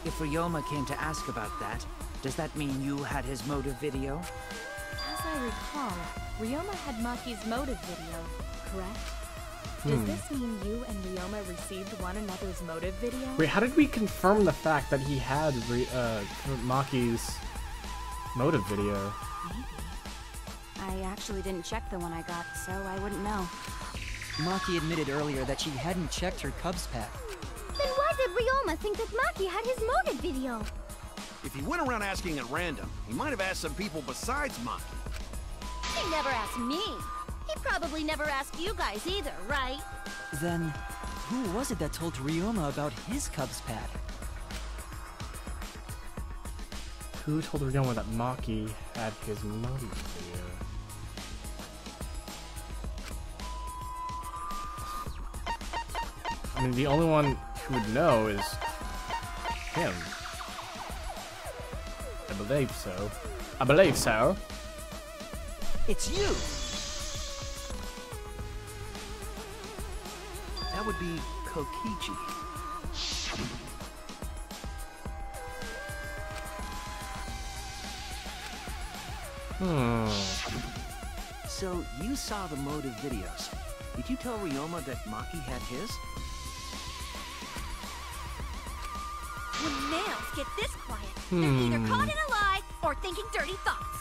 If Ryoma came to ask about that, does that mean you had his motive video? As I recall, Ryoma had Maki's motive video, correct? Does this mean you and Ryoma received one another's motive video? Wait, how did we confirm the fact that he had Maki's motive video? Maybe. I actually didn't check the one I got, so I wouldn't know. Maki admitted earlier that she hadn't checked her Cubs pack. Then why did Ryoma think that Maki had his motive video? If he went around asking at random, he might have asked some people besides Maki. He never asked me. He probably never asked you guys either, right? Then, who was it that told Ryoma about his Cubs pack? Who told Ryoma that Maki had his motive video? I mean, the only one who would know is him. I believe so. I believe so. It's you! That would be Kokichi. So, you saw the motive videos. Did you tell Ryoma that Maki had his? When males get this quiet, they're either caught in a lie or thinking dirty thoughts.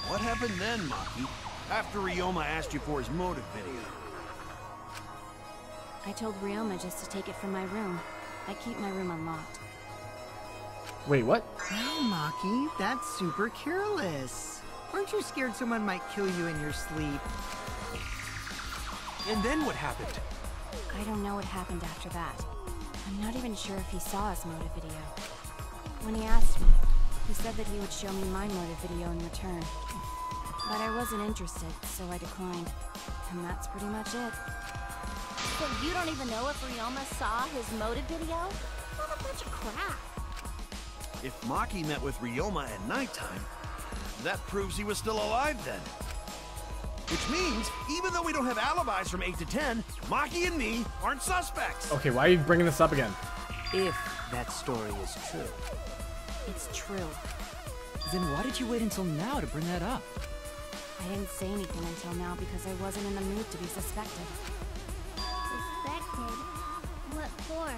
What happened then, Maki? After Ryoma asked you for his motive video? I told Ryoma just to take it from my room. I keep my room unlocked. Wait, what? Well, Maki, that's super careless. Aren't you scared someone might kill you in your sleep? And then what happened? I don't know what happened after that. I'm not even sure if he saw his motive video. When he asked me, he said that he would show me my motive video in return. But I wasn't interested, so I declined. And that's pretty much it. So you don't even know if Ryoma saw his motive video? What a bunch of crap. If Maki met with Ryoma at nighttime, that proves he was still alive then. Which means, even though we don't have alibis from 8 to 10, Maki and me aren't suspects. Okay, why are you bringing this up again? If that story is true. It's true. Then why did you wait until now to bring that up? I didn't say anything until now because I wasn't in the mood to be suspected. Suspected? What for?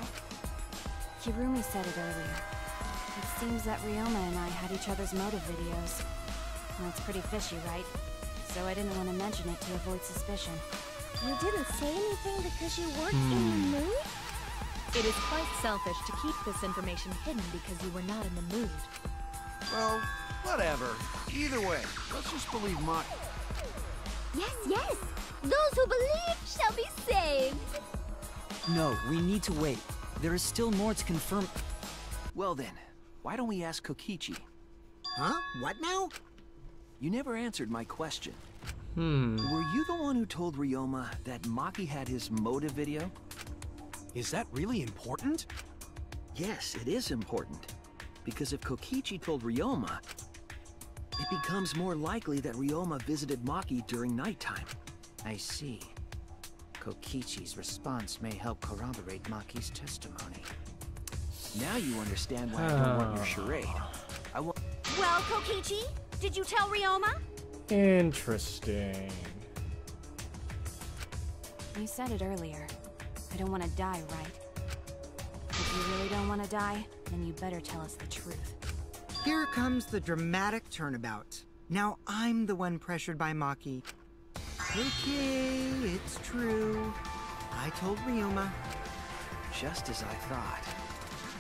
Kirumi said it earlier. It seems that Ryoma and I had each other's motive videos. Well, it's pretty fishy, right? So I didn't want to mention it to avoid suspicion. You didn't say anything because you weren't in the mood? It is quite selfish to keep this information hidden because you were not in the mood. Well, whatever. Either way, let's just believe Maki. Yes, yes! Those who believe shall be saved! No, we need to wait. There is still more to confirm. Well then, why don't we ask Kokichi? Huh? What now? You never answered my question. Were you the one who told Ryoma that Maki had his motive video? Is that really important? Yes, it is important. Because if Kokichi told Ryoma, it becomes more likely that Ryoma visited Maki during nighttime. I see. Kokichi's response may help corroborate Maki's testimony. Now you understand why I don't want your charade. Well, Kokichi, did you tell Ryoma? Interesting. You said it earlier. I don't want to die, right? If you really don't want to die, then you better tell us the truth. Here comes the dramatic turnabout. Now I'm the one pressured by Maki. Okay, it's true. I told Ryoma. Just as I thought.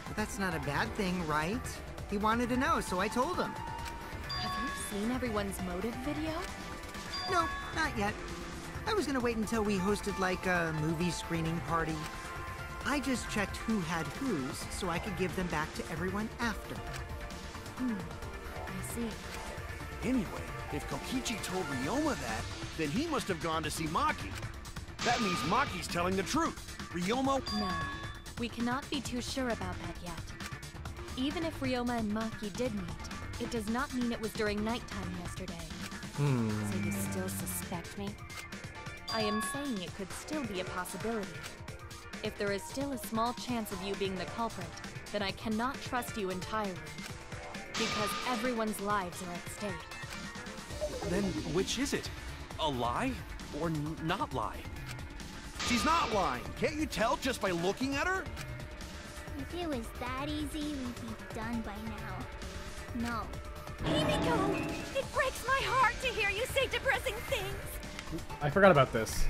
But that's not a bad thing, right? He wanted to know, so I told him. Have you seen everyone's motive video? No, not yet. I was gonna wait until we hosted like a movie screening party. I just checked who had whose so I could give them back to everyone after. I see. Anyway, if Kokichi told Ryoma that, then he must have gone to see Maki. That means Maki's telling the truth. Ryoma... No, we cannot be too sure about that yet. Even if Ryoma and Maki did meet, it does not mean it was during nighttime yesterday. So you still suspect me? I am saying it could still be a possibility. If there is still a small chance of you being the culprit, then I cannot trust you entirely. Because everyone's lives are at stake. Then which is it? A lie or not lie? She's not lying. Can't you tell just by looking at her? If it was that easy, we'd be done by now. No. Himiko! It breaks my heart to hear you say depressing things! I forgot about this.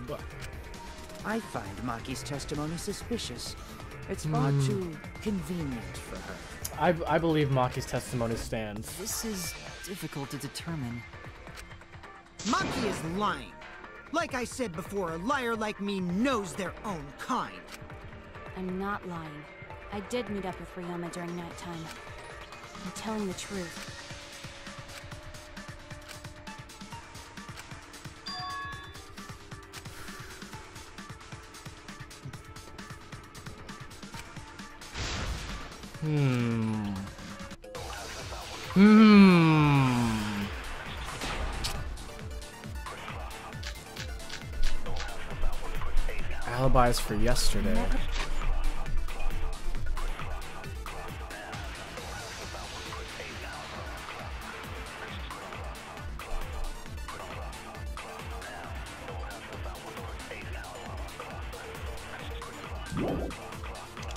But I find Maki's testimony suspicious. It's far too convenient for her. I believe Maki's testimony stands. This is difficult to determine. Maki is lying. Like I said before, a liar like me knows their own kind. I'm not lying. I did meet up with Ryoma during nighttime. I'm telling the truth. Alibis for yesterday.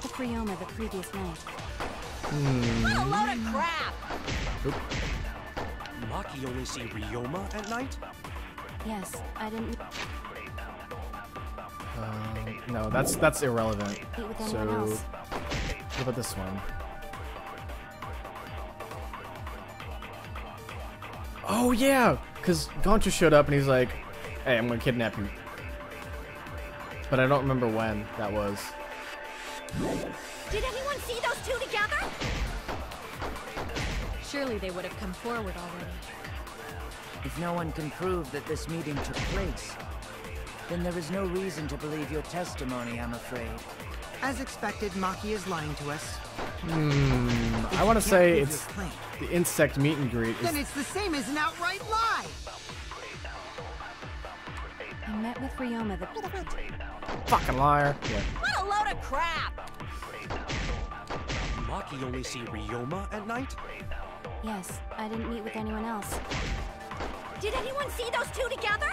Took Ryoma the previous night. What a load of crap! Maki only see Ryoma at night? Yes, I didn't No, that's irrelevant. meet with So, anyone else. what about this one? Oh yeah, because Goncha showed up and he's like, "Hey, I'm gonna kidnap you." But I don't remember when that was. Did anyone see those two together? Surely they would have come forward already. If no one can prove that this meeting took place, then there is no reason to believe your testimony, I'm afraid. As expected, Maki is lying to us. I want to say it's the insect meet and greet. Then it's the same as an outright lie! I met with Ryoma the Fucking liar. Yeah. What a load of crap! Maki only see Ryoma at night? Yes, I didn't meet with anyone else. Did anyone see those two together?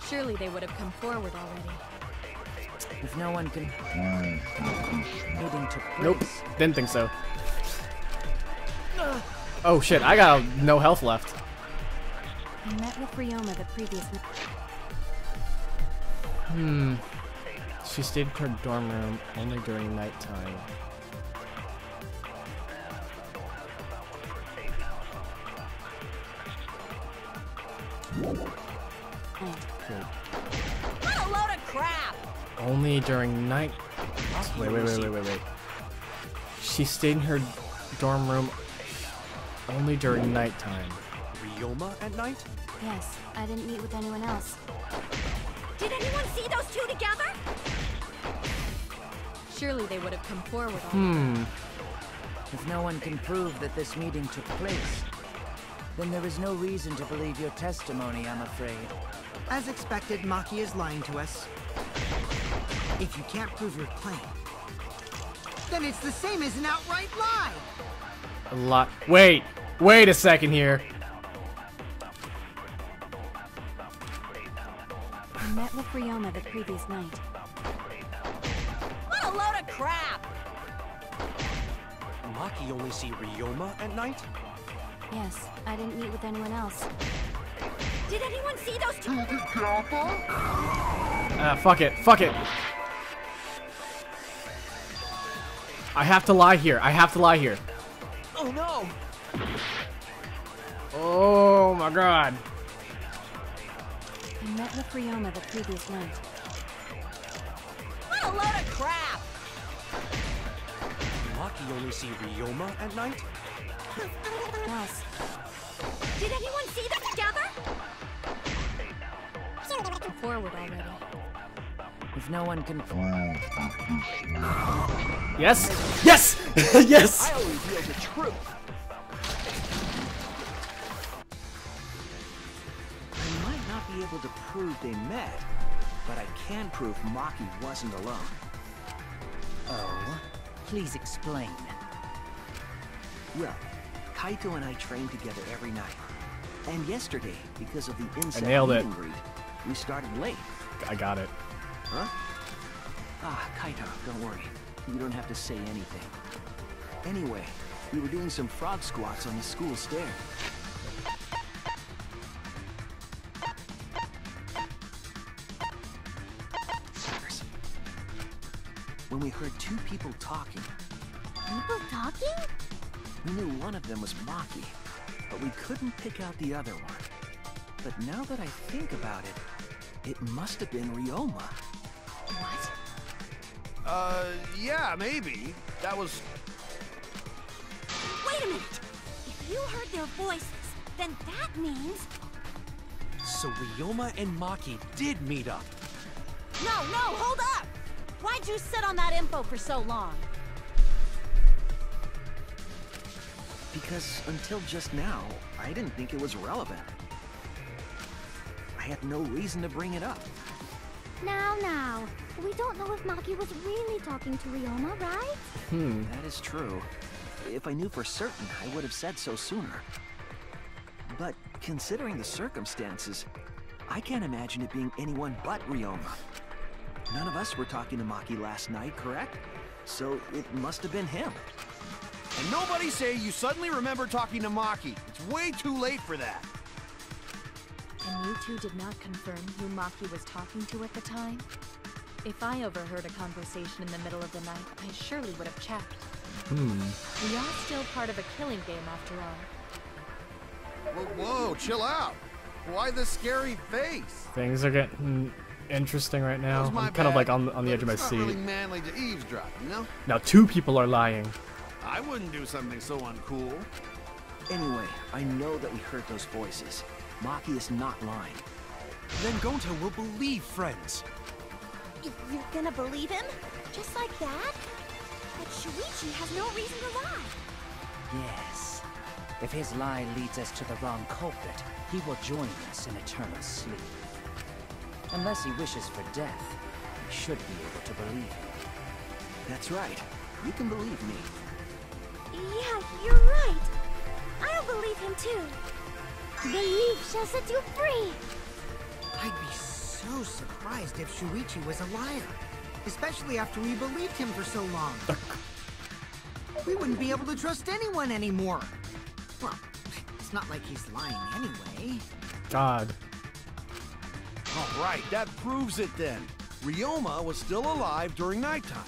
Surely they would have come forward already. If no one can... meeting took place. Nope, didn't think so. Oh shit, I got no health left. I met with Ryoma the previous night. She stayed in her dorm room only during nighttime. What a load of crap! Only during night. Wait. She stayed in her dorm room only during nighttime. Ryoma at night? Yes, I didn't meet with anyone else. Did anyone see those two together? Surely they would have come forward already. If no one can prove that this meeting took place, then there is no reason to believe your testimony, I'm afraid. As expected, Maki is lying to us. If you can't prove your claim, then it's the same as an outright lie! A lot. Wait a second here. I met with Ryoma the previous night. What a load of crap! Maki only see Ryoma at night? Yes, I didn't meet with anyone else. Did anyone see those two? Fuck it. Fuck it. I have to lie here. I have to lie here. Oh no! Oh my god. I met with Ryoma the previous night. What a load of crap! Maki only see Ryoma at night? Yes. Did anyone see them together? Come forward already. If no one can... Yes? Yes! Yes! I'll reveal the truth. I might not be able to prove they met, but I can prove Maki wasn't alone. Oh? Please explain. Well, Kaito and I train together every night. And yesterday, because of the insect nailed meet it. and greet, we started late. I got it. Huh? Ah, Kaito, don't worry. You don't have to say anything. Anyway, we were doing some frog squats on the school stair. When we heard two people talking, People talking? we knew one of them was Maki, but we couldn't pick out the other one. But now that I think about it, it must have been Ryoma. What? Yeah, maybe. That was... Wait a minute! If you heard their voices, then that means... So Ryoma and Maki did meet up. No, hold up! Why'd you sit on that info for so long? Because until just now, I didn't think it was relevant. I had no reason to bring it up. Now. We don't know if Maki was really talking to Ryoma, right? That is true. If I knew for certain, I would have said so sooner. But considering the circumstances, I can't imagine it being anyone but Ryoma. None of us were talking to Maki last night, correct? So it must have been him. And nobody say you suddenly remember talking to Maki. It's way too late for that. And you two did not confirm who Maki was talking to at the time? If I overheard a conversation in the middle of the night, I surely would have checked. We are still part of a killing game after all. Whoa, chill out. Why the scary face? Things are getting interesting right now. That was my I'm kind of bad, like on the edge of my it's not seat. really manly to eavesdrop, you know? Now 2 people are lying. I wouldn't do something so uncool. Anyway, I know that we heard those voices. Maki is not lying. Then Gonta will believe friends. You're gonna believe him? Just like that? But Shuichi has no reason to lie. Yes. If his lie leads us to the wrong culprit, he will join us in eternal sleep. Unless he wishes for death, we should be able to believe him. That's right. You can believe me. Yeah, you're right. I'll believe him too. Belief shall set you free. I'd be so surprised if Shuichi was a liar. Especially after we believed him for so long. We wouldn't be able to trust anyone anymore. Well, it's not like he's lying anyway. God. All right, that proves it then. Ryoma was still alive during nighttime.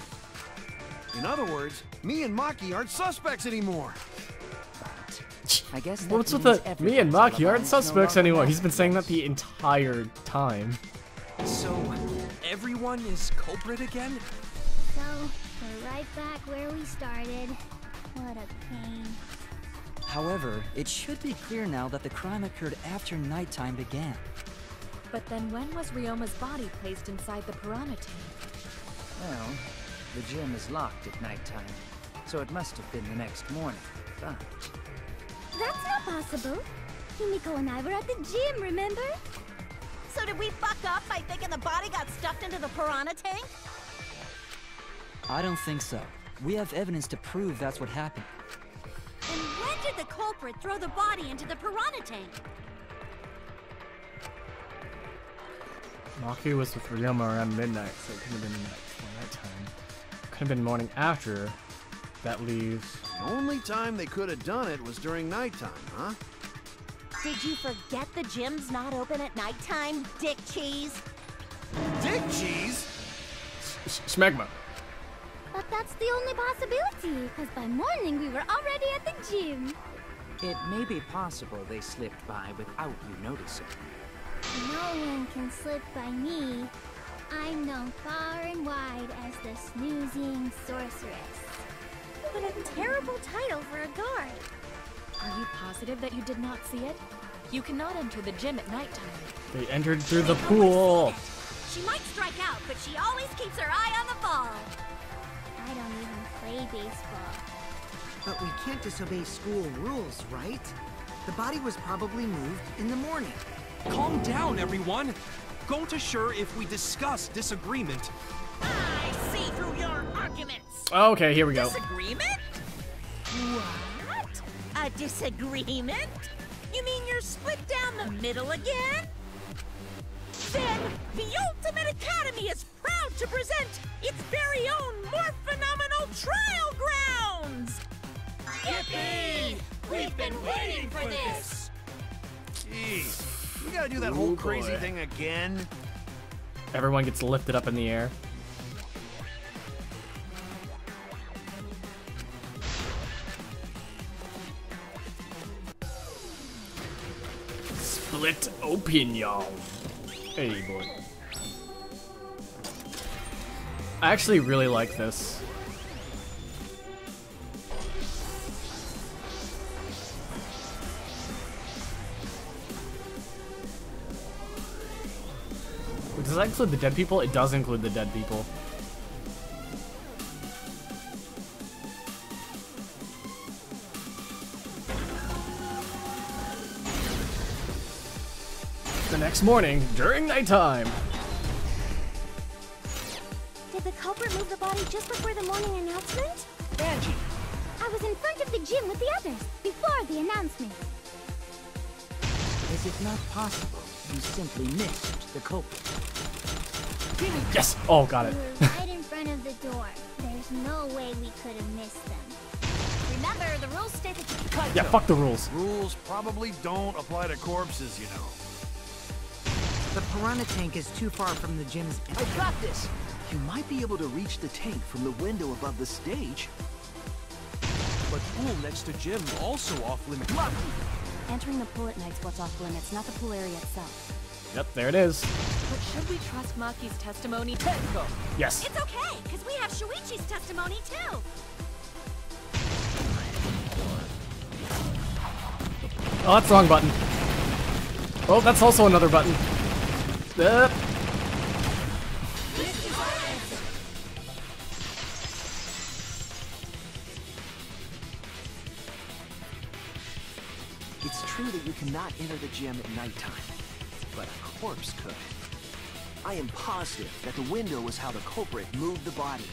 In other words, me and Maki aren't suspects anymore. I guess that What's with means the me and everyone's Maki aren't alibi is no suspects longer anymore? He's been saying that necessary. the entire time. So, everyone is culprit again? So, we're right back where we started. What a pain. However, it should be clear now that the crime occurred after nighttime began. But then when was Ryoma's body placed inside the piranha tank? Well, the gym is locked at nighttime, so it must have been the next morning, but... That's not possible. Himiko and I were at the gym, remember? So did we fuck up by thinking the body got stuffed into the piranha tank? I don't think so. We have evidence to prove that's what happened. And when did the culprit throw the body into the piranha tank? Maki was with Ryoma around midnight, so it couldn't have been nighttime. Could have been morning after. That leaves... The only time they could have done it was during nighttime, huh? Did you forget the gym's not open at nighttime, dick cheese? Dick cheese? Smegma. But that's the only possibility, because by morning we were already at the gym. It may be possible they slipped by without you noticing. No one can slip by me. I'm known far and wide as the snoozing sorceress. What a terrible title for a guard. Are you positive that you did not see it? You cannot enter the gym at nighttime. They entered through the pool. She might strike out, but she always keeps her eye on the ball. I don't even play baseball. But we can't disobey school rules, right? The body was probably moved in the morning. Calm down, everyone. Going to sure if we discuss disagreement. I see through your arguments. Okay, here we go. Disagreement? What? A disagreement? You mean you're split down the middle again? Then, the Ultimate Academy is proud to present its very own more phenomenal trial grounds! Yippee! We've been waiting for this! Jeez, we gotta do that whole crazy thing again? Everyone gets lifted up in the air. Split opinion. Hey, boy. I actually really like this. Does that include the dead people? It does include the dead people. The next morning, during nighttime. Did the culprit move the body just before the morning announcement? Angie! I was in front of the gym with the others, before the announcement. Is it not possible you simply missed the culprit? Yes! Oh, got it. We were right in front of the door. There's no way we could have missed them. Remember, the rules state that you can... Yeah, fuck the rules. Rules probably don't apply to corpses, you know. The piranha tank is too far from the gym's... I got this! You might be able to reach the tank from the window above the stage. But pool next to gym also off-limits. Entering the pool at night's what's off limits, not the pool area itself. Yep, there it is. But should we trust Maki's testimony? Tenko! Yes. It's okay, because we have Shuichi's testimony too. Oh, that's the wrong button. Oh, that's also another button. It's true that you cannot enter the gym at nighttime, but a corpse could. I am positive that the window was how the culprit moved the body.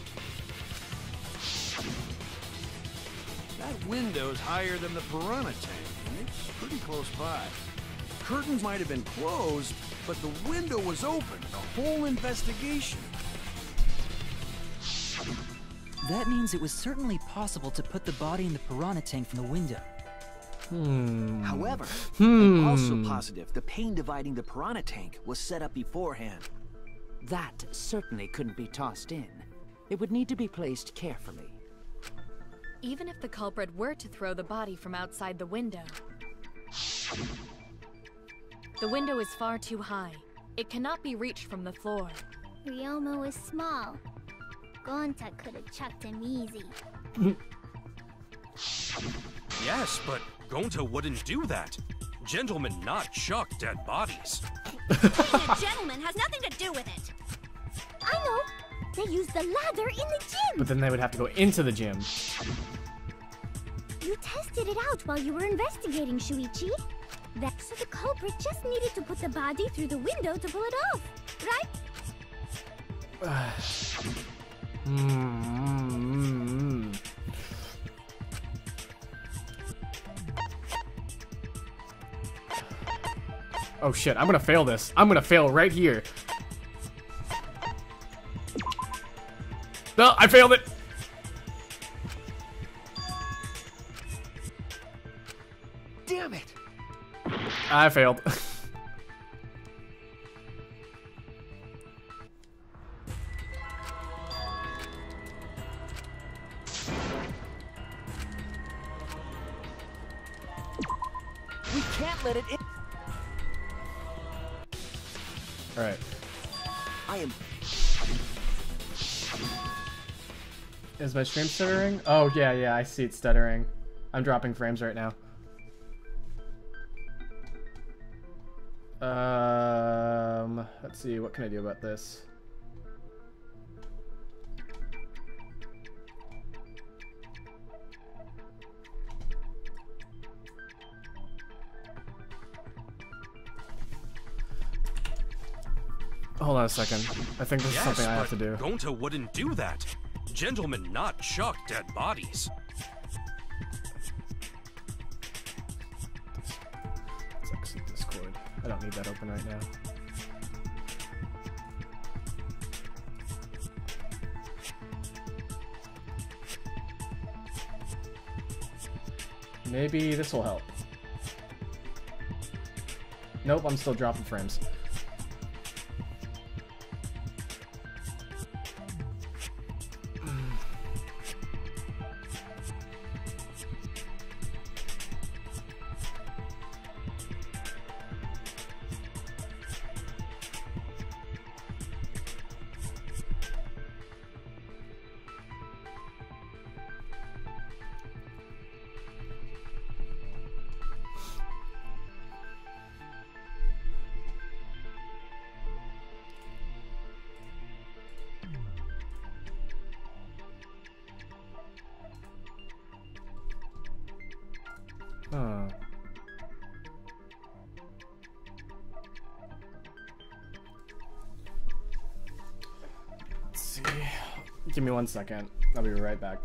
That window's higher than the piranha tank, and it's pretty close by. Curtains might have been closed, but the window was open. The whole investigation. That means it was certainly possible to put the body in the piranha tank from the window. However, I'm also positive the pane dividing the piranha tank was set up beforehand. That certainly couldn't be tossed in. It would need to be placed carefully. Even if the culprit were to throw the body from outside the window, the window is far too high. It cannot be reached from the floor. Ryoma was small. Gonta could have chucked him easy. Yes, but Gonta wouldn't do that. Gentlemen not chuck dead bodies. Being a gentleman has nothing to do with it. I know. They use the ladder in the gym. But then they would have to go into the gym. You tested it out while you were investigating, Shuichi. So the culprit just needed to put the body through the window to pull it off, right? Oh shit, I'm gonna fail this. I'm gonna fail right here. No, I failed it! Damn it! I failed. We can't let it in. Alright. I am. Is my stream stuttering? Oh, yeah, I see it stuttering. I'm dropping frames right now. Let's see, what can I do about this? Hold on a second. I think this is something I have to do. Gonta wouldn't do that. Gentlemen not chuck dead bodies. Let's exit Discord. I don't need that open right now. Maybe this will help. Nope, I'm still dropping frames. Huh. Let's see. Give me 1 second. I'll be right back.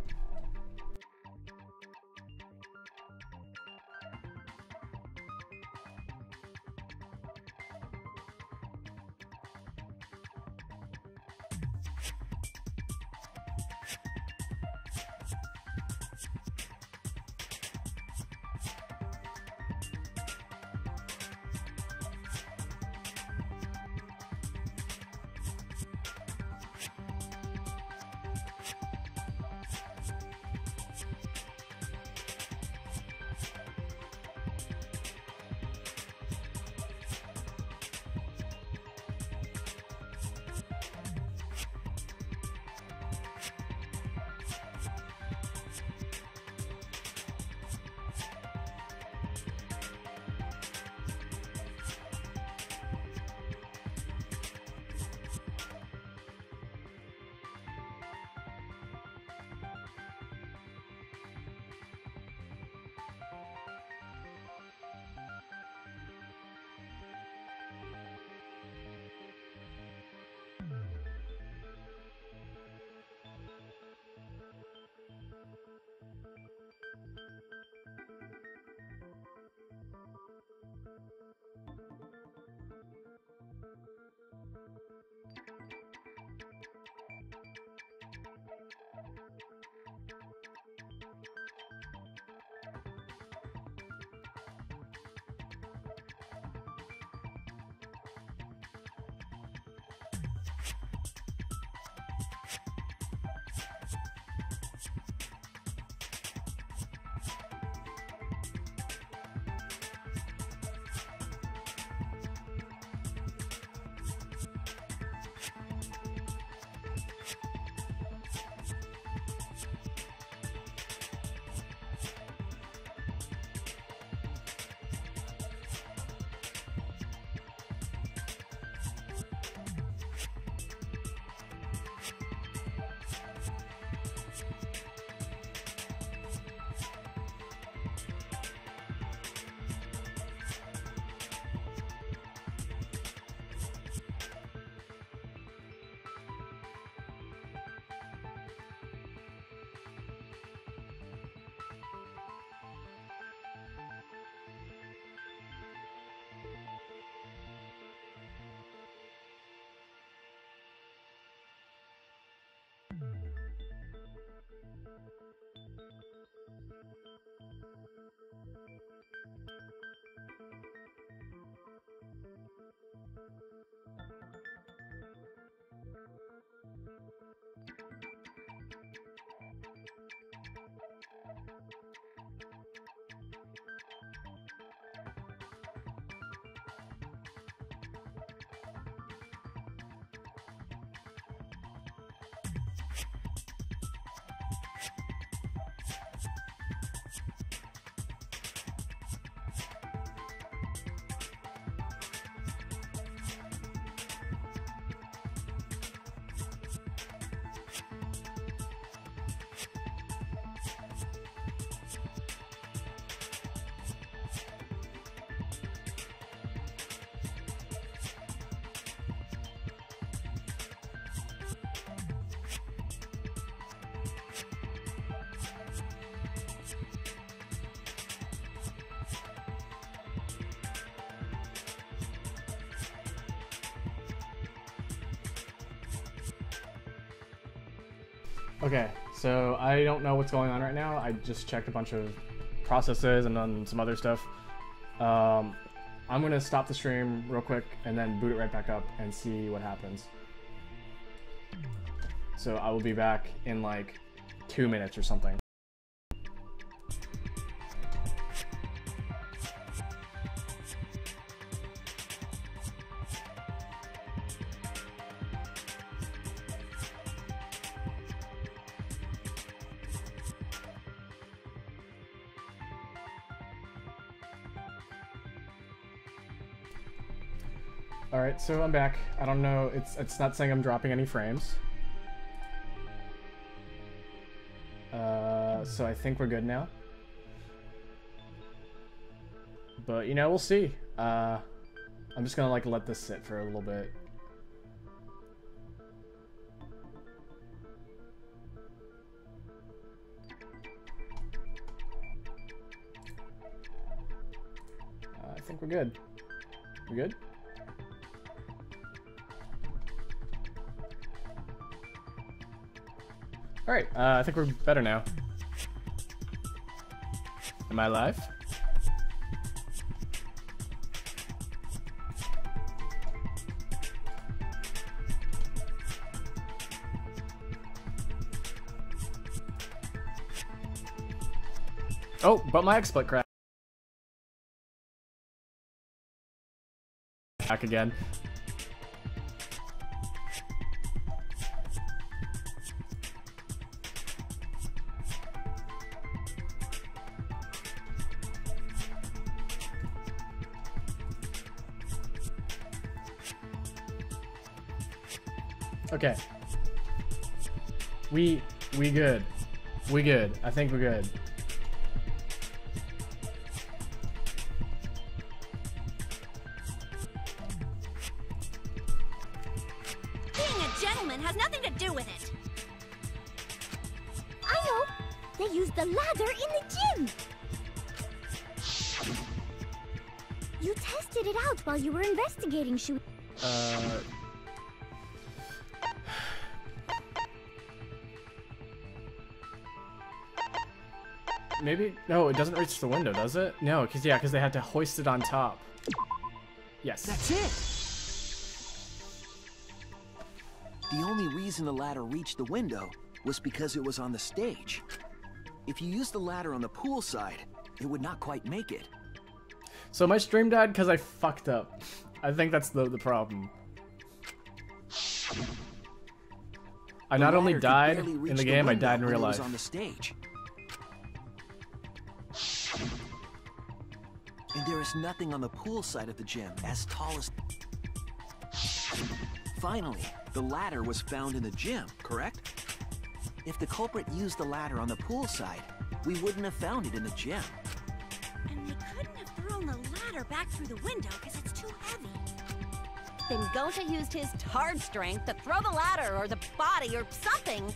Okay, so I don't know what's going on right now. I just checked a bunch of processes and then some other stuff. I'm gonna stop the stream real quick and then boot it right back up and see what happens. So I will be back in like 2 minutes or something. Alright, so I'm back. I don't know, it's not saying I'm dropping any frames. So I think we're good now. But, you know, we'll see. I'm just gonna, like, let this sit for a little bit. I think we're good. We good? Alright, I think we're better now. Am I live? Oh, but my XSplit cracked. Back again. Okay. We good. We good. I think we're good. Being a gentleman has nothing to do with it. I know. They used the ladder in the gym. You tested it out while you were investigating, Shu. Maybe no, it doesn't reach the window, does it? No, because they had to hoist it on top. Yes. That's it. The only reason the ladder reached the window was because it was on the stage. If you used the ladder on the pool side, it would not quite make it. So my stream died because I fucked up. I think that's the problem. I not only died in the game, I died in real life. On the stage. And there is nothing on the pool side of the gym as tall as... Finally, the ladder was found in the gym, correct? If the culprit used the ladder on the pool side, we wouldn't have found it in the gym. And we couldn't have thrown the ladder back through the window because it's too heavy. Then Gonta used his hard strength to throw the ladder or the body or something.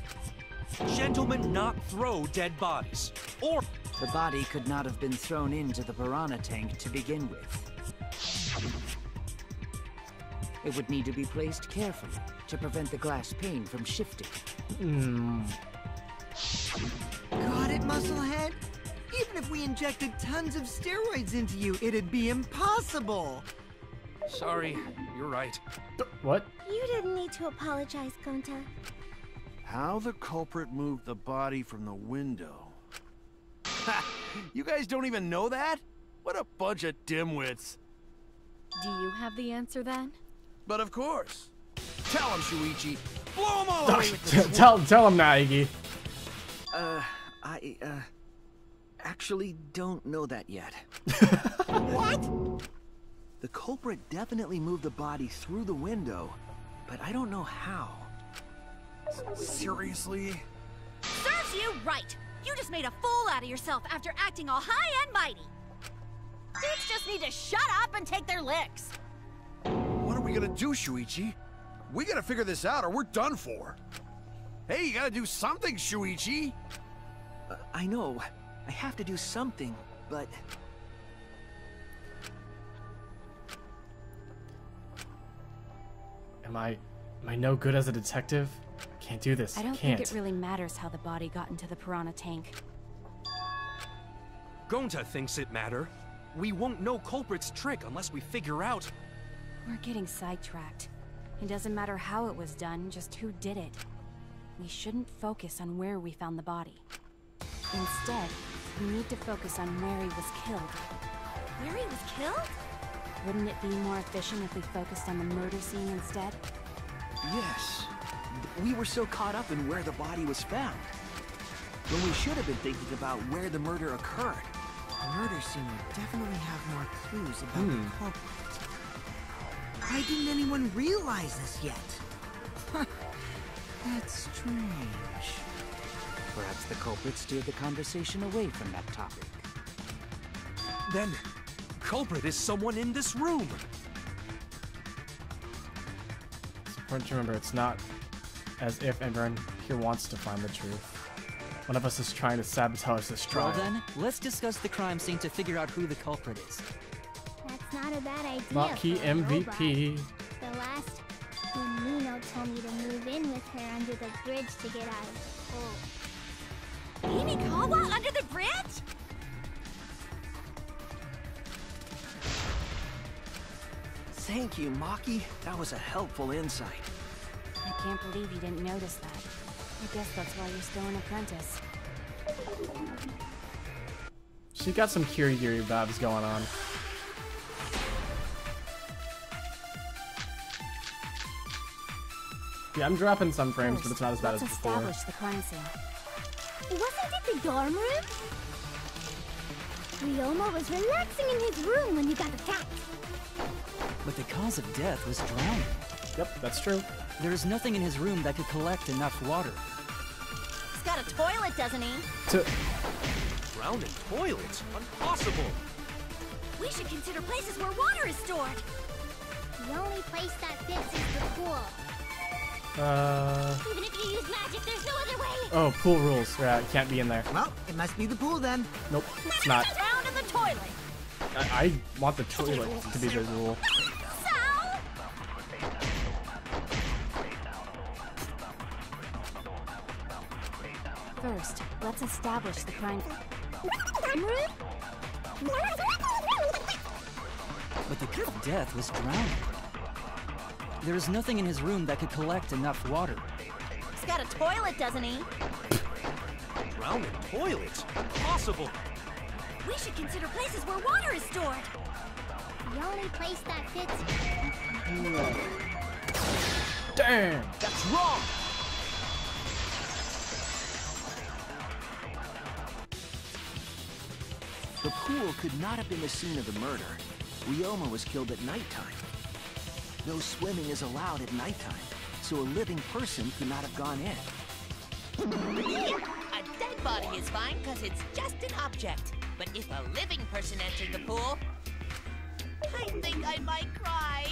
Gentlemen not throw dead bodies. Or... The body could not have been thrown into the piranha tank to begin with. It would need to be placed carefully to prevent the glass pane from shifting. Got it, Musclehead? Even if we injected tons of steroids into you, it'd be impossible. Sorry, you're right. What? You didn't need to apologize, Gonta. How the culprit moved the body from the window. Ha! You guys don't even know that? What a bunch of dimwits. Do you have the answer then? But of course. Tell him, Shuichi. Blow him all away with the tell him now, Iggy. I actually don't know that yet. What? The culprit definitely moved the body through the window, but I don't know how. Seriously? Serves you right! You just made a fool out of yourself after acting all high and mighty! Dudes just need to shut up and take their licks! What are we gonna do, Shuichi? We gotta figure this out or we're done for. Hey, you gotta do something, Shuichi! I know. I have to do something, but... Am I no good as a detective? I can't do this. I don't can't. think it really matters how the body got into the piranha tank. Gonta thinks it matter. We won't know culprit's trick unless we figure out... We're getting sidetracked. It doesn't matter how it was done, just who did it. We shouldn't focus on where we found the body. Instead, we need to focus on where he was killed. Where he was killed? Wouldn't it be more efficient if we focused on the murder scene instead? Yes. We were so caught up in where the body was found, when we should have been thinking about where the murder occurred. The murder scene would definitely have more clues about the culprit. Why didn't anyone realize this yet? That's strange. Perhaps the culprit steered the conversation away from that topic. Then, culprit is someone in this room! It's important to remember, it's not as if everyone here wants to find the truth. One of us is trying to sabotage this trial. Well then, let's discuss the crime scene to figure out who the culprit is. That's not a bad idea. Maki for a MVP. robot. The last when Nino told me to move in with her under the bridge to get out of the hole. Himikawa under the bridge? Thank you, Maki. That was a helpful insight. I can't believe you didn't notice that. I guess that's why you're still an apprentice. She got some Kirigiri vibes going on. Yeah, I'm dropping some frames, but it's not as bad as Let's before. establish the crime scene. Wasn't it the dorm room? Ryoma was relaxing in his room when you got attacked. But the cause of death was drowning. Yep, that's true. There is nothing in his room that could collect enough water. He's got a toilet, doesn't he? Drowning toilets? Impossible! We should consider places where water is stored. The only place that fits is the pool. Even if you use magic, there's no other way. Oh, pool rules. Yeah, it can't be in there. Well, it must be the pool then. Nope, it's not. Down in the toilet. I want the toilet to be the rule. First, let's establish the crime. But the cause of death was drowning. There is nothing in his room that could collect enough water. He's got a toilet, doesn't he? Drowning toilets? Impossible! We should consider places where water is stored. The only place that fits. Damn! That's wrong! The pool could not have been the scene of the murder. Ryoma was killed at nighttime. No swimming is allowed at nighttime, so a living person could not have gone in. A dead body is fine because it's just an object. But if a living person entered the pool, I think I might cry.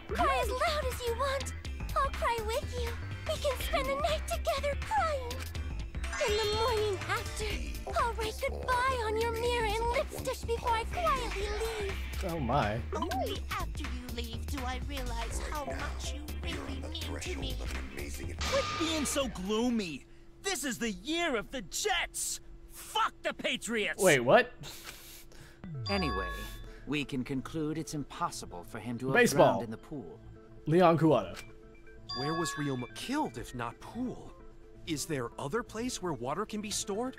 Cry as loud as you want. I'll cry with you. We can spend the night together crying. In the morning after, I'll write goodbye on your mirror in lipstick before I quietly leave. Oh my. Only after you leave, do I realize how much you really mean to me. Quit being so gloomy. This is the year of the Jets. Fuck the Patriots. Wait, what? Anyway, we can conclude it's impossible for him to have Baseball. drowned in the pool. Leon Kuwata. Where was Ryoma killed if not pool? Is there other place where water can be stored?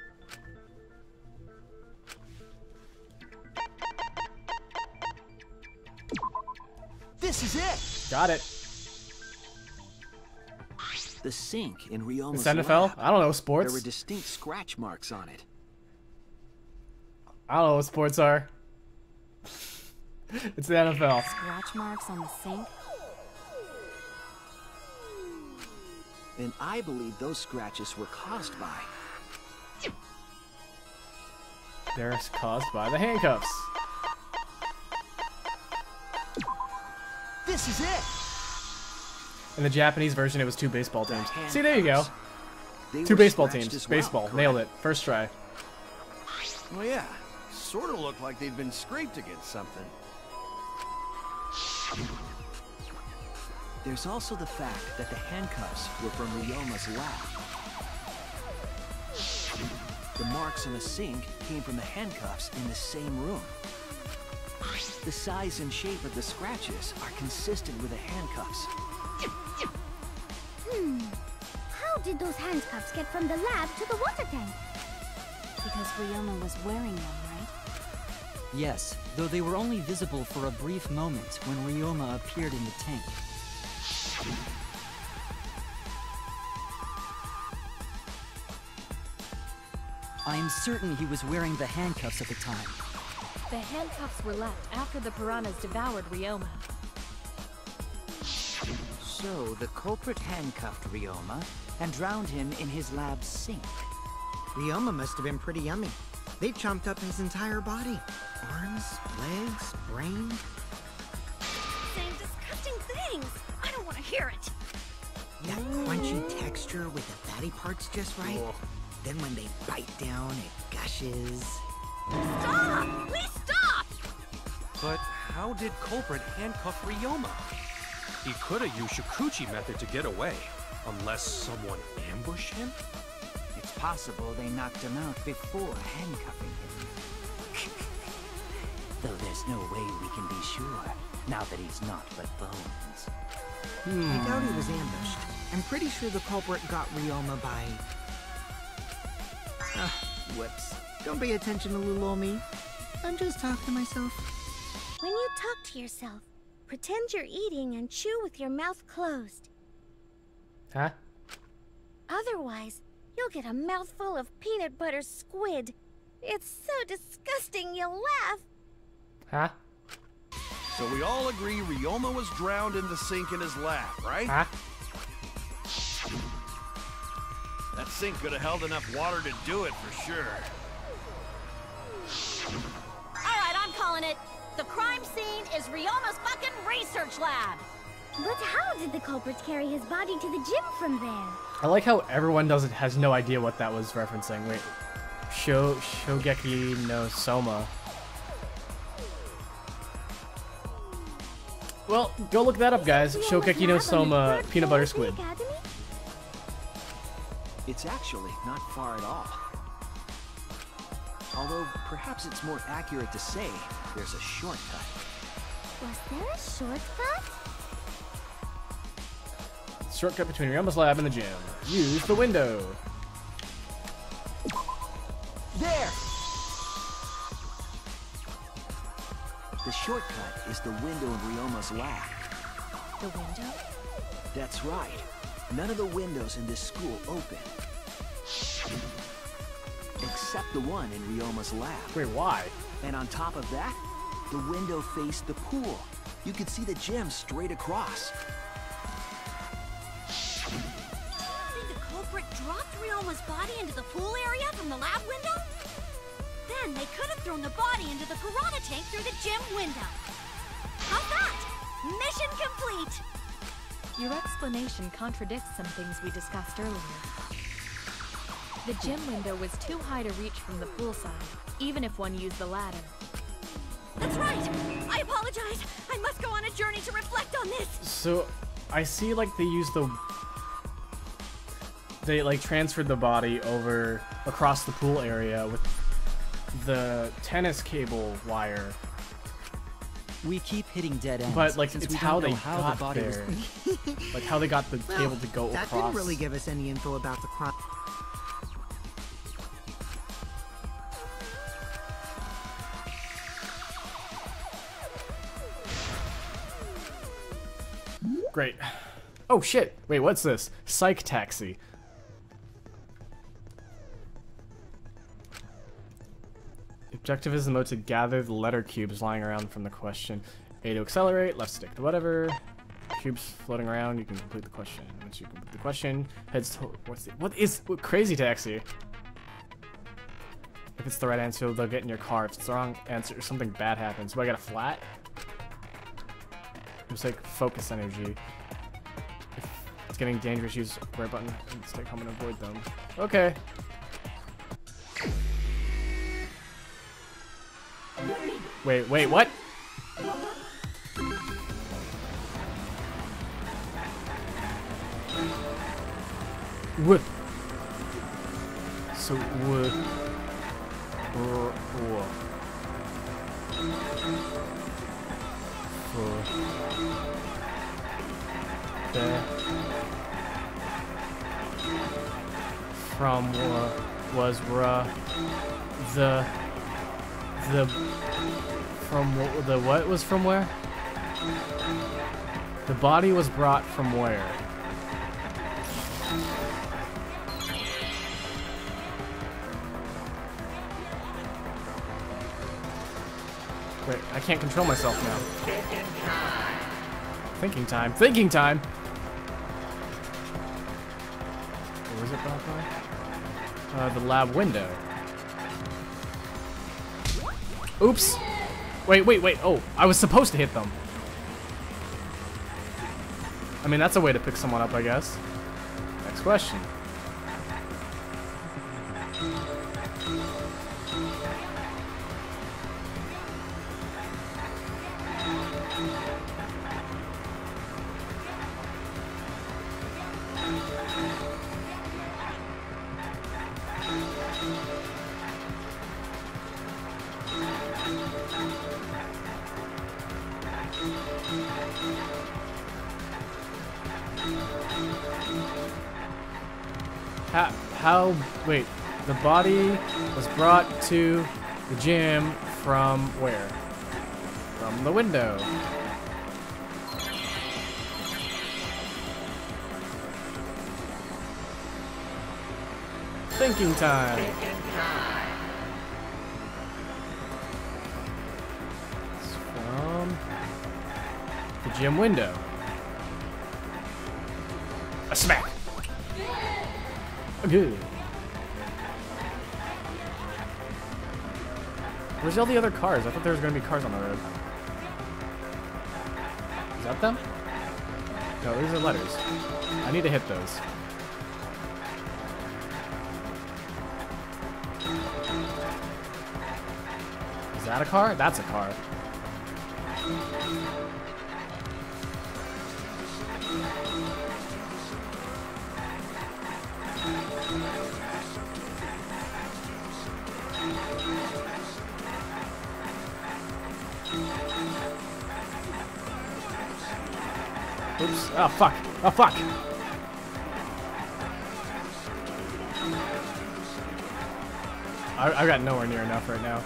This is it! Got it. The sink in Ryoma's It's NFL? lab. I don't know sports. There were distinct scratch marks on it. I don't know what sports are. It's the NFL. Scratch marks on the sink? And I believe those scratches were caused by... They're caused by the handcuffs. This is it! In the Japanese version, it was 2 baseball teams. The See, there you go. They 2 were baseball scratched teams. as well, Baseball. correct? Nailed it. First try. Well, yeah. Sort of looked like they'd been scraped against something. There's also the fact that the handcuffs were from Ryoma's lab. The marks on the sink came from the handcuffs in the same room. The size and shape of the scratches are consistent with the handcuffs. How did those handcuffs get from the lab to the water tank? Because Ryoma was wearing them, right? Yes, though they were only visible for a brief moment when Ryoma appeared in the tank. I am certain he was wearing the handcuffs at the time. The handcuffs were left after the piranhas devoured Ryoma. So, the culprit handcuffed Ryoma and drowned him in his lab's sink. Ryoma must have been pretty yummy. They chomped up his entire body. Arms, legs, brain. Saying disgusting things. I don't want to hear it. That crunchy texture with the fatty parts just right. Then when they bite down, it gushes. Stop! Please stop! But how did culprit handcuff Ryoma? He could have used Shikuchi method to get away, unless someone ambushed him? It's possible they knocked him out before handcuffing him. Though there's no way we can be sure, now that he's not but bones. I doubt he was ambushed. I'm pretty sure the culprit got Ryoma by... whoops. Don't pay attention to little old me. I'm just talking to myself. When you talk to yourself, pretend you're eating and chew with your mouth closed. Huh? Otherwise, you'll get a mouthful of peanut butter squid. It's so disgusting you'll laugh. Huh? So we all agree Ryoma was drowned in the sink in his lab, right? Huh? That sink could have held enough water to do it for sure. Alright, I'm calling it. The crime scene is Ryoma's fucking research lab. But how did the culprit carry his body to the gym from there? I like how everyone has no idea what that was referencing. Wait. Shogeki no Soma. Well, go look that up, guys. Shogeki no Soma peanut butter squid. It's actually not far at all. Although, perhaps it's more accurate to say there's a shortcut. Was there a shortcut? Shortcut between Ryoma's lab and the gym. Use the window. There! The shortcut is the window in Ryoma's lab. The window? That's right. None of the windows in this school open. Except the one in Ryoma's lab. Wait, why? And on top of that, the window faced the pool. You could see the gym straight across. Think the culprit dropped Ryoma's body into the pool area from the lab window? Then they could have thrown the body into the piranha tank through the gym window. How's that? Mission complete! Your explanation contradicts some things we discussed earlier. The gym window was too high to reach from the pool side, even if one used the ladder. That's right! I apologize! I must go on a journey to reflect on this! So, I see like they like transferred the body over across the pool area with the tennis cable wire. We keep hitting dead ends. But like since it's we how don't they know how got the body there. was... Like how they got the Well, cable to go that across. didn't really give us any info about the crime. Great. Oh shit! Wait, what's this? Psych taxi. The objective is the mode to gather the letter cubes lying around from the question. A to accelerate, left stick to whatever. Cubes floating around, you can complete the question. Once you complete the question, heads to what is crazy taxi? If it's the right answer, they'll get in your car. If it's the wrong answer, something bad happens. Do I get a flat? It's like focus energy. If it's getting dangerous, use right button and stay calm and avoid them. Okay. Wait, what? What? So what? From was the from the what was from where? The body was brought from where? Wait, I can't control myself now. Thinking time. Thinking time! What was it brought by? The lab window. Oops! Wait. Oh, I was supposed to hit them. I mean, that's a way to pick someone up, I guess. Next question. Wait, the body was brought to the gym from where? From the window. Thinking time. It's from the gym window. A smack. Good. Where's all the other cars? I thought there was gonna be cars on the road. Is that them? No, these are letters. I need to hit those. Is that a car? That's a car. Oops. Oh, fuck. Oh, fuck. I got nowhere near enough right now.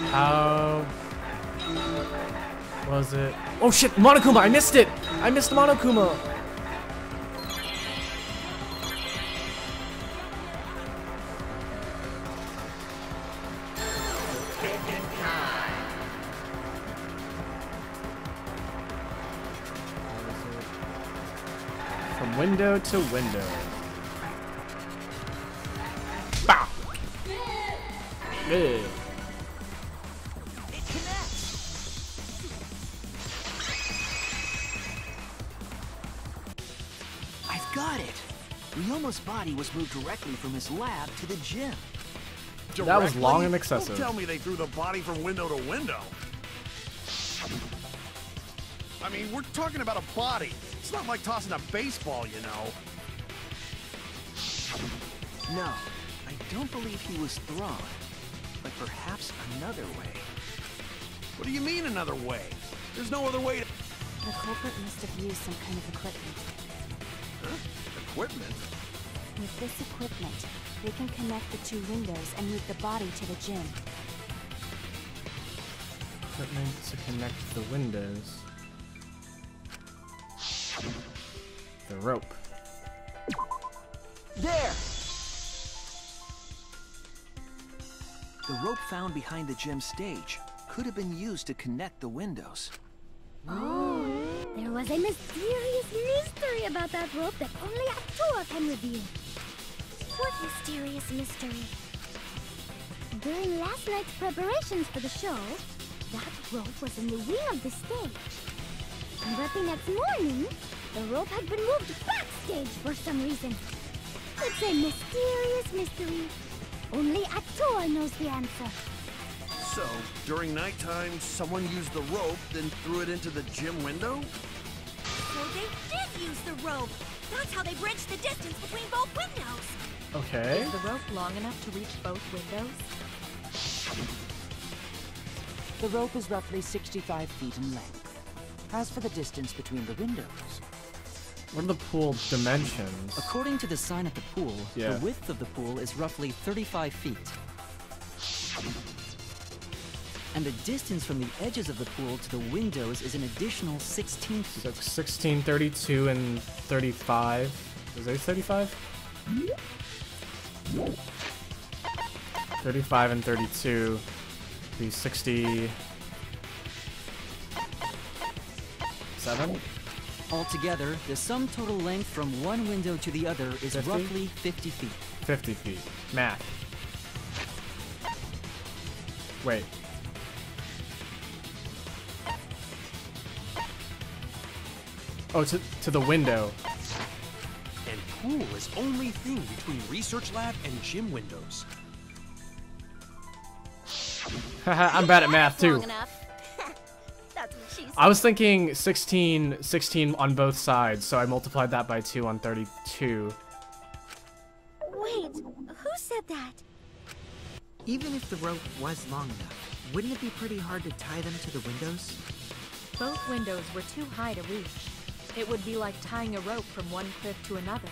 How was it? Oh, shit. Monokuma. I missed it. I missed Monokuma. From window to window. Bow. Good. I've got it. Ryoma's body was moved directly from his lab to the gym. That was long Directly? and excessive. Don't tell me they threw the body from window to window. I mean, we're talking about a body. It's not like tossing a baseball, you know. No, I don't believe he was thrown. But perhaps another way. What do you mean another way? There's no other way to... The culprit must have used some kind of equipment. Huh? Equipment? With this equipment, they can connect the two windows and move the body to the gym. Equipment to connect the windows. The rope. There! The rope found behind the gym stage could have been used to connect the windows. Oh, there was a mysterious mystery about that rope that only Actua can reveal. What mysterious mystery? During last night's preparations for the show, that rope was in the wing of the stage. But the next morning, the rope had been moved backstage for some reason. It's a mysterious mystery. Only Actua knows the answer. So, during nighttime, someone used the rope, then threw it into the gym window? So they did use the rope. That's how they bridged the distance between both windows. Okay. Is the rope long enough to reach both windows? The rope is roughly 65 feet in length. As for the distance between the windows... What are the pool dimensions? According to the sign at the pool, Yeah. the width of the pool is roughly 35 feet. And the distance from the edges of the pool to the windows is an additional 16 feet. So it's 16, 32, and 35. Is it 35? 35 and 32 be 67? Altogether, the sum total length from one window to the other is 50? roughly 50 feet. 50 feet. Math. Wait. Oh, to the window. And pool is only thing between research lab and gym windows. Haha, I'm bad at math too. Long enough. That's what she said. I was thinking 16 on both sides, so I multiplied that by 2 on 32. Wait, who said that? Even if the rope was long enough, wouldn't it be pretty hard to tie them to the windows? Both windows were too high to reach. It would be like tying a rope from one cliff to another.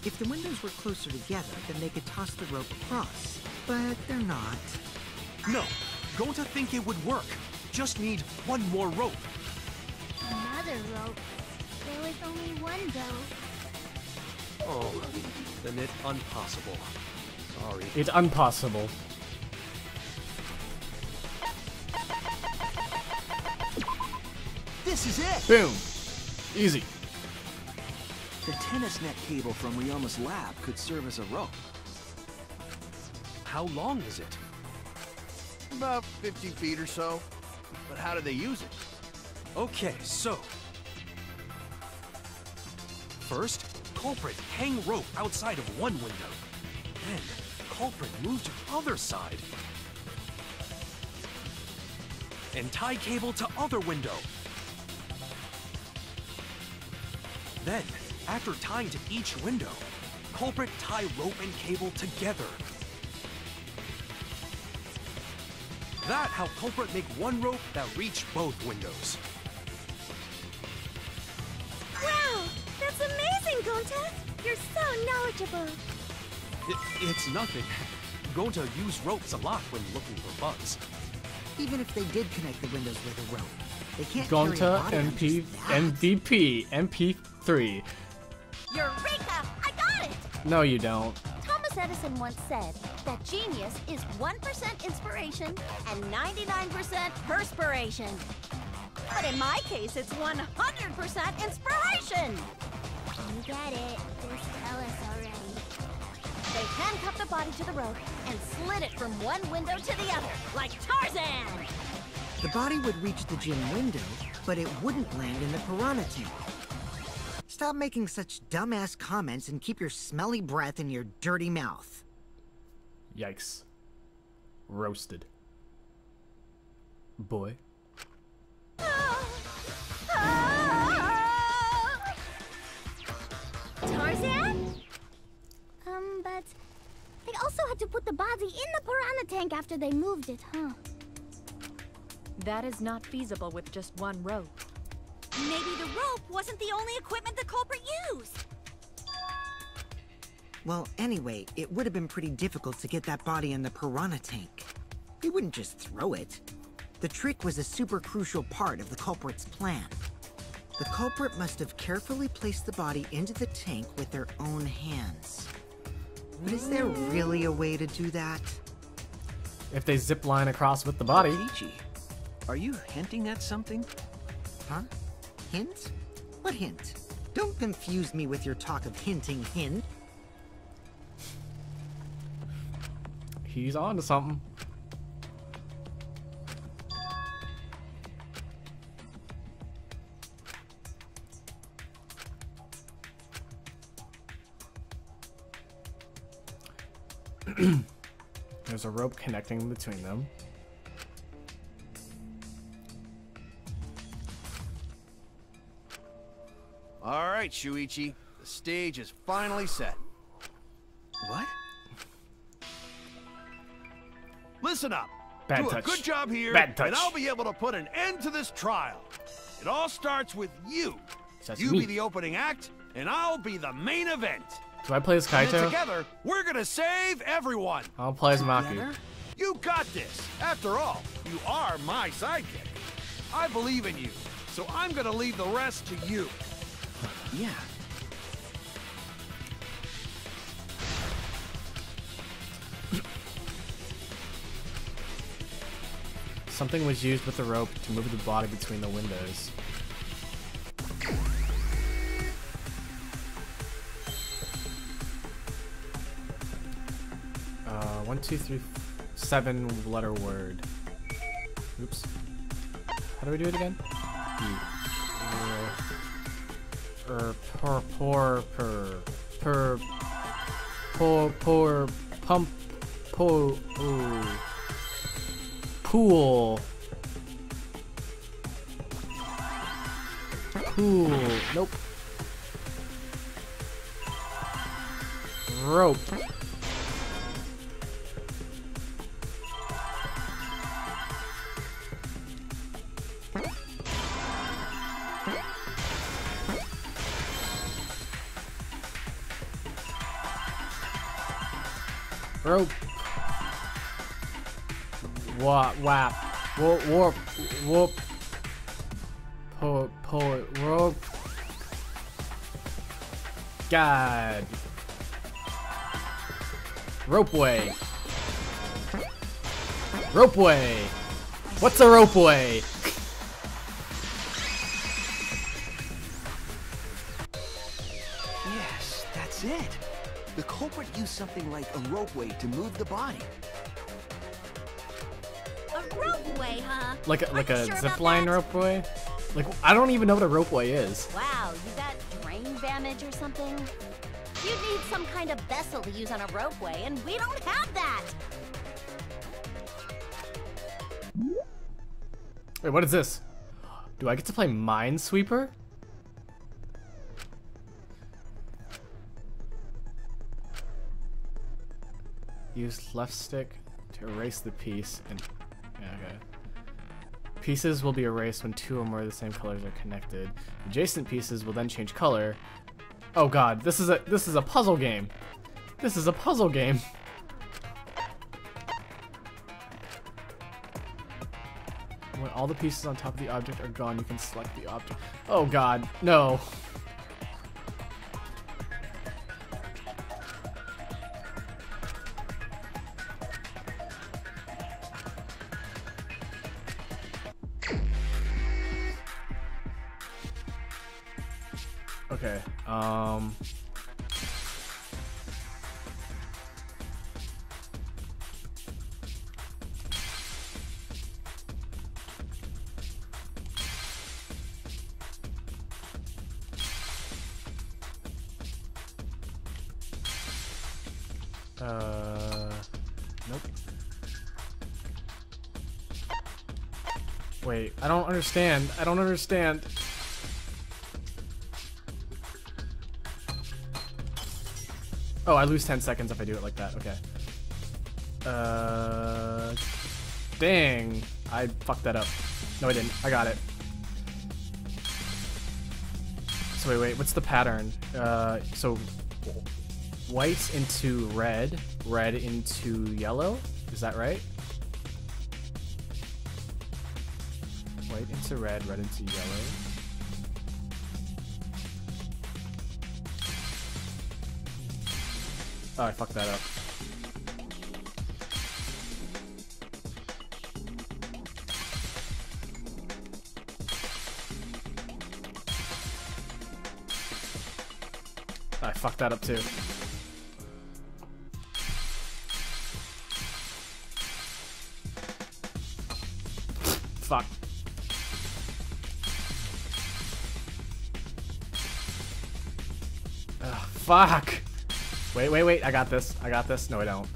If the windows were closer together, then they could toss the rope across. But they're not. No, going to think it would work. Just need one more rope. Another rope. There was only one though. Oh, then it's impossible. Sorry. It's impossible. This is it! Boom. Easy. The tennis net cable from Ryoma's lab could serve as a rope. How long is it? About 50 feet or so. But how do they use it? Okay, so... First, culprit hang rope outside of one window. Then, culprit move to other side. And tie cable to other window. Then, after tying to each window, culprit tie rope and cable together. That how culprit make one rope that reach both windows. Wow, that's amazing, Gonta! You're so knowledgeable. It's nothing. Going to use ropes a lot when looking for bugs. Even if they did connect the windows with a rope, they can't carry a Gonta body on MP just that. MVP MP3. Eureka! I got it! No, you don't. Thomas Edison once said that genius is 1% inspiration and 99% perspiration. But in my case, it's 100% inspiration! You get it. Just tell us already. They handcuffed the body to the rope and slid it from one window to the other, like Tarzan! The body would reach the gym window, but it wouldn't land in the piranha tank. Stop making such dumbass comments and keep your smelly breath in your dirty mouth. Yikes. Roasted. Boy. Tarzan? But they also had to put the body in the piranha tank after they moved it, huh? That is not feasible with just one rope. Maybe the rope wasn't the only equipment the culprit used. Well, anyway, it would have been pretty difficult to get that body in the piranha tank. They wouldn't just throw it. The trick was a super crucial part of the culprit's plan. The culprit must have carefully placed the body into the tank with their own hands. But is there really a way to do that? If they zip line across with the body. Peachy, are you hinting at something? Huh? Hint? What hint? Don't confuse me with your talk of hinting hint. He's on to something. There's a rope connecting between them. All right, Shuichi. The stage is finally set. What? Listen up. Bad Do touch. a good job here, Bad touch. and I'll be able to put an end to this trial. It all starts with you. That's you me. be the opening act, and I'll be the main event. Do I play as And then Kaito? together, we're gonna save everyone. I'll play as Maki. Together? You got this. After all, you are my sidekick. I believe in you, so I'm gonna leave the rest to you. Yeah. Something was used with the rope to move the body between the windows. One, two, three, 7-letter word. Oops. How do we do it again? Pump, pool. Pool. Nope. Rope. Rope. Wap. Warp. Whoop. Poet. Rope. God. Ropeway. Ropeway. What's a ropeway? Yes, that's it. The culprit used something like a ropeway to move the body. A ropeway, huh? Like Are you a sure zip about line that? ropeway? Like, I don't even know what a ropeway is. Wow, you got brain damage or something? You'd need some kind of vessel to use on a ropeway, and we don't have that! Wait, what is this? Do I get to play Minesweeper? Use left stick to erase the piece and... Yeah, okay. Pieces will be erased when 2 or more of the same colors are connected. Adjacent pieces will then change color. Oh god, this is a puzzle game. This is a puzzle game. When all the pieces on top of the object are gone, you can select the object. Oh god, no. Okay, nope. Wait, I don't understand. I don't understand. Oh, I lose 10 seconds if I do it like that. Okay. Dang. I fucked that up. No, I didn't. I got it. So wait, what's the pattern? So white into red, red into yellow? Is that right? White into red, red into yellow. Oh, I fucked that up. I fucked that up too. Fuck. Ugh, fuck. Wait. I got this. I got this. No, I don't.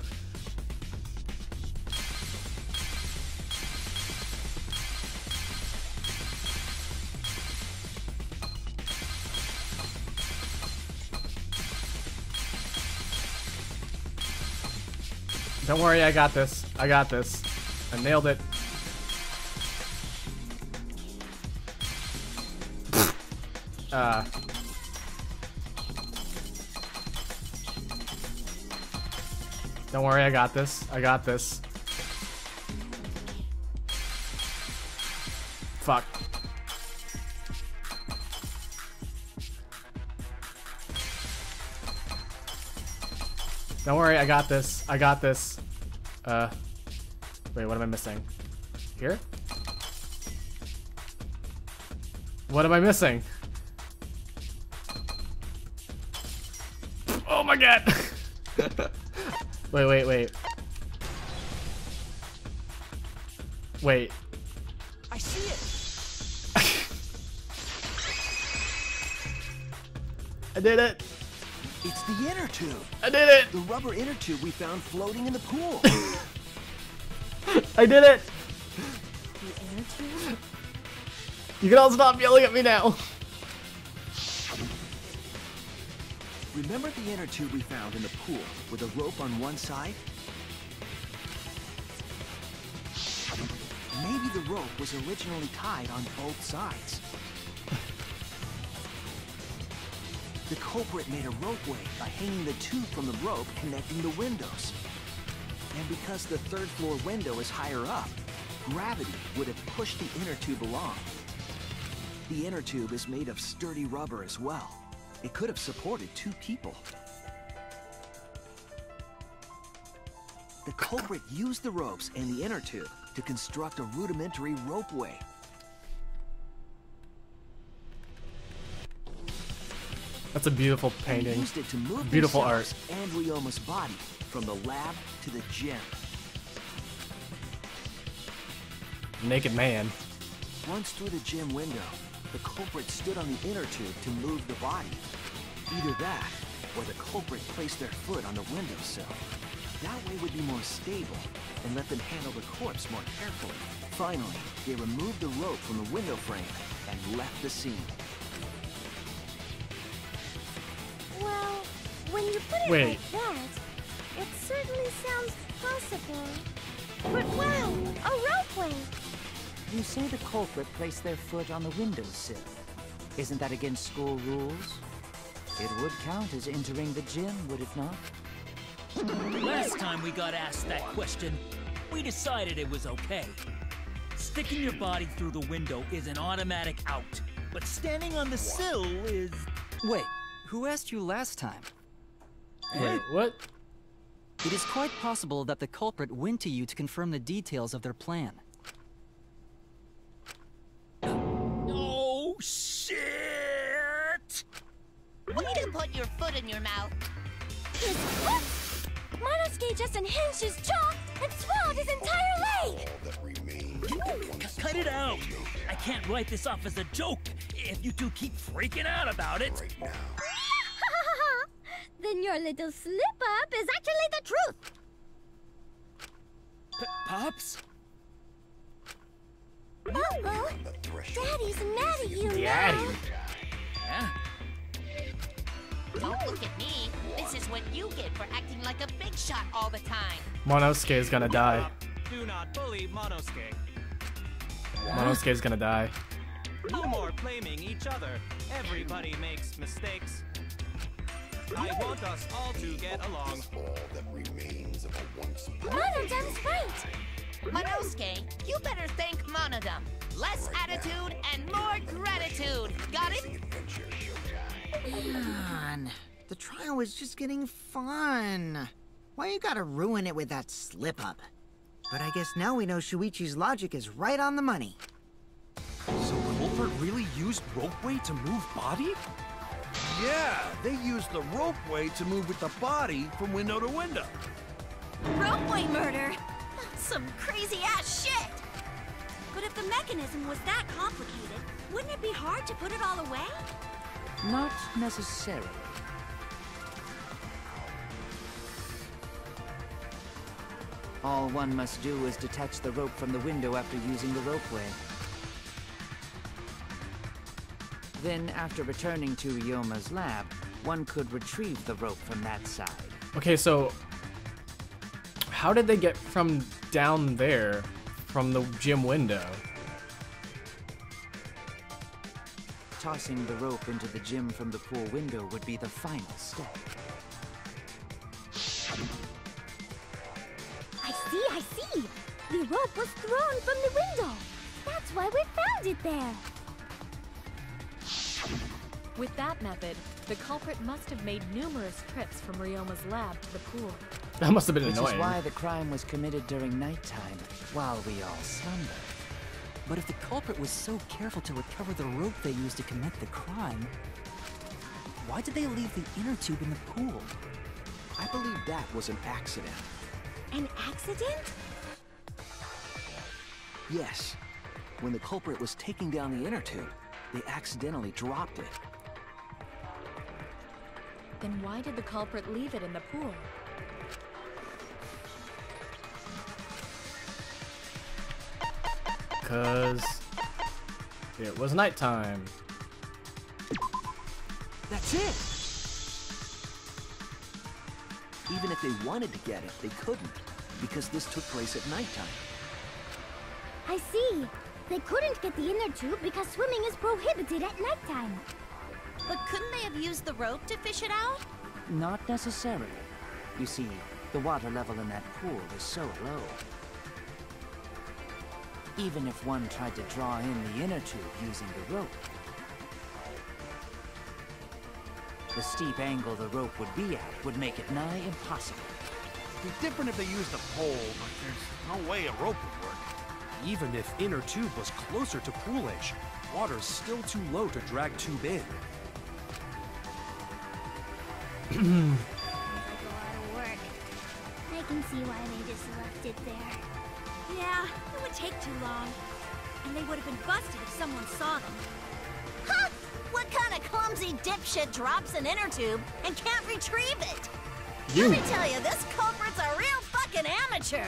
Don't worry, I got this. I got this. I nailed it. Don't worry, I got this. I got this. Fuck. Don't worry, I got this. I got this. Wait, what am I missing? Here? What am I missing? Oh my god! Wait. Wait. I see it. I did it. It's the inner tube. I did it. The rubber inner tube we found floating in the pool. I did it. The inner tube? You can all stop yelling at me now. Remember the inner tube we found in the pool with a rope on one side? Maybe the rope was originally tied on both sides. The culprit made a ropeway by hanging the tube from the rope connecting the windows. And because the third floor window is higher up, gravity would have pushed the inner tube along. The inner tube is made of sturdy rubber as well. It could have supported 2 people. The culprit used the ropes and the inner tube to construct a rudimentary ropeway. That's a beautiful painting. He used it to move Beautiful art. themselves and Ryoma's body from the lab to the gym. Naked man. Once through the gym window, the culprit stood on the inner tube to move the body. Either that, or the culprit placed their foot on the windowsill. That way would be more stable, and let them handle the corpse more carefully. Finally, they removed the rope from the window frame and left the scene. Well, when you put it Wait. like that, it certainly sounds possible. But wow, a ropeway! You say the culprit placed their foot on the windowsill. Isn't that against school rules? It would count as entering the gym, would it not? Last time we got asked that question, we decided it was okay. Sticking your body through the window is an automatic out, but standing on the sill is... Wait, who asked you last time? Wait, what? It is quite possible that the culprit went to you to confirm the details of their plan. Oh, shit! Way to put your foot in your mouth. His what? Monosuke just unhinged his jaw and swallowed his entire leg! All that remains Cut it out! I can't write this off as a joke if you two keep freaking out about it. right now. Then your little slip-up is actually the truth! Pops? Uh-oh. Daddy's mad at you Daddy. now. Huh? Don't look at me. This is what you get for acting like a big shot all the time. Monosuke is gonna die. Do not bully Monosuke. Monosuke is gonna die. No more blaming each other. Everybody makes mistakes. I want us all to get along. All that remains of a once Monodam's right. Monosuke, you better thank Monodam. Less attitude and more gratitude. Got it? Man, the trial was just getting fun. Why you gotta ruin it with that slip-up? But I guess now we know Shuichi's logic is right on the money. So Culprit really used ropeway to move body? Yeah, they used the ropeway to move with the body from window to window. Ropeway murder? Some crazy-ass shit! But if the mechanism was that complicated, wouldn't it be hard to put it all away? Not necessarily. All one must do is detach the rope from the window after using the ropeway. Then, after returning to Ryoma's lab, one could retrieve the rope from that side. Okay, so how did they get from down there from the gym window? Tossing the rope into the gym from the pool window would be the final step. I see. The rope was thrown from the window. That's why we found it there. With that method, the culprit must have made numerous trips from Ryoma's lab to the pool. That must have been Which annoying. is why the crime was committed during nighttime, while we all slumber. But if the culprit was so careful to recover the rope they used to commit the crime, why did they leave the inner tube in the pool? I believe that was an accident. An accident? Yes. When the culprit was taking down the inner tube, they accidentally dropped it. Then why did the culprit leave it in the pool? Because it was nighttime. That's it! Even if they wanted to get it, they couldn't, because this took place at nighttime. I see. They couldn't get the inner tube because swimming is prohibited at nighttime. But couldn't they have used the rope to fish it out? Not necessarily. You see, the water level in that pool is so low. Even if one tried to draw in the inner tube using the rope, the steep angle the rope would be at would make it nigh impossible. It'd be different if they used a pole, but there's no way a rope would work. Even if inner tube was closer to pool edge, water's still too low to drag tube in. Like a lot of work. I can see why they just left it there. Yeah, it would take too long. And they would have been busted if someone saw them. Huh? What kind of clumsy dipshit drops an inner tube and can't retrieve it? You. Let me tell you, this culprit's a real fucking amateur.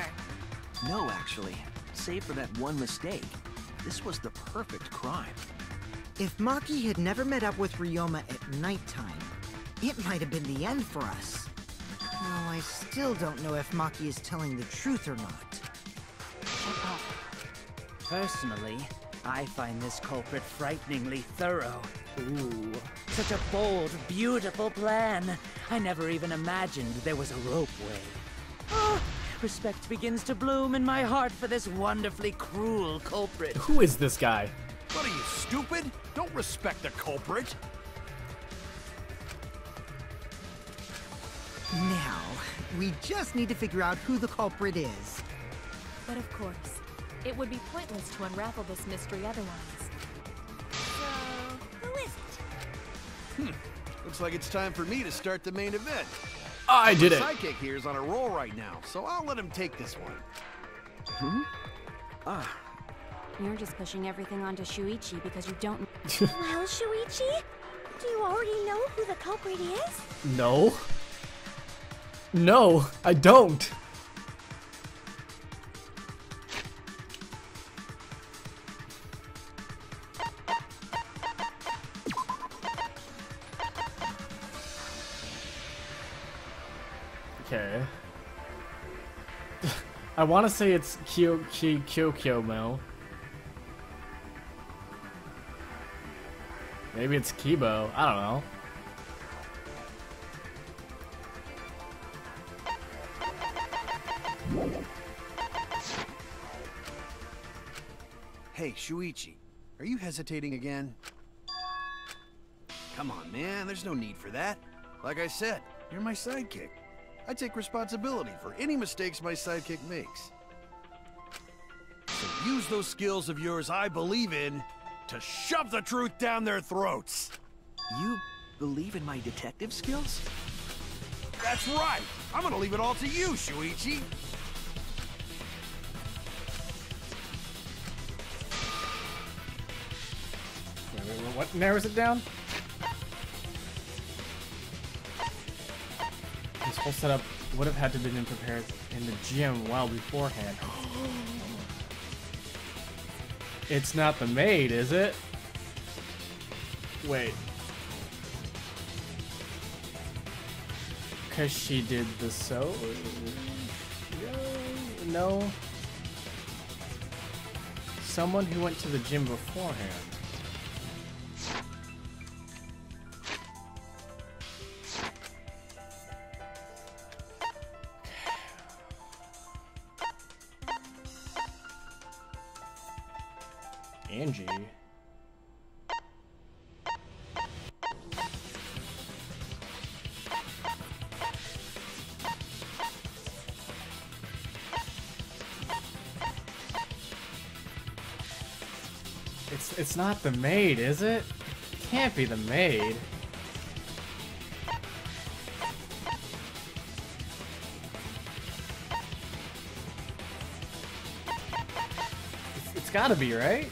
No, actually. Save for that one mistake, this was the perfect crime. If Maki had never met up with Ryoma at nighttime, it might have been the end for us. Though I still don't know if Maki is telling the truth or not. personally, I find this culprit frighteningly thorough. Ooh. Such a bold, beautiful plan. I never even imagined there was a ropeway. Oh, respect begins to bloom in my heart for this wonderfully cruel culprit. Who is this guy? What are you, stupid? Don't respect the culprit. Now, we just need to figure out who the culprit is. But of course, it would be pointless to unravel this mystery otherwise. So, who is it? Looks like it's time for me to start the main event. I did it. The sidekick here is on a roll right now, so I'll let him take this one. You're just pushing everything onto Shuichi because you don't... Well, Shuichi, do you already know who the culprit is? No. No, I don't. Okay. I want to say it's Kyokyo-Mo. Maybe it's Kibo. I don't know. Hey, Shuichi, are you hesitating again? Come on, man, there's no need for that. Like I said, you're my sidekick. I take responsibility for any mistakes my sidekick makes. So use those skills of yours I believe in to shove the truth down their throats. You believe in my detective skills? That's right! I'm gonna leave it all to you, Shuichi! What narrows it down? This whole setup would have had to have been prepared in the gym well beforehand. It's not the maid, is it? Wait. Cause she did the so? No. Someone who went to the gym beforehand. Angie. It's not the maid, is it? It can't be the maid. It's gotta be, right?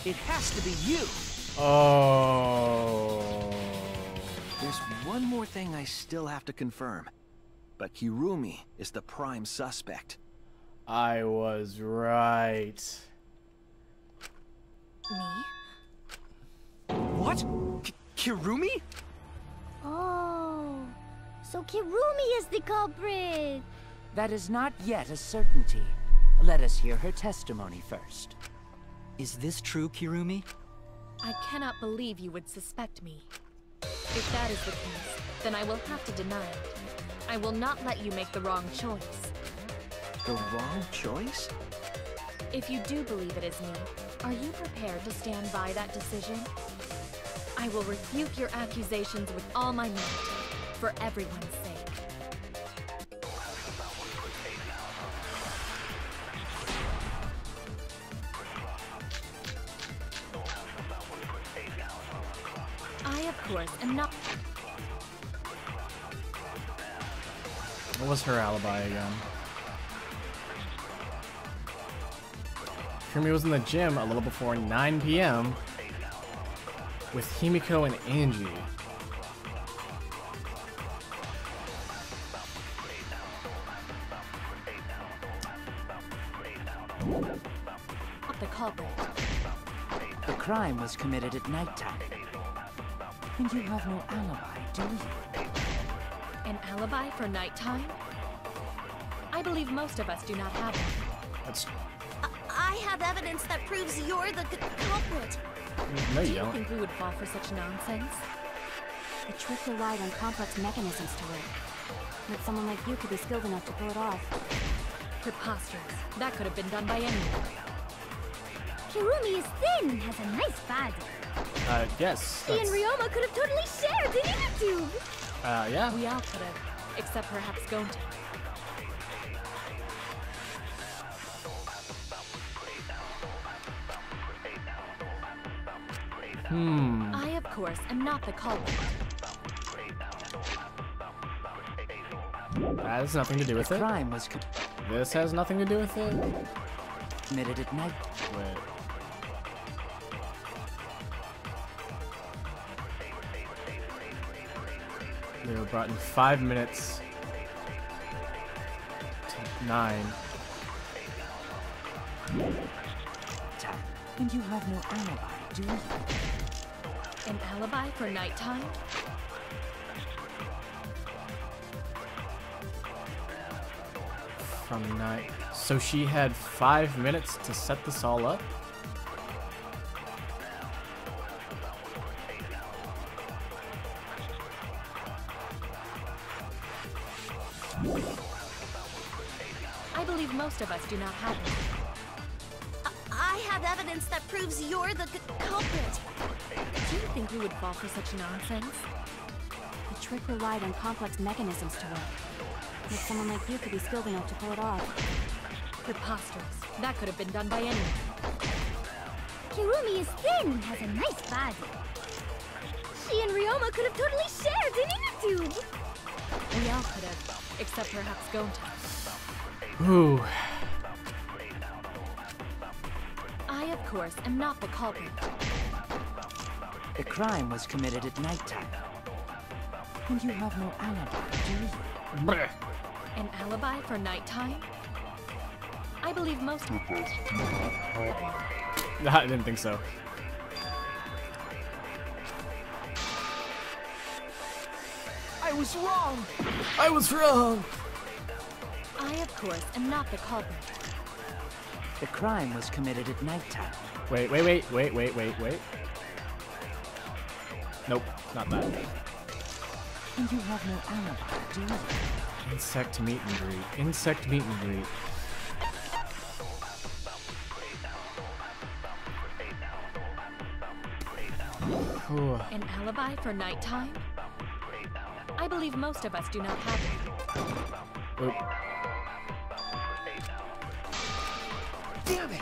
It has to be you! Oh. There's one more thing I still have to confirm. But Kirumi is the prime suspect. I was right. Me? What? Kirumi? Oh, so Kirumi is the culprit. That is not yet a certainty. Let us hear her testimony first. Is this true, Kirumi? I cannot believe you would suspect me. If that is the case, then I will have to deny it. I will not let you make the wrong choice. The wrong choice? If you do believe it is me, are you prepared to stand by that decision? I will refute your accusations with all my might, for everyone's sake. I, of course, am not... What was her alibi again? Kirumi was in the gym a little before 9 p.m. with Himiko and Angie. The culprit. The crime was committed at nighttime. And you have no alibi, do you? An alibi for nighttime? I believe most of us do not have one. That's... I have evidence that proves you're the culprit. No, Do you you don't. think we would fall for such nonsense? The trick relied on complex mechanisms to work. But someone like you could be skilled enough to pull it off. Preposterous. That could have been done by anyone. Kirumi is thin and has a nice body. Yes. He and Ryoma could have totally shared the inner tube. Yeah. We all could have, except perhaps Gonta. I, of course, am not the culprit. That has nothing to do with it. The crime was This has nothing to do with it. committed at night. Wait. They were brought in 5 minutes to 9. And you have no alibi, do you? An alibi for nighttime? From night. So she had 5 minutes to set this all up? I believe most of us do not have one. I have evidence that proves you're the culprit. Do you think we would fall for such nonsense? The trick relied on complex mechanisms to work. But someone like you could be skilled enough to pull it off. Preposterous. That could have been done by anyone. Kirumi is thin and has a nice body. She and Ryoma could have totally shared an inner tube. We all could have, except perhaps Gonta. Ooh. I, of course, am not the culprit. The crime was committed at nighttime. And you have no alibi, do you? Blech. An alibi for nighttime? I believe most of us. I didn't think so. I was wrong! I was wrong! I, of course, am not the culprit. The crime was committed at nighttime. Wait. Nope, not that. And you have no alibi, do you? Insect meet and greet. Insect meet and greet. Ooh. An alibi for nighttime? I believe most of us do not have it. Oop. Damn it!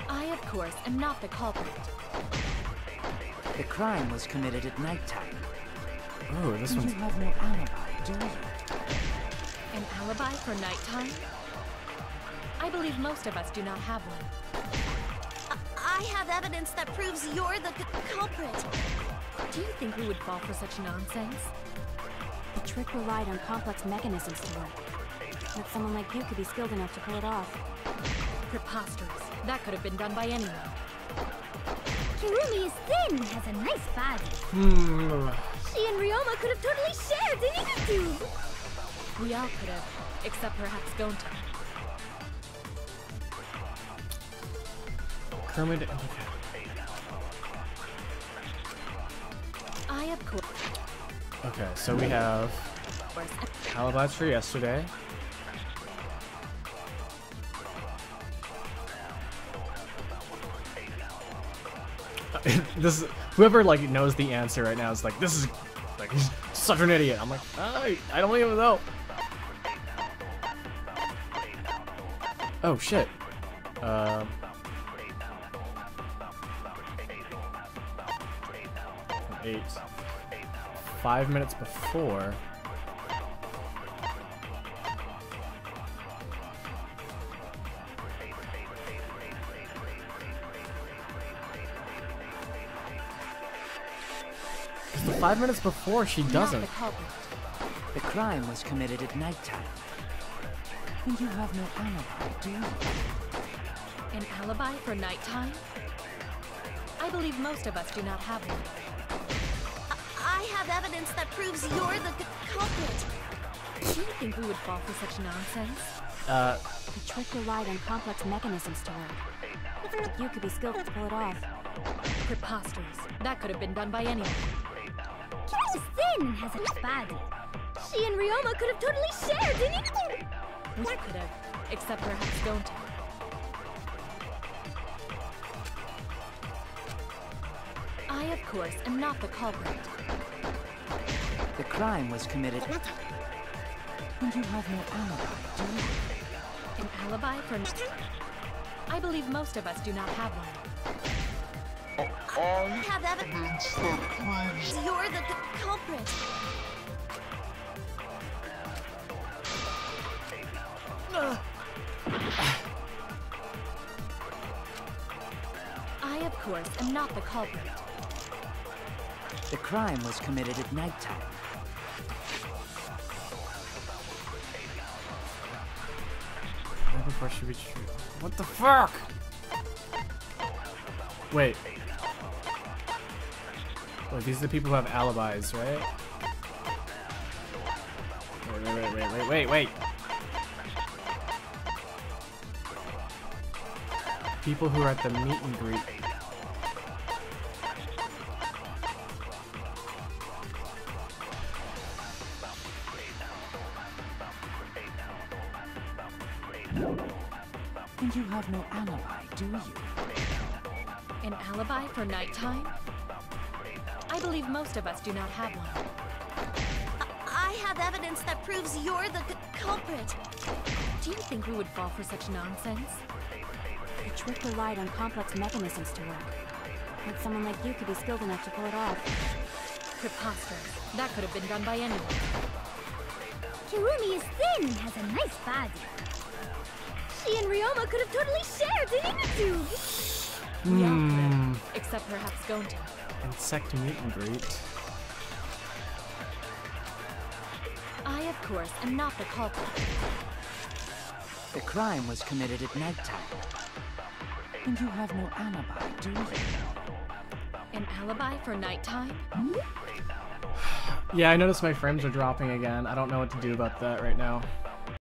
I, of course, am not the culprit. The crime was committed at nighttime. Oh, this And one's... you have no alibi, do you? An alibi for nighttime? I believe most of us do not have one. I have evidence that proves you're the culprit. Do you think we would fall for such nonsense? The trick relied on complex mechanisms to work. But someone like you could be skilled enough to pull it off. Preposterous. That could have been done by anyone. Kirumi is thin and has a nice body. She and Ryoma could have totally shared an inner tube. We all could have, except perhaps Gonta. Kermit. I, of course. Okay, so we have alibis for yesterday. This whoever like knows the answer right now is like, this is like, he's such an idiot. I'm like, I don't even know. Oh shit. 8. 5 minutes before. The 5 minutes before she doesn't. The crime was committed at nighttime. And you have no alibi, do you? An alibi for nighttime? I believe most of us do not have one. I have evidence that proves you're the culprit. Do you think we would fall for such nonsense? The trick relied on complex mechanisms to work. But you could be skilled to pull it off. Preposterous. That could have been done by anyone. Kirumi is thin and has a nice body. She and Ryoma could have totally shared an inner tube. We could have, except perhaps Gonta. I, of course, am not the culprit. The crime was committed. And you have no alibi, do you? An alibi for... I believe most of us do not have one. I have evidence that proves you're the culprit. I, of course, am not the culprit. The crime was committed at nighttime. Right before she reached you. What the fuck? Wait. Wait, these are the people who have alibis, right? Wait. People who are at the meet and greet. And you have no alibi, do you? An alibi for nighttime? I believe most of us do not have one. I have evidence that proves you're the culprit. Do you think we would fall for such nonsense? The trick relied on complex mechanisms to work. And someone like you could be skilled enough to pull it off. Preposterous. That could have been done by anyone. Kirumi is thin and has a nice body. She and Ryoma could have totally shared an inner tube. We all could have, except perhaps Gonta. Insect meet and greet. I, of course, am not the culprit. The crime was committed at nighttime. And you have no alibi, do you? An alibi for nighttime? Yeah, I noticed my frames are dropping again. I don't know what to do about that right now.